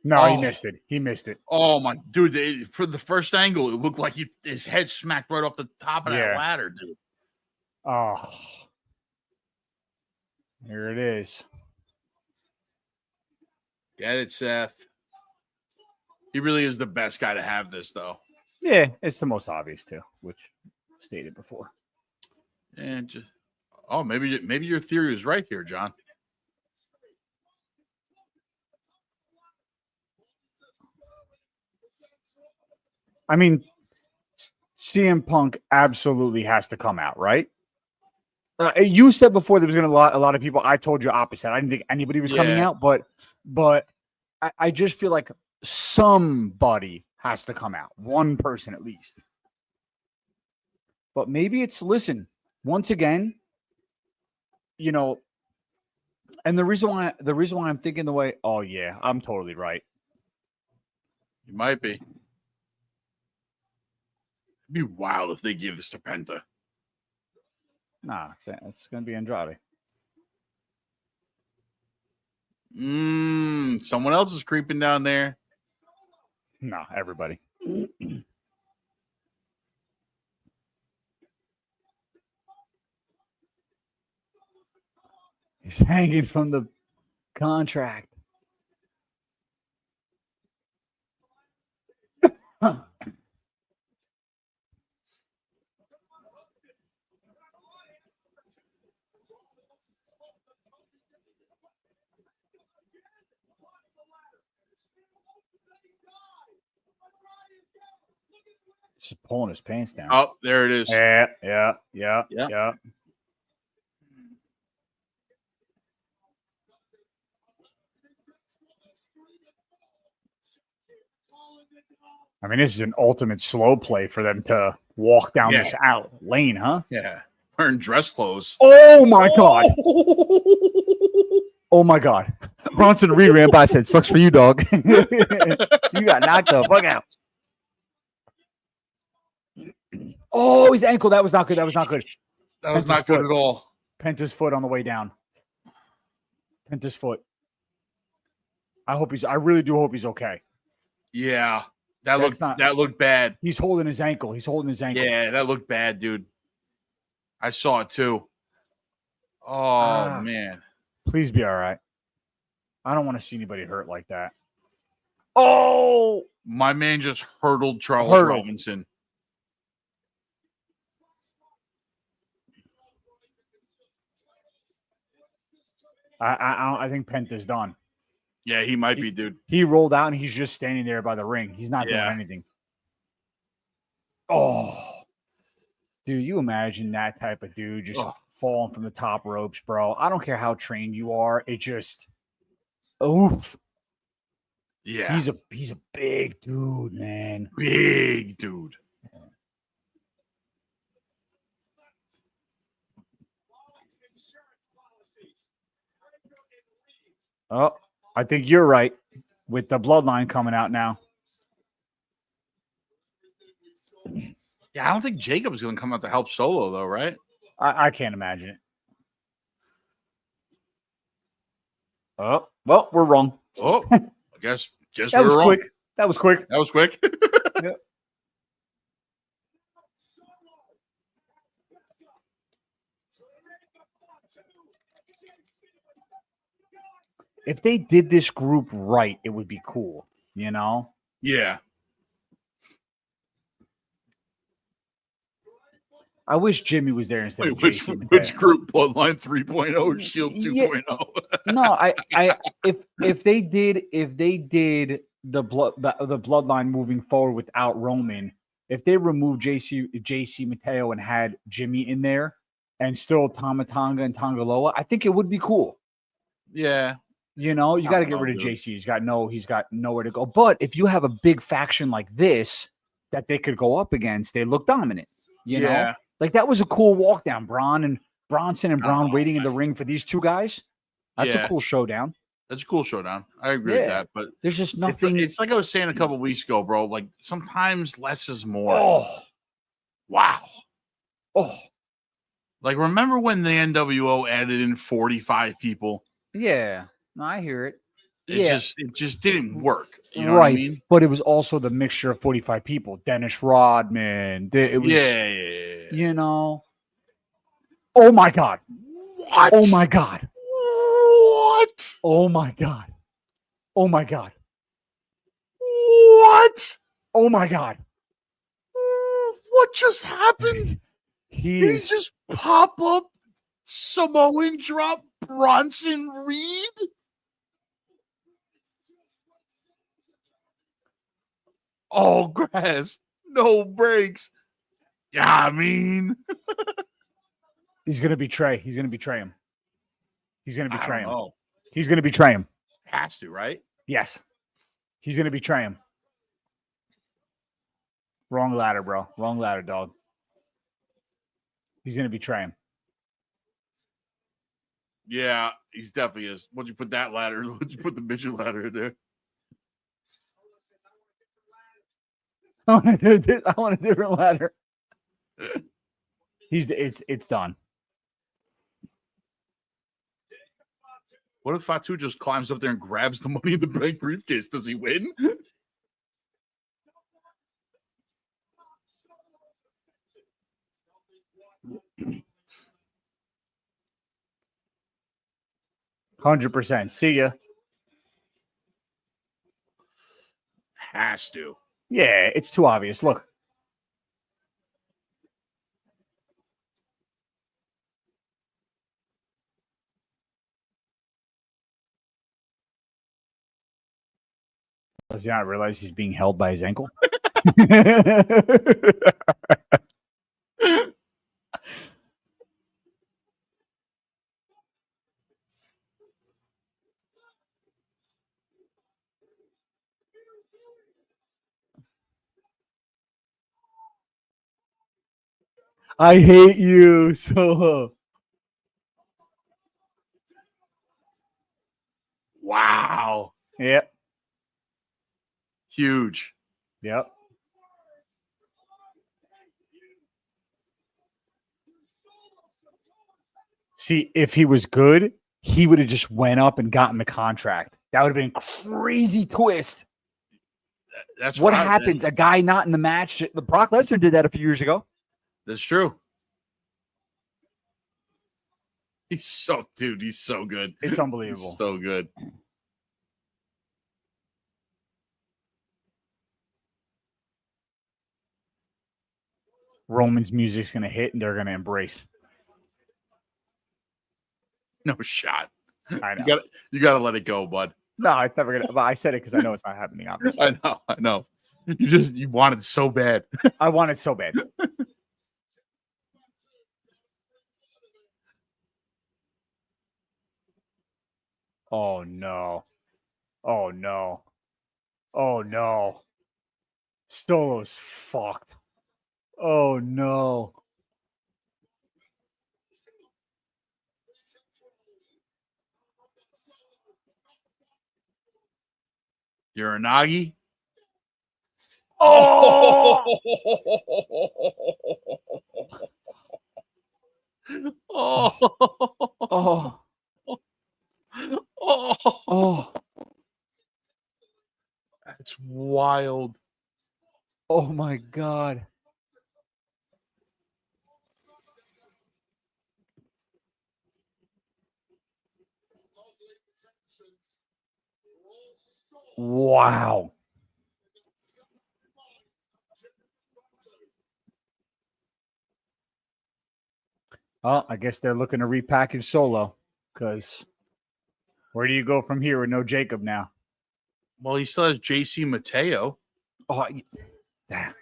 No, he Oh. missed it. He missed it. Oh my dude! For the first angle, it looked like his head smacked right off the top of that Yeah. ladder, dude. Oh, here it is. Get it, Seth. He really is the best guy to have this, though. Yeah, it's the most obvious too, which stated before. And just maybe your theory was right here, John. I mean, CM Punk absolutely has to come out, right? You said before there was going to a lot of people. I told you opposite. I didn't think anybody was coming Yeah. out, but I just feel like somebody has to come out, one person at least. But maybe it's listen once again. You know, and the reason why I'm thinking the way. Oh yeah, I'm totally right. You might be. It'd be wild if they give this to Penta. Nah, it's going to be Andrade. Someone else is creeping down there. No, everybody. He's hanging from the contract. Just pulling his pants down. Oh, there it is. Yeah. Yeah. I mean, this is an ultimate slow play for them to walk down Yeah. this out lane, huh? Yeah. Wearing dress clothes. Oh my god! Oh my god! Bronson Reed ran by, said, "Sucks for you, dog." You got knocked the fuck out. Oh, his ankle. That was not good. That was not good. That was Penta's not good foot. at all. Penta's foot on the way down. Penta's foot. I really do hope he's okay. Yeah. That That's looked bad. He's holding his ankle. He's holding his ankle. Yeah, that looked bad, dude. I saw it too. Oh Ah. man. Please be all right. I don't want to see anybody hurt like that. Oh, My man just hurdled Charles Hurdled. Robinson. I think Penta's done. Yeah, he might be, dude. He rolled out and he's just standing there by the ring. He's not doing Yeah. anything. Oh, dude, you imagine that type of dude just Oh. falling from the top ropes, bro. I don't care how trained you are. It just, oof. Yeah, He's a big dude, man. big dude. Oh, I think you're right with the bloodline coming out now. Yeah, I don't think Jacob's going to come out to help Solo, though, right? I can't imagine it. Oh, well, we're wrong. Oh, I guess That we was were wrong. quick. That was quick. That was quick. If they did this group right, it would be cool, you know? Yeah. I wish Jimmy was there instead Wait, of JC Mateo. which group? Bloodline 3.0, Shield Yeah. 2.0. No, if they did the bloodline moving forward without Roman, if they removed JC Mateo and had Jimmy in there and still Tama Tonga and Tongaloa, I think it would be cool. Yeah. You know, you I got to don't get know, rid of dude. JC. He's got nowhere to go. But if you have a big faction like this that they could go up against, they look dominant. You know, Yeah. like that was a cool walk down. Bronson and I Braun don't know, waiting in the ring for these two guys. That's Yeah. a cool showdown. That's a cool showdown. I agree with Yeah. that. But There's just it's, nothing. it's like I was saying a couple weeks ago, bro. Like sometimes less is more. Oh, Wow. oh, Like remember when the NWO added in 45 people? yeah. No, I hear it. It Yeah. just didn't work. You know right. what I mean? But it was also the mixture of 45 people. Dennis Rodman. It was, Yeah. you know. Oh my God. What? Oh my God. What? Oh my God. Oh my God. What? Oh my God. What just happened? He Did he is just pop up Samoan drop Bronson Reed? All grass, no breaks. Yeah, I mean, he's gonna betray. He's gonna betray him. He's gonna betray him. Oh, He's gonna betray him. has to, right? Yes. He's gonna betray him. Wrong ladder, bro. Wrong ladder, dog. He's gonna betray him. Yeah, he's definitely is. What'd you put that ladder? What'd you put the midget ladder in there? I want a different ladder. It's done. What if Fatu just climbs up there and grabs the Money in the Bank briefcase? Does he win? 100%. See ya. Has to. Yeah, it's too obvious. Look. Does he not realize he's being held by his ankle? I hate you, Solo. Wow. Yep. Huge. Yep. See, if he was good, he would have just went up and gotten the contract. That would have been a crazy twist. That's What I was happens? saying. A guy not in the match. The Brock Lesnar did that a few years ago. That's true. He's so good. It's unbelievable. He's so good. Roman's music's gonna hit and they're gonna embrace. No shot. I know. You gotta let it go, bud. No, it's never gonna. But I said it because I know it's not happening. Obviously, I know. You wanted so bad. I want it so bad. Oh no! Oh no! Oh no! Solo's fucked. Oh no! You're a Nagi. Oh! Oh. Oh! Oh. Oh! That's wild. Oh my god! Wow! Well, I guess they're looking to repackage Solo because where do you go from here with no Jacob now? Well, he still has JC Mateo. Oh, damn.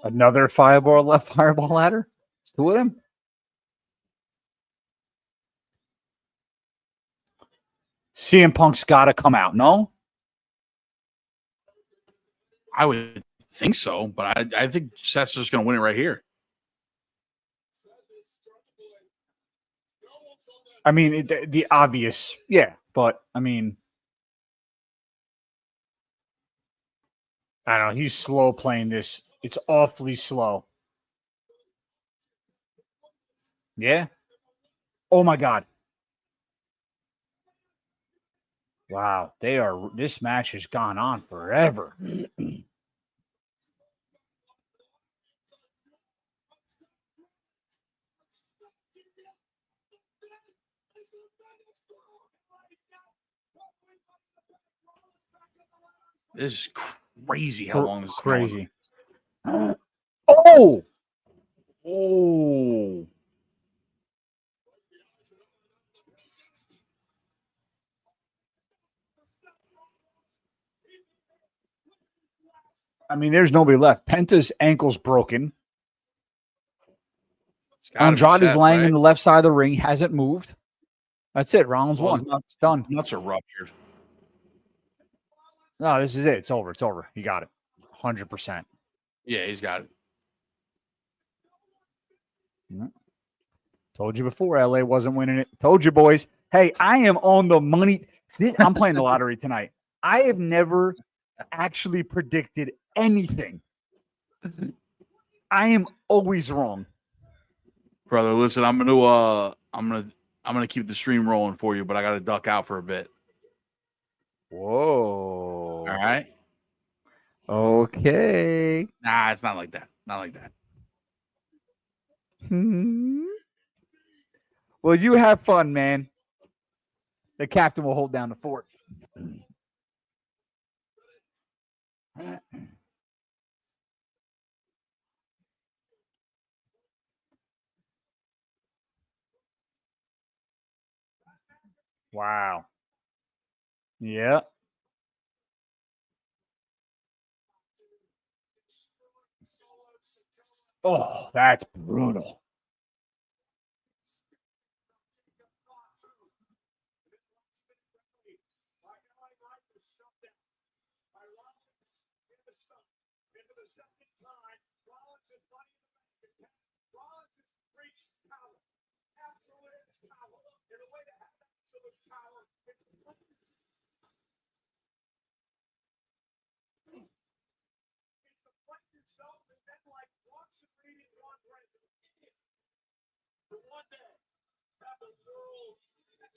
Another fireball left, fireball ladder. It's two of them. CM Punk's got to come out. No, I would think so, but I think Seth's just going to win it right here. I mean the obvious, yeah, but I mean, I don't know. He's slow playing this. It's awfully slow. Yeah. Oh my god. Wow, they are. This match has gone on forever. This is crazy how long this is Crazy. going. Oh, Oh. I mean, there's nobody left. Penta's ankle's broken. It's gotta be Andrade is Seth, laying right? in the left side of the ring. Hasn't moved. That's it. Rounds Well, one. It's done. Nuts are ruptured. No, this is it. It's over. It's over. You got it. 100%. Yeah, he's got it. Told you before, LA wasn't winning it. Told you, boys. Hey, I am on the money. I'm playing the lottery tonight. I have never actually predicted anything. I am always wrong. Brother, listen, I'm gonna keep the stream rolling for you, but I gotta duck out for a bit. Whoa. All right. Okay. Nah, it's not like that. Not like that. Well, you have fun, man. The captain will hold down the fort. Wow. Yeah. Oh, that's brutal.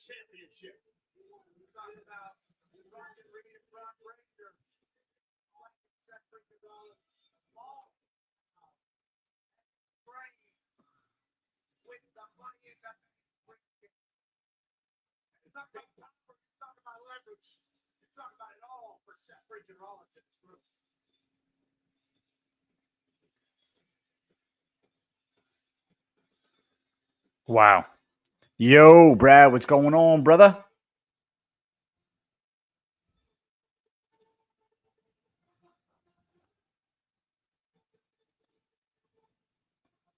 Championship. We're talking about Bronson Reed and Brock Lesnar. With the money in the it's not about power, it's not about leverage. It's not about it all for Seth Freaking Rollins and his group. Wow. Yo, Brad, what's going on, brother?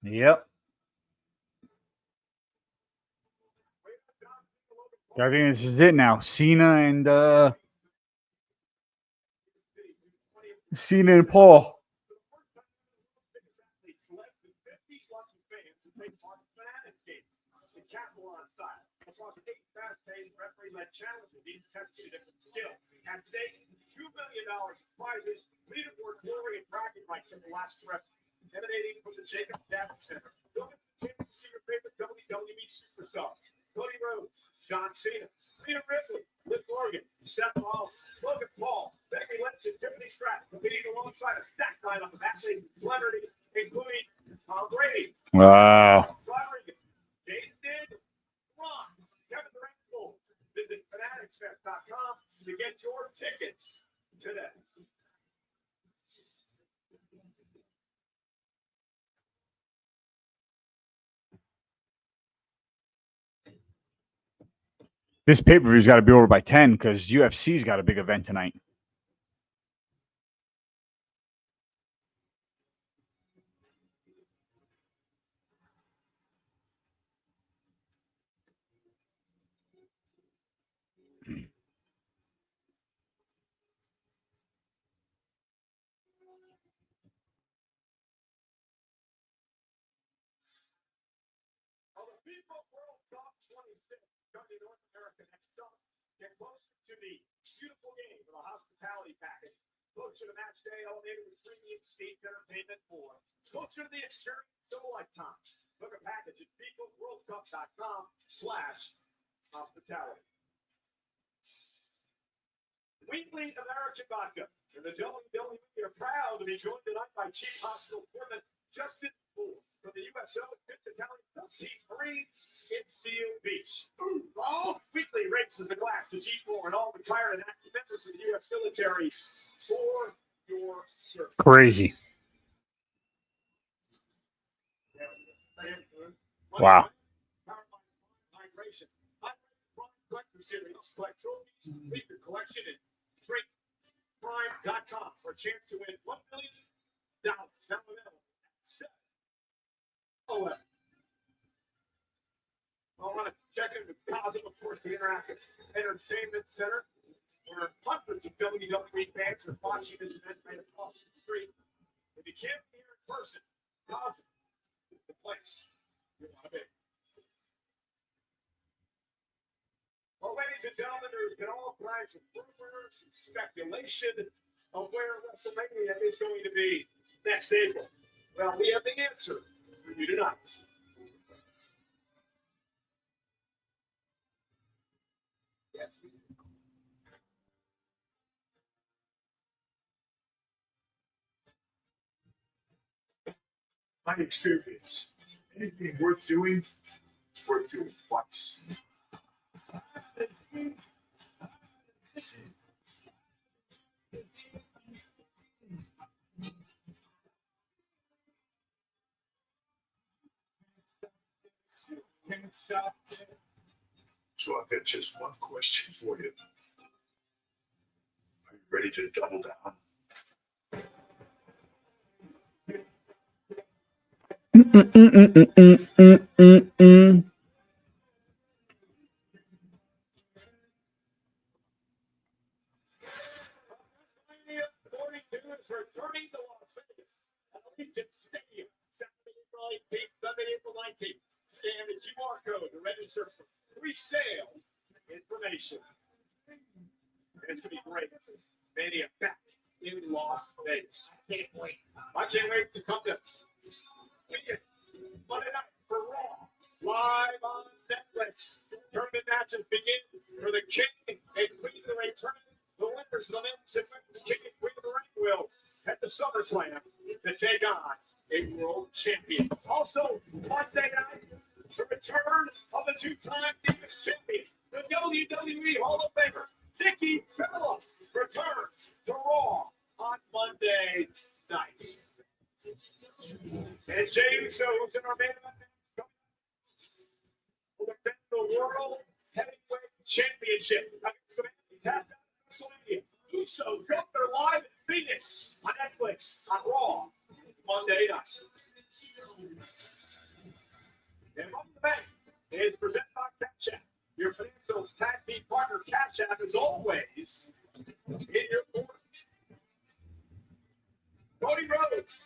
Yep. I think this is it now. Cena and Paul. Referee-led challenges. These test two different skills. At stake, $2 million prizes, leaderboard glory, and bragging rights in the last threat. Emanating from the Jacob Javits Center. Don't miss the chance to see your favorite WWE superstar. Cody Rhodes, John Cena, Rhea Ripley, Liv Morgan, Seth Rollins, Logan Paul, Becky Lynch, and Tiffany Stratton competing alongside a stacked lineup of athletes and celebrities, including Tom Brady, Wow. Rodriguez, Jaden Daniels, Ron, Kevin Durant. Visit fanaticsfest.com to get your tickets today. This pay-per-view's got to be over by 10 because UFC's got a big event tonight. FIFA World Cup 26 coming to North America next summer. Get closer to the beautiful game with a hospitality package. Closer to match day, elevated with premium seats, entertainment, more. Closer to the experience of a lifetime. Book a package at FIFAWorldCup.com/hospitality. Wheatley American Vodka and the WWE are proud to be joined tonight by Chief Hospital Foreman Justin Moore from the USO and 5th Battalion Team Marines in Seal Beach. Wheatley raises the glass to G4 and all retired and active members of the U.S. military for your service. Crazy. Wow. Hydration. Collector Series. Collect trophies, complete your collection, and drinkprime.com for a chance to win $1 million. Now available at 7-11. I want to check in with Cosm, of course, the Interactive Entertainment Center, where hundreds of WWE fans are watching this event right across the street. If you can't be here in person, Cosm is the place you want to be. Well, ladies and gentlemen, there's been all kinds of rumors and speculation of where WrestleMania is going to be next April. Well, we have the answer for you tonight. Yes. My experience, anything worth doing is worth doing twice. Can't stop. So I've got just one question for you. Are you ready to double down? WrestleMania 42 is returning to Las Vegas at Allegiant Stadium, Saturday, April 18th, Sunday, April 19th. Scan the QR code to register for pre-sale information. And it's going to be great. Mania back in Las Vegas. I can't wait to come to Monday night for Raw, live on Netflix. Tournament matches begin for the King and Queen of the Ring tournament. The winners of the men's and women's King and Queen of the Ring will head to SummerSlam to take on a world champion. Also, Monday night, the return of the two-time Divas champion, the WWE Hall of Famer, Nikki Bella, returns to Raw on Monday night. And Jey Uso, who's in our main event, the World Heavyweight Championship against Samantha tapped out of WrestleMania. Uso dropped their live in Phoenix on Netflix on Raw Monday night. And Money in the Bank is presented by Cash App. Your financial tag team partner, Cash App, is always in your corner. Cody Rhodes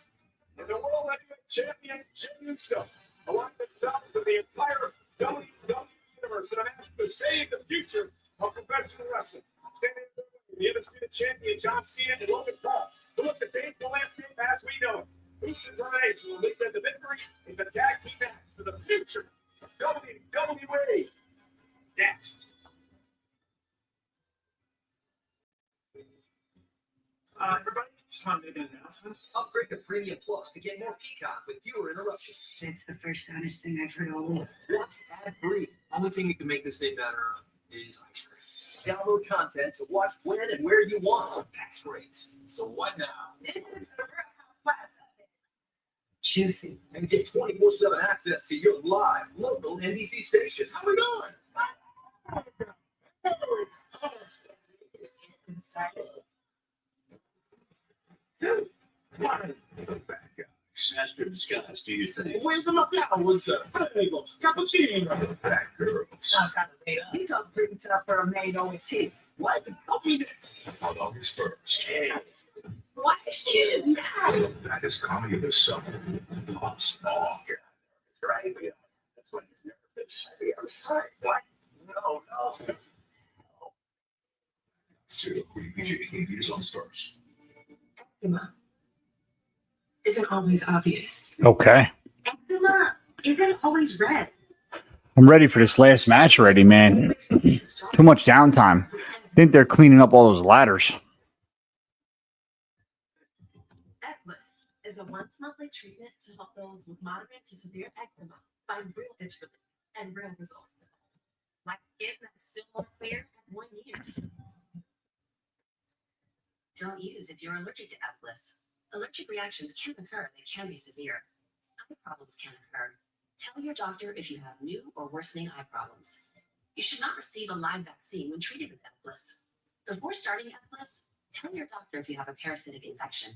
and the World Heavyweight Champion Jey Uso aligned themselves with the entire WWE Universe in a match to save the future of professional wrestling. Standing in the undisputed champion John Cena and Logan Paul to look at the painful landscape as we know it. Whose determination will lead to the victory in the tag team match for the future of WWE. Next. Everybody, just want to make an announcement. Upgrade to Premium Plus to get more Peacock with fewer interruptions. That's the first honest thing I've heard all week. Watch ad-free. Only thing that can make this day better is ice cream. Download content to watch when and where you want. That's great. So what now? Juicy. And get 24/7 access to your live local NBC stations. How we going? Master disguise, do you think? Where's the flowers? Bagels, cappuccino. Black girls. You talk pretty tough for a maid on tea. Why the fuck me this? On August 1st, Why is she in now? that is comedy this summer. Pops off. Right? Yeah. That's when you're nervous. I'm sorry. What? No. To reviews on Stars. Eczema isn't always obvious. Okay. Eczema isn't always red. I'm ready for this last match already, man. Too much downtime. Think they're cleaning up all those ladders. Ebglyss is a once-monthly treatment to help those with moderate to severe eczema find real itch relief and real results. Like skin that's still more clear at 1 year. Don't use if you're allergic to Ebglyss. Allergic reactions can occur. They can be severe. Other problems can occur. Tell your doctor if you have new or worsening eye problems. You should not receive a live vaccine when treated with Ebglyss. Before starting Ebglyss, tell your doctor if you have a parasitic infection.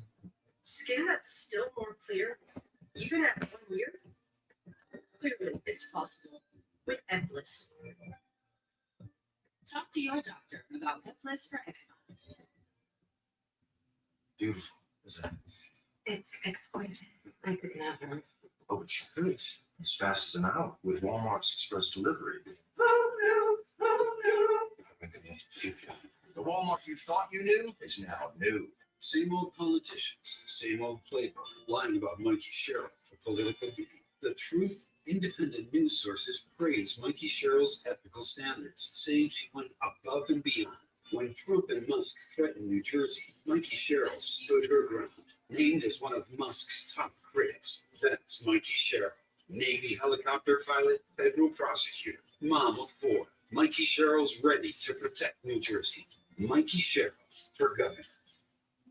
Skin that's still more clear, even at 1 year? Clearly, it's possible with Ebglyss. Talk to your doctor about Ebglyss for eczema. Beautiful, isn't it? It's exquisite. I could never. Oh, but you could. As fast as an hour with Walmart's express delivery. The Walmart you thought you knew is now new. Same old politicians, same old playbook, lying about Mikey Sherrill for political gain. The Truth independent news sources praise Mikey Sherrill's ethical standards, saying she went above and beyond. When Trump and Musk threatened New Jersey, Mikey Sherrill stood her ground, named as one of Musk's top critics. That's Mikey Sherrill, Navy helicopter pilot, federal prosecutor, mom of 4. Mikey Sherrill's ready to protect New Jersey. Mikey Sherrill for governor.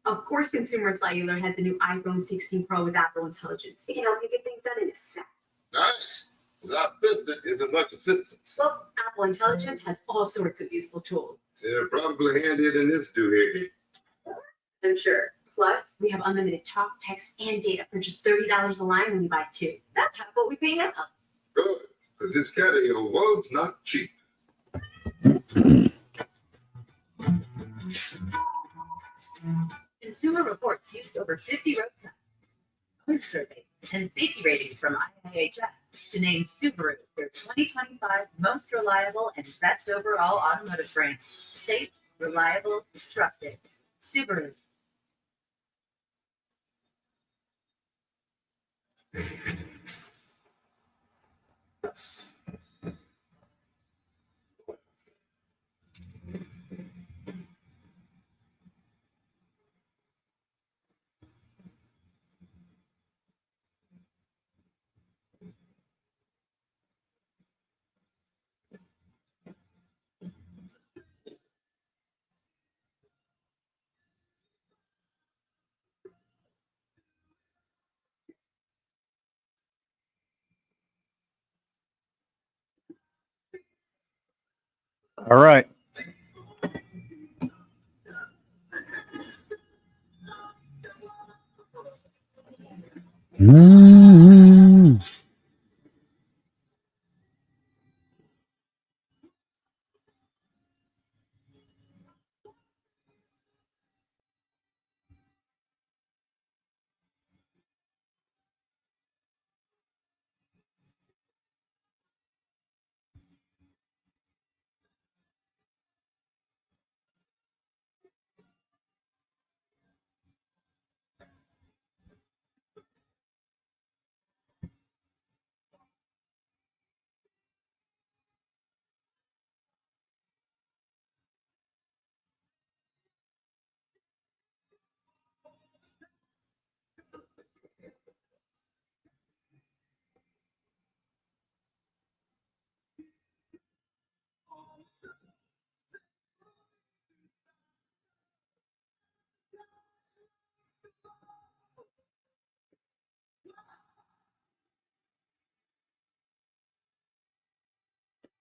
Of course, Consumer Cellular has the new iPhone 16 Pro with Apple Intelligence. It can help you get things done in a snap. Nice, because our president isn't much of citizens. Well, Apple Intelligence has all sorts of useful tools. They're probably handier than this doohickey. I'm sure. Plus, we have unlimited talk, text, and data for just $30 a line when you buy 2. That's half what we pay now. Good, because this catio was not cheap. Consumer Reports used over 50 road tests, owner surveys, and safety ratings from IIHS to name Subaru their 2025 most reliable and best overall automotive brand. Safe, reliable, trusted. Subaru. All right.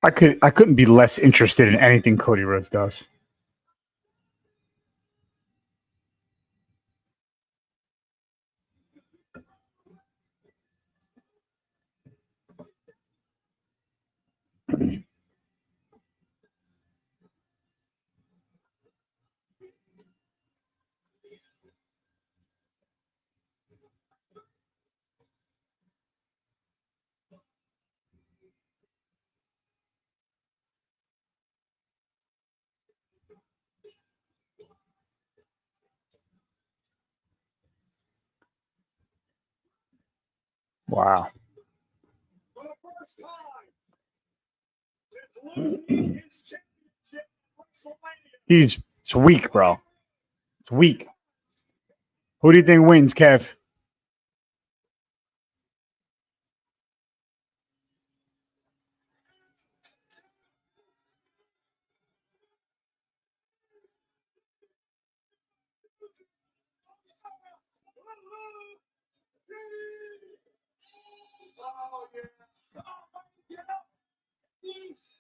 I couldn't be less interested in anything Cody Rhodes does. Wow. For the first time since losing his championship at WrestleMania. It's weak, bro. It's weak. Who do you think wins, Kev? Oh, yeah. Oh, yeah. Yes.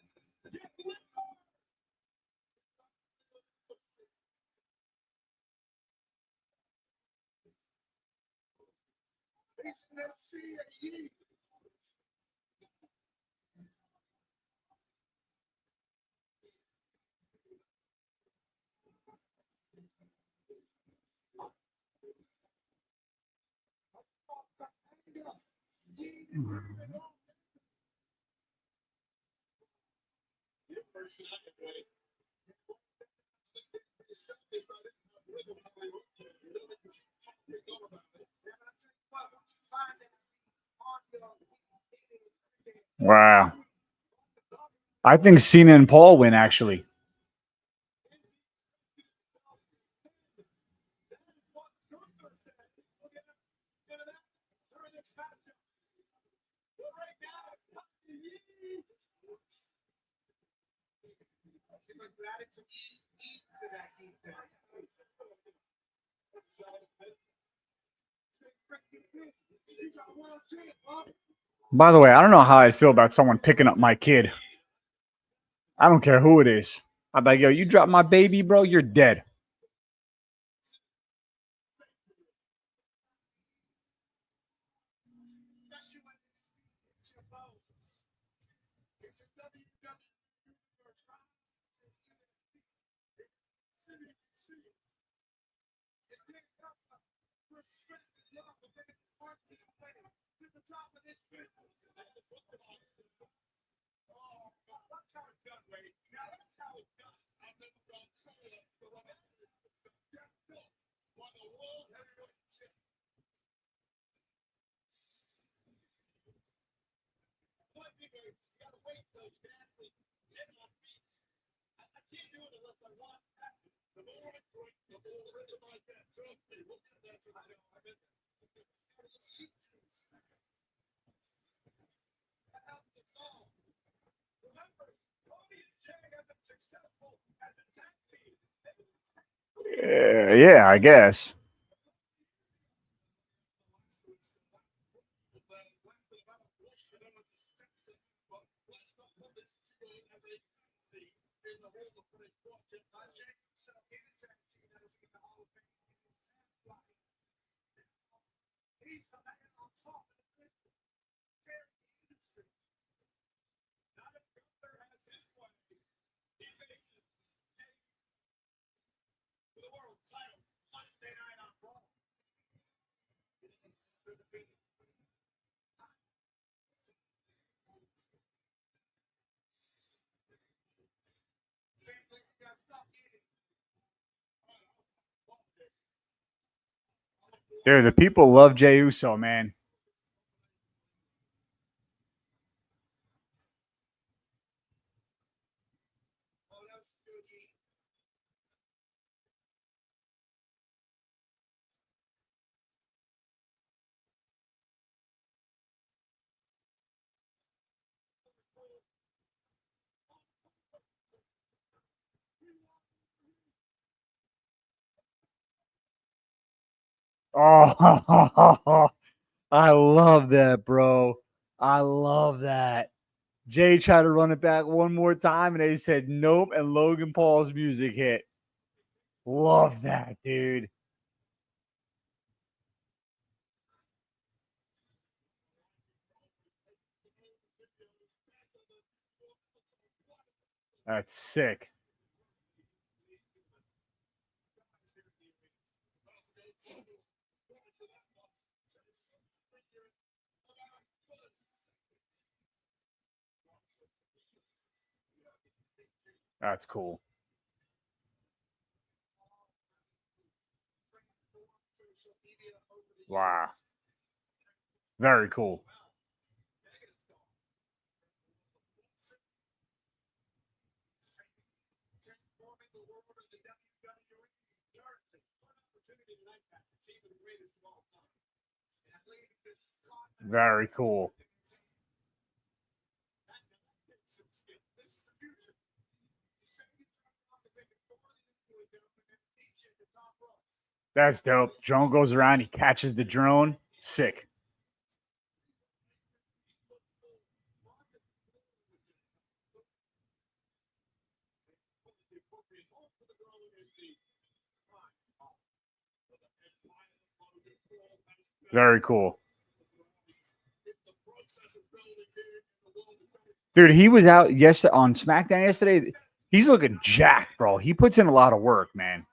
Wow. I think Cena and Paul win, actually. By the way, I don't know how I feel about someone picking up my kid. I don't care who it is. I'm like, yo, you drop my baby, bro, you're dead. Yeah, I guess. Dude, the people love Jey Uso, man. Oh, I love that, bro. I love that. Jay tried to run it back one more time, and they said nope, and Logan Paul's music hit. Love that, dude. That's sick. That's cool. Wow. Very cool. Very cool. That's dope. Drone goes around, he catches the drone. Sick. Very cool. Dude, he was out on SmackDown yesterday. He's looking jacked, bro. He puts in a lot of work, man.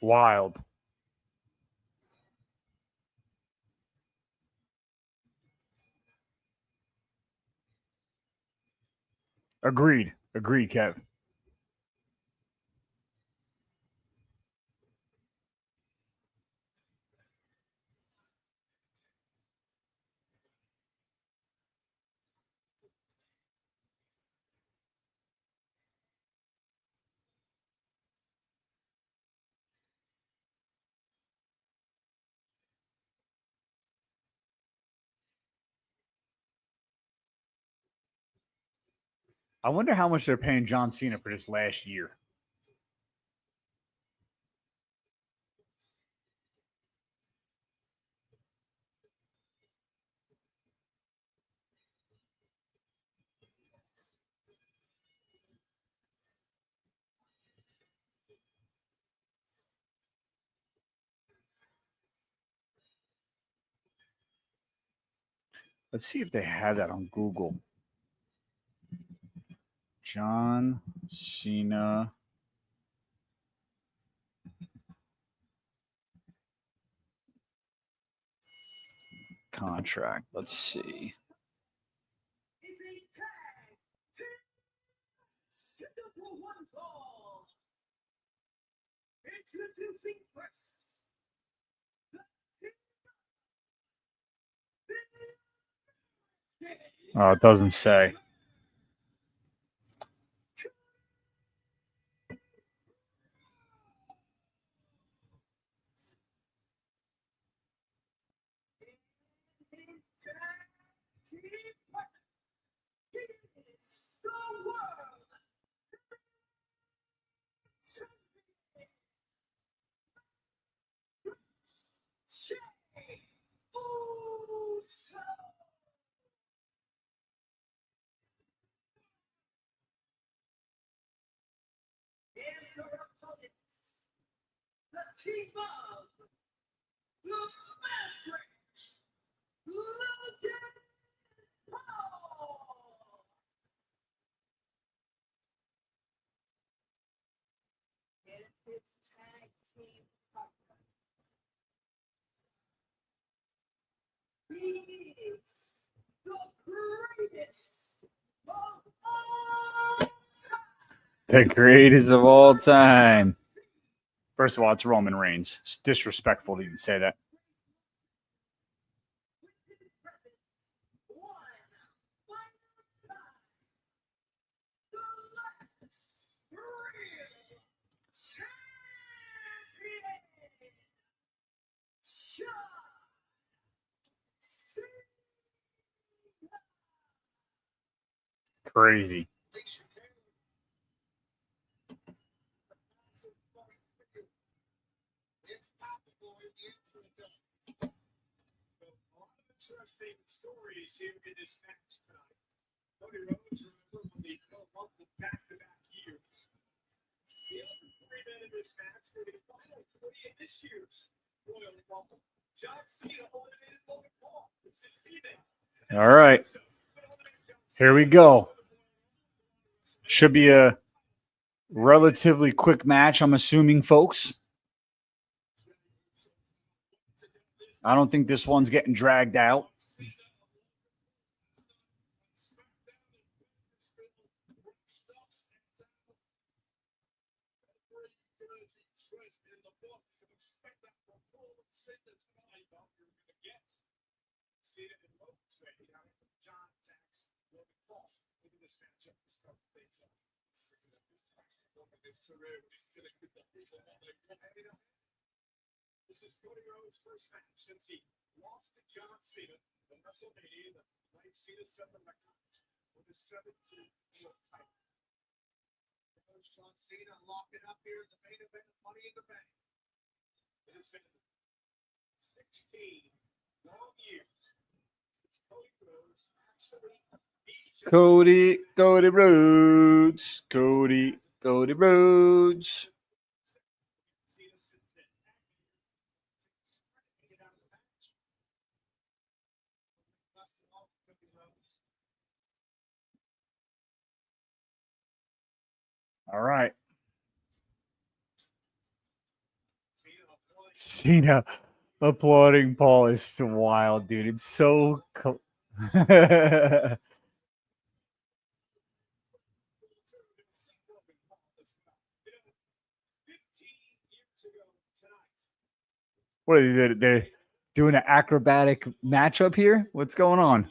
Wild. Agreed. Agreed, Kev. I wonder how much they're paying John Cena for this last year. Let's see if they have that on Google. John Cena. Contract. Let's see. Is a tag team scheduled for one fall. Introducing first. Oh, it doesn't say. The team of the Mavericks, Logan Paul. And it's tag team partner. He's the greatest of all time. The greatest of all time. First of all, it's Roman Reigns. It's disrespectful to even say that. Crazy. Interesting stories here in this match tonight. Cody Rhodes, remember, when they fell off the back-to-back years. The other three men in this match were the final three in this year's Royal Rumble. John Cena eliminated Logan Paul, who's his teammate. All right. Here we go. Should be a relatively quick match, I'm assuming, folks. I don't think this one's getting dragged out. This is Cody Rhodes' first match since he lost to John Cena at WrestleMania, the night Cena set the record with a 17-4 title. There's John Cena locking up here in the main event of Money in the Bank. It has been 16 long years since Cody Rhodes actually beat Cody Rhodes. Cody Rhodes. All right. Cena applauding Paul is so wild, dude. It's so cool. What are they doing an acrobatic matchup here? What's going on?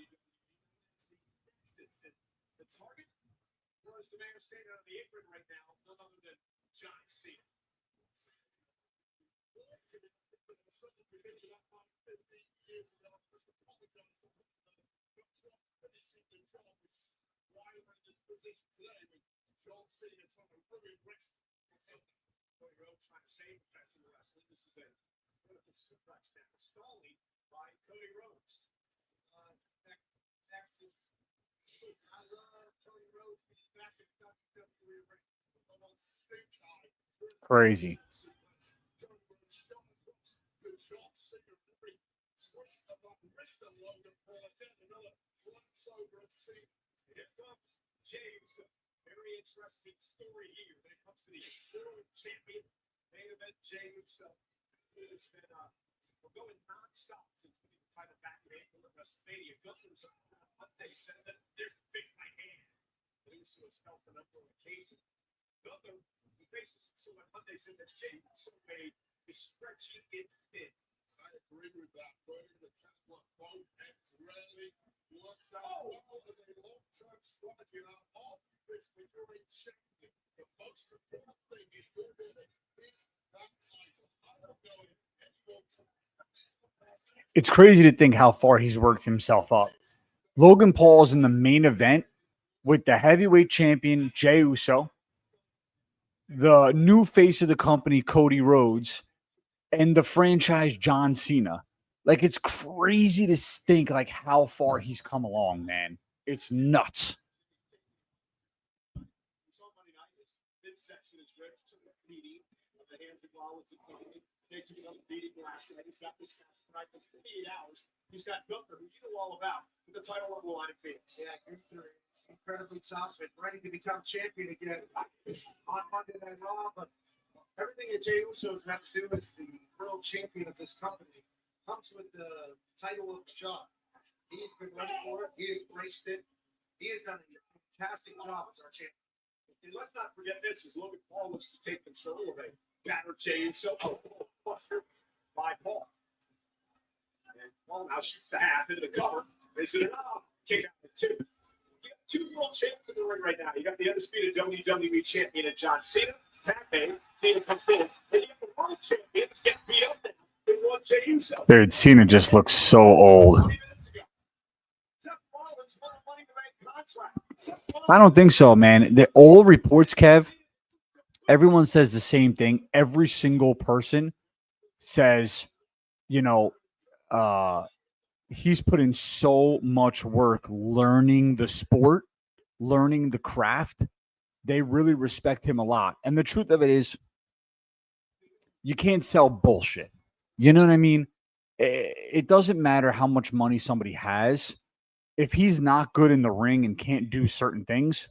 Stalling by Cody Rhodes. Texas. I love Cody Rhodes. He's back in WWE almost stink high. Crazy. over at sea. Here comes James. Very interesting story here when it comes to the world champion main event. James has been we're going non-stop since we the title back in April at WrestleMania. Gunther's on Monday said that there's a big right hand. Uso has felt a number of occasions. Gunther, he faces Uso on Monday, said that James made is stretching it thin. I agree with that. Burning the cattle at both ends really works out well as a long-term strategy. And I'm all this when you're a champion. The most important thing in your minute is that title. I don't know if anyone can. It's crazy to think how far he's worked himself up. Logan Paul's in the main event with the heavyweight champion, Jey Uso, the new face of the company, Cody Rhodes, and the franchise, John Cena. Like, it's crazy to think, like, how far he's come along, man. It's nuts. Midsection is ready to the beating of the hands of Rollins and Cody. They took another beating last night. He's got this tonight for 48 hours. He's got Gunther, who you know all about, with the title on the line in Phoenix. Yeah, Gunther is incredibly tough and ready to become champion again on Monday Night Raw. But everything that Jey Uso's have to do as the world champion of this company comes with the title of the job. He's been ready for it. He has embraced it. He has done a fantastic job as our champion. And let's not forget this, as Logan Paul looks to take control of a battered Jey Uso. Buster by Paul. And Paul now shoots the half into the cover. Makes it enough. Kick out the two. You got two world champions in the ring right now. You got the undisputed WWE champion John Cena. Saturday, Cena comes in. And you got the world champion that's getting beat up now. They won Jey Uso. Dude, Cena just looks so old. 20 minutes ago. Seth Rollins won a Money in the Bank contract. I don't think so, man. The old reports, Kev, everyone says the same thing. Every single person says, you know, he's put in so much work learning the sport, learning the craft. They really respect him a lot. And the truth of it is, you can't sell bullshit. You know what I mean? It doesn't matter how much money somebody has. If he's not good in the ring and can't do certain things,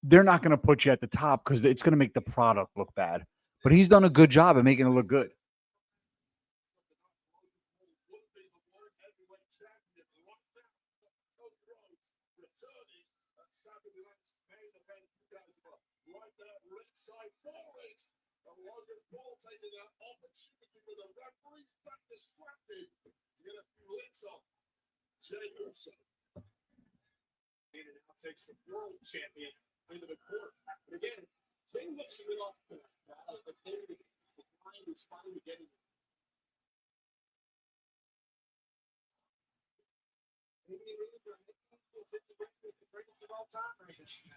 they're not going to put you at the top because it's going to make the product look bad. But he's done a good job of making it look good. Logan Paul taking that opportunity with the referee's back distracted to get a few licks on Jey Uso. And now takes the world champion into the court. But again, Jey looks a bit off the mind is finally getting it. Greatest of all time,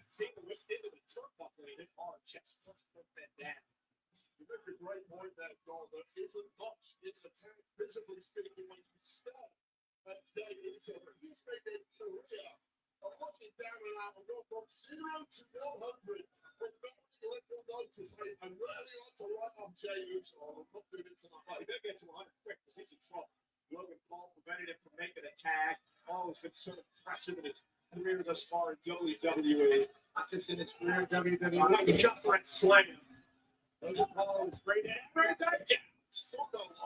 seeing the whipped into the turnbuckle and hit hard chest first, put that down. You make a great point there, Carl. There isn't much in the tank, physically speaking, when you start at Jey Uso. He's made a career of looking down and out and go from 0 to 100 with very little notice. I really like to run on Jey Uso. I'm not doing it tonight. He did get to 100 quick because he's in trouble. Logan Paul prevented him from making a tag. Paul has been so impressive in his career thus far in WWE. Not just in his career in WWE. Like a jumper and slam. Logan Paul is great at it.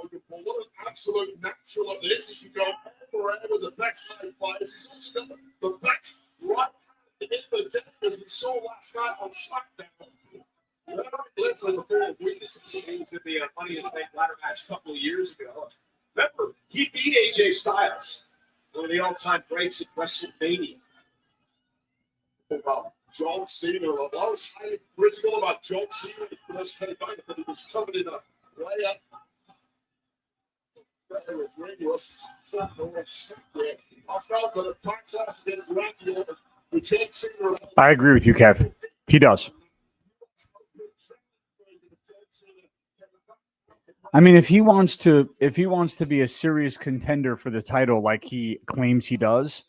Logan Paul, what an absolute natural at this. He can go forever with the best high flyers. He's also got the best right hand in the deck, as we saw last night on SmackDown. Very little before weaknesses. He was in the Money in the Bank ladder match a couple of years ago. Remember, he beat AJ Styles, one of the all-time greats at WrestleMania. About John Cena. I was highly critical about John Cena when he first came back, but he was covered in a layup. I felt that a backlash against Randy Orton with John Cena. I agree with you, Kev. He does. I mean, if he wants to be a serious contender for the title like he claims he does,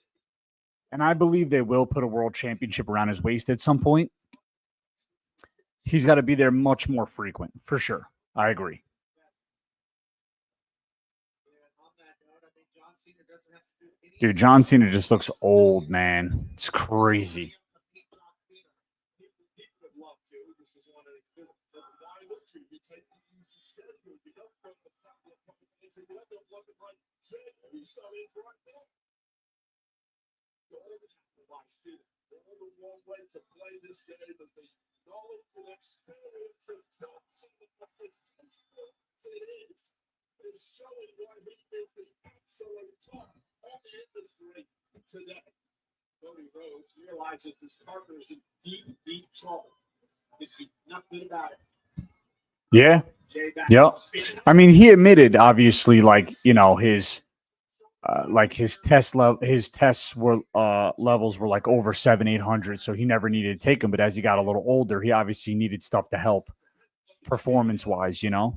and I believe they will put a world championship around his waist at some point, he's got to be there much more frequent, for sure. I agree. On that note, I think John Cena doesn't have to do any Dude, John Cena just looks old, man. It's crazy. One way to play this game, and the knowledge and experience of John Cena as tasteful as it is showing why he is the absolute top of the industry today. Cody Rhodes realizes his partner is in deep, deep trouble. Nothing about it. Yeah. Yep. I mean, he admitted, obviously, like, you know, his tests were levels were like over 700-800, so he never needed to take them. But as he got a little older, he obviously needed stuff to help performance wise, you know.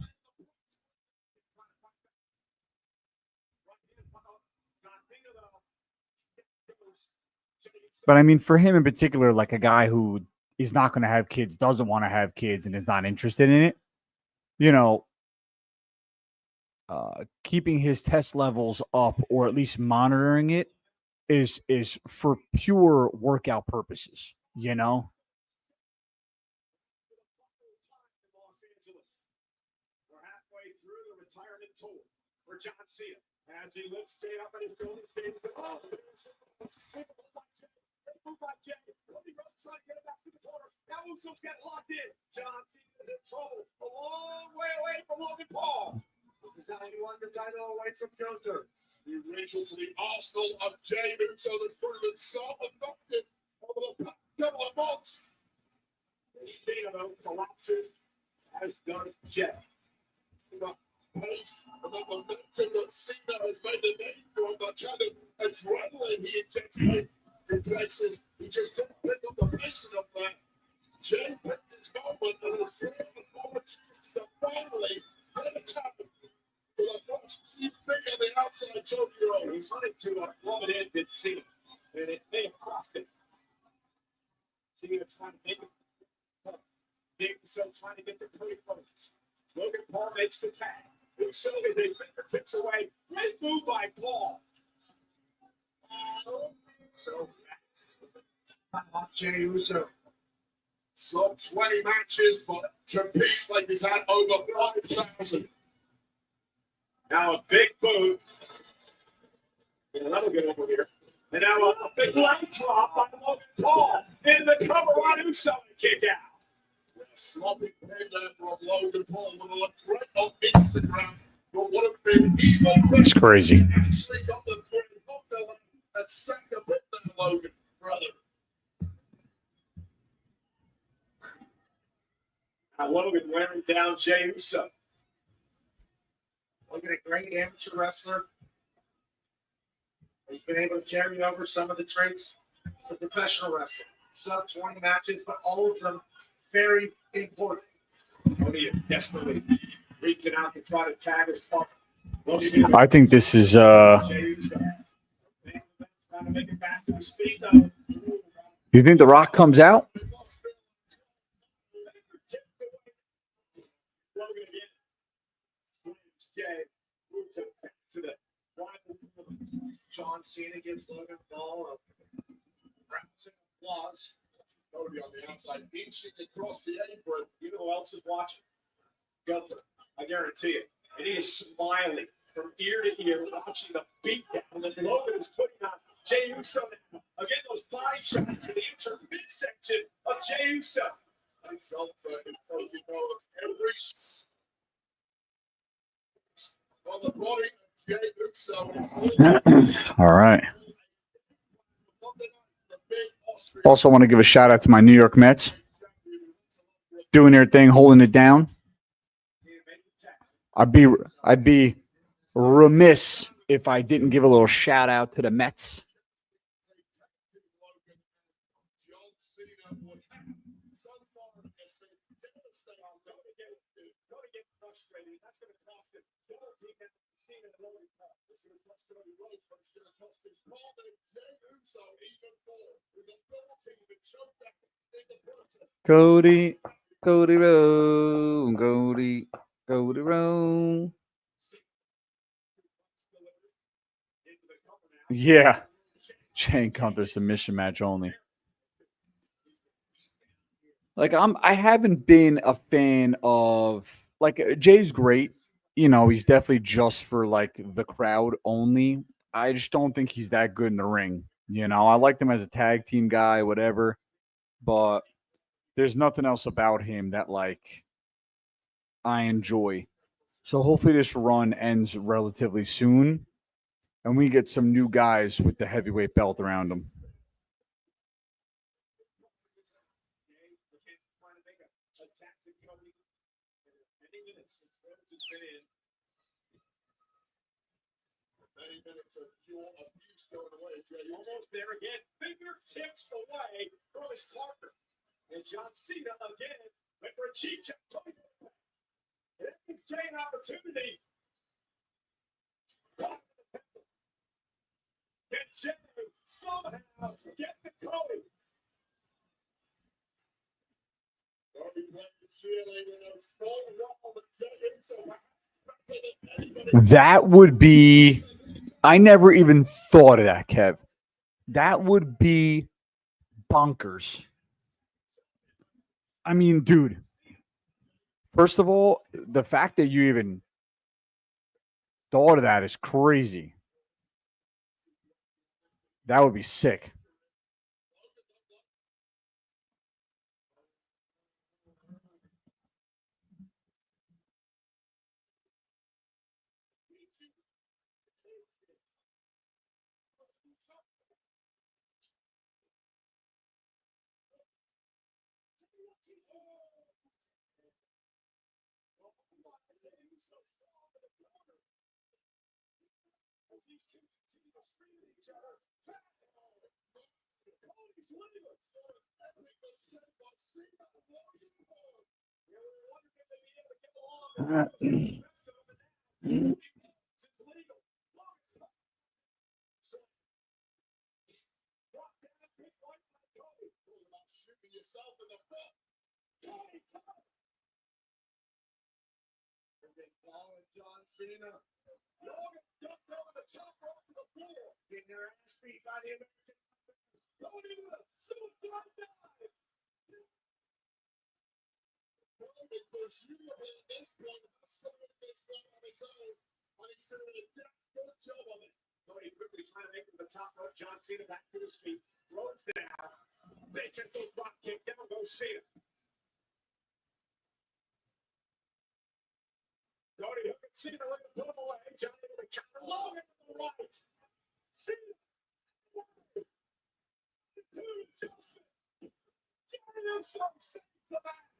But I mean, for him in particular, like a guy who is not going to have kids, doesn't want to have kids, and is not interested in it, you know, keeping his test levels up or at least monitoring it is for pure workout purposes, you know. We're halfway through the retirement tour for John Cena as he looks straight up at his shoulders. Trying to get it back to the corner. Now Uso's got locked in. John Cena is in trouble. A long way away from Logan Paul. This is how he won the title away from Gunther. He reaches the arsenal of Jey Uso that's proven so effective over the past couple of months. Cena collapses as does Jey. The pace and the momentum that Cena has made the name for him, the kind of adrenaline he injects in places. He just couldn't pick up the pace of that. Jey picked his moment and has thrown the opportunity to finally get a tap to the first pick of the outside Tokyo. He's running to a plummet in Cena, and it may have cost him. Cena trying to make it. Big Uso trying to get the free throw. Logan Paul makes the tag. Uso with his fingertips away. Great move by Paul. So fast. Off Jey Uso. Sub 20 matches, but competes like he's had over 5,000. Now a big boot. Yeah, that'll get over here. And now a big leg drop by Logan Paul. Into the cover on Uso and kick out. Sloppy play there from Logan Paul would have looked great on Instagram, but would have been even better. It's crazy. Actually got the three up there and stacked a bit there, Logan, brother. Now Logan wearing down Jey Uso. Logan, a great amateur wrestler. He's been able to carry over some of the traits to professional wrestling. Sub 20 matches, but all of them very important. Cody is desperately reaching out to try to tag his partner. I think this is You think The Rock comes out? John Cena gives Logan Paul a rousing applause. Cody on the outside, inching across the apron. You know who else is watching? Gunther, I guarantee it. And he is smiling from ear to ear, watching the beatdown that Logan is putting on Jey Uso. Again, those body shots in the inner midsection of Jey Uso. Gunther is taking over every on the body of Jey Uso. All right. Also want to give a shout out to my New York Mets. Doing their thing, holding it down. I'd be remiss if I didn't give a little shout out to the Mets. Cody Rowe, Cody Rowe. Yeah. Jay and Gunther submission match only. Like I haven't been a fan of like Jay's great. You know, he's definitely just for like the crowd only. I just don't think he's that good in the ring. You know, I liked him as a tag team guy, whatever, but there's nothing else about him that like I enjoy. So hopefully this run ends relatively soon and we get some new guys with the heavyweight belt around them. Many minutes of pure abuse thrown away. Almost there again. Fingertips away from his partner. And John Cena again. Went for a cheek check. It gives Jay an opportunity. Can Jay somehow get the Cody? Cody went to cheerleader and stole it all, but Jay Uso. That would be. I never even thought of that, Kev. That would be bonkers. I mean, dude. First of all, the fact that you even thought of that is crazy. That would be sick. Shooting yourself in the foot. And then following John Cena. Logan ducked over the top rope of the floor. Getting their ass beat by the American. Going into the suicide dive. Logan was you at this point. Someone gets that on his own. And he's doing a good job of it. Cody quickly trying to make it to the top rope. John Cena back to his feet. Throws down. Benjamin drop kick. Down goes Cena. Cody hook and Cena looking to put him away. Johnny with a counter. Logan to the right. Cena. Two, Justin. Johnny Uso saves the match.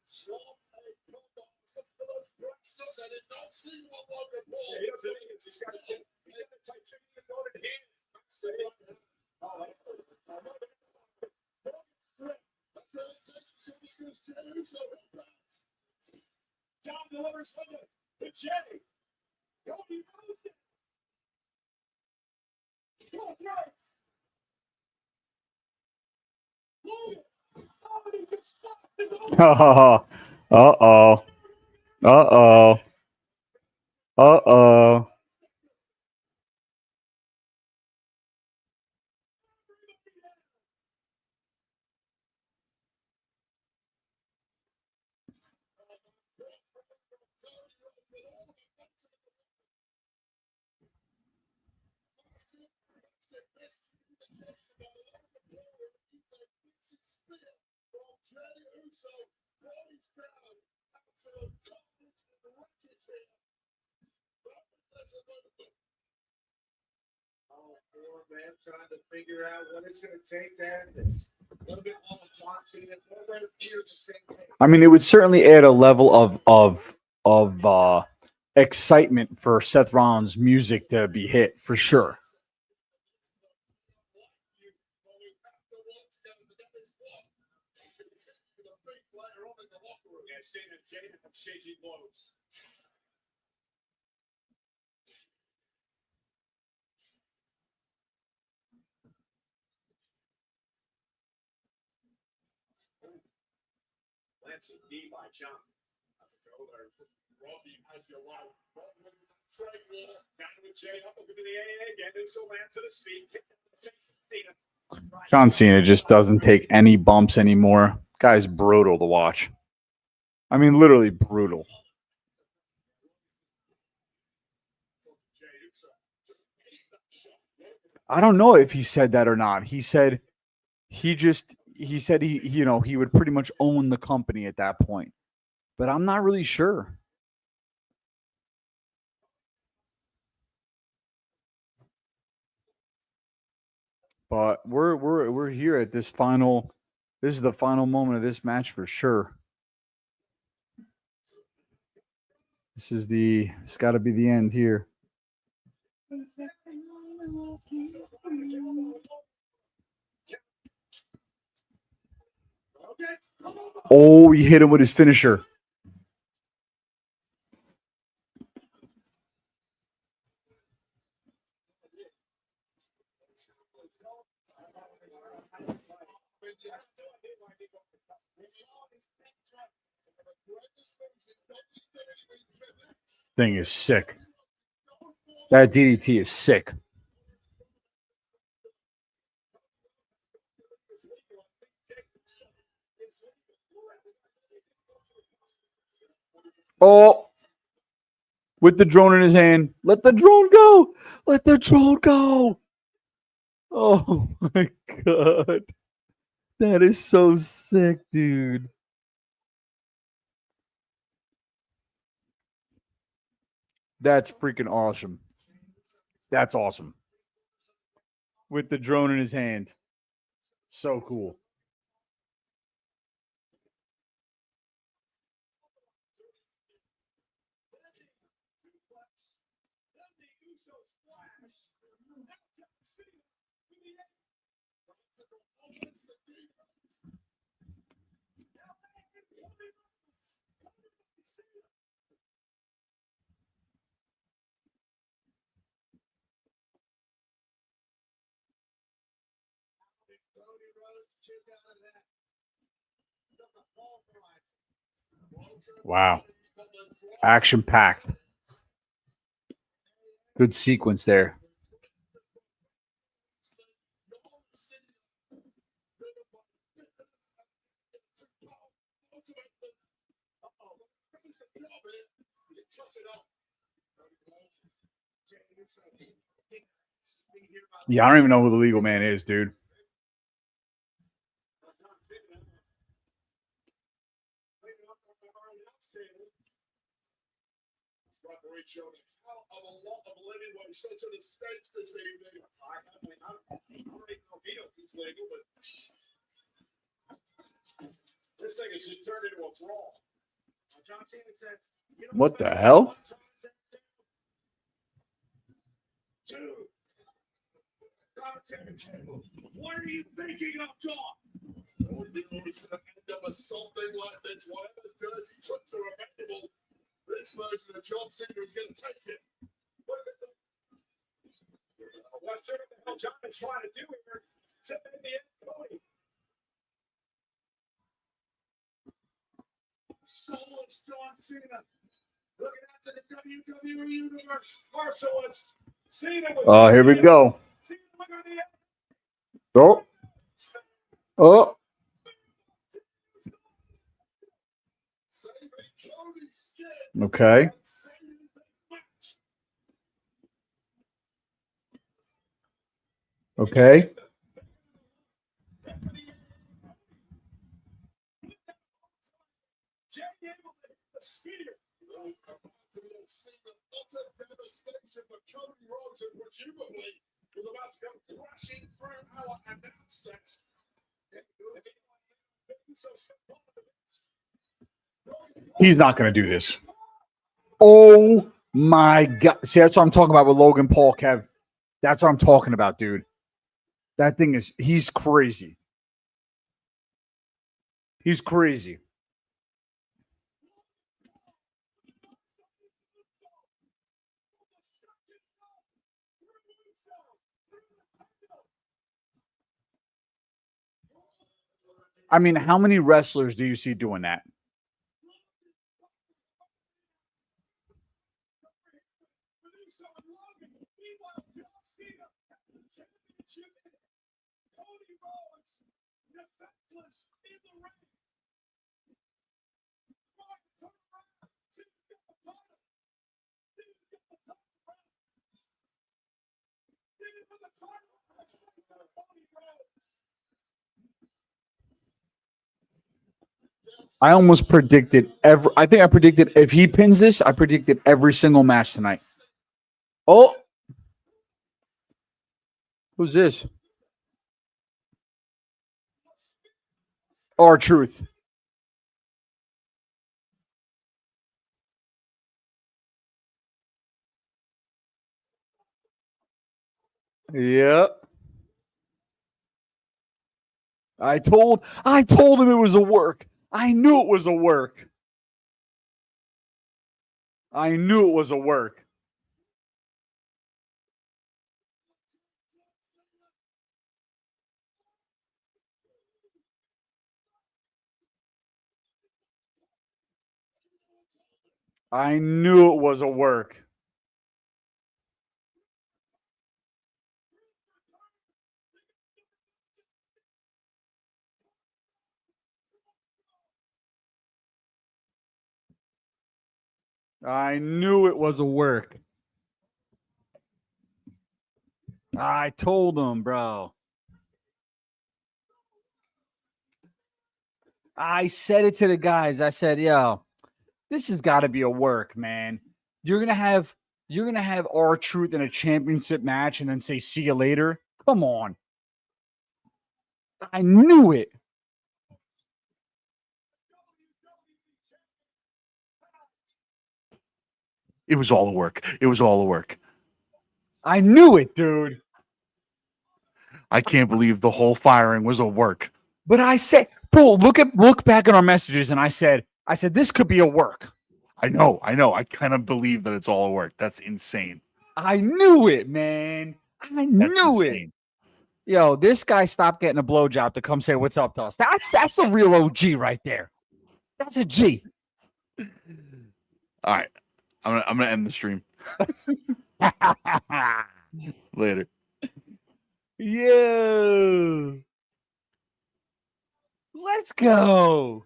For those Braxtons, I did not see what Logan Paul. Yeah, he doesn't think it's got a titanium golden hand. That's John delivers Logan to Jay. Cody knows it. Go first. Logan. Nobody can stop it. Uh-oh. Uh-oh. Uh-oh. Oh, poor man trying to figure out what it's going to take there. This a little bit more Johnson and over here the same thing. I mean, it would certainly add a level of excitement for Seth Rollins' music to be hit for sure. Shaky blows. Lancing knee by John. That's a go there. Robbie has your life. John Cena just doesn't take any bumps anymore. Guy's brutal to watch. I mean, literally brutal. I don't know if he said that or not. He said he he would pretty much own the company at that point. But I'm not really sure. But we're here at this final. This is the final moment of this match for sure. It's got to be the end here. Oh, he hit him with his finisher. Thing is sick. That DDT is sick. Oh, with the drone in his hand. Let the drone go. Let the drone go. Oh my God. That is so sick, dude. That's freaking awesome. That's awesome. With the drone in his hand. So cool. Wow. Action packed. Good sequence there. Yeah, I don't even know who the legal man is, dude. This thing has just turned into a brawl. John Cena said, What the hell? What are you thinking of, John? We knew it was going to end up as something like this. Whatever dirty tricks are available, this version of John Cena is going to take it. What's the hell John is trying to do here? To make the end Cody. So much John Cena. Looking at the WWE Universe. Merciless. Cena. Oh, here we go. Oh. Oh. Okay. Okay. Devastation for Cody Rhodes and presumably was about to come crashing through our announcements. He's not going to do this. Oh my God. See, that's what I'm talking about with Logan Paul, Kev. That's what I'm talking about, dude. That thing is, he's crazy. He's crazy. I mean, how many wrestlers do you see doing that? Atlas in the ring. Right, turn around. See you get the title. See you get the title. Dig it for the title. That's right there, Cody Rhodes. I almost predicted I think I predicted if he pins this, I predicted every single match tonight. Oh, who's this? R-Truth. Yep. I told him it was a work. I knew it was a work. I knew it was a work. I knew it was a work. I knew it was a work. I told him, bro. I said it to the guys. I said, yo, this has got to be a work, man. You're gonna have R-Truth in a championship match and then say, see you later. Come on. I knew it. It was all a work. It was all a work. I knew it, dude. I can't believe the whole firing was a work. But I said, bro, look back at our messages, and I said, this could be a work. I know. I kind of believe that it's all a work. That's insane. I knew it, man. I knew it. Yo, this guy stopped getting a blowjob to come say what's up to us. That's a real OG right there. That's a G. All right. I'm gonna end the stream. Later. Yeah. Let's go.